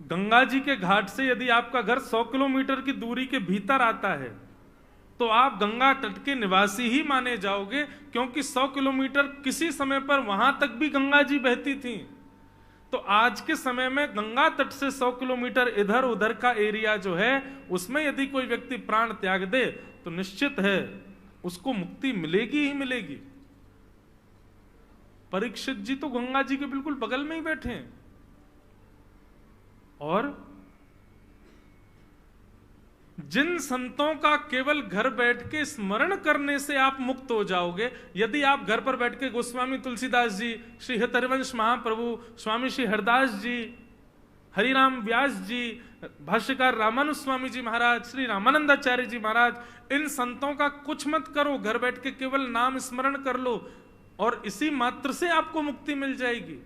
गंगा जी के घाट से यदि आपका घर 100 किलोमीटर की दूरी के भीतर आता है तो आप गंगा तट के निवासी ही माने जाओगे, क्योंकि 100 किलोमीटर किसी समय पर वहां तक भी गंगा जी बहती थी। तो आज के समय में गंगा तट से 100 किलोमीटर इधर उधर का एरिया जो है उसमें यदि कोई व्यक्ति प्राण त्याग दे तो निश्चित है उसको मुक्ति मिलेगी ही मिलेगी। परीक्षित जी तो गंगा जी के बिल्कुल बगल में ही बैठे हैं और जिन संतों का केवल घर बैठ के स्मरण करने से आप मुक्त हो जाओगे, यदि आप घर पर बैठ के गोस्वामी तुलसीदास जी, श्री हरिवंश महाप्रभु, स्वामी श्री हरदास जी, हरिराम व्यास जी, भाष्यकार रामानुज स्वामी जी महाराज, श्री रामानंदाचार्य जी महाराज, इन संतों का कुछ मत करो, घर बैठ के केवल नाम स्मरण कर लो और इसी मात्र से आपको मुक्ति मिल जाएगी।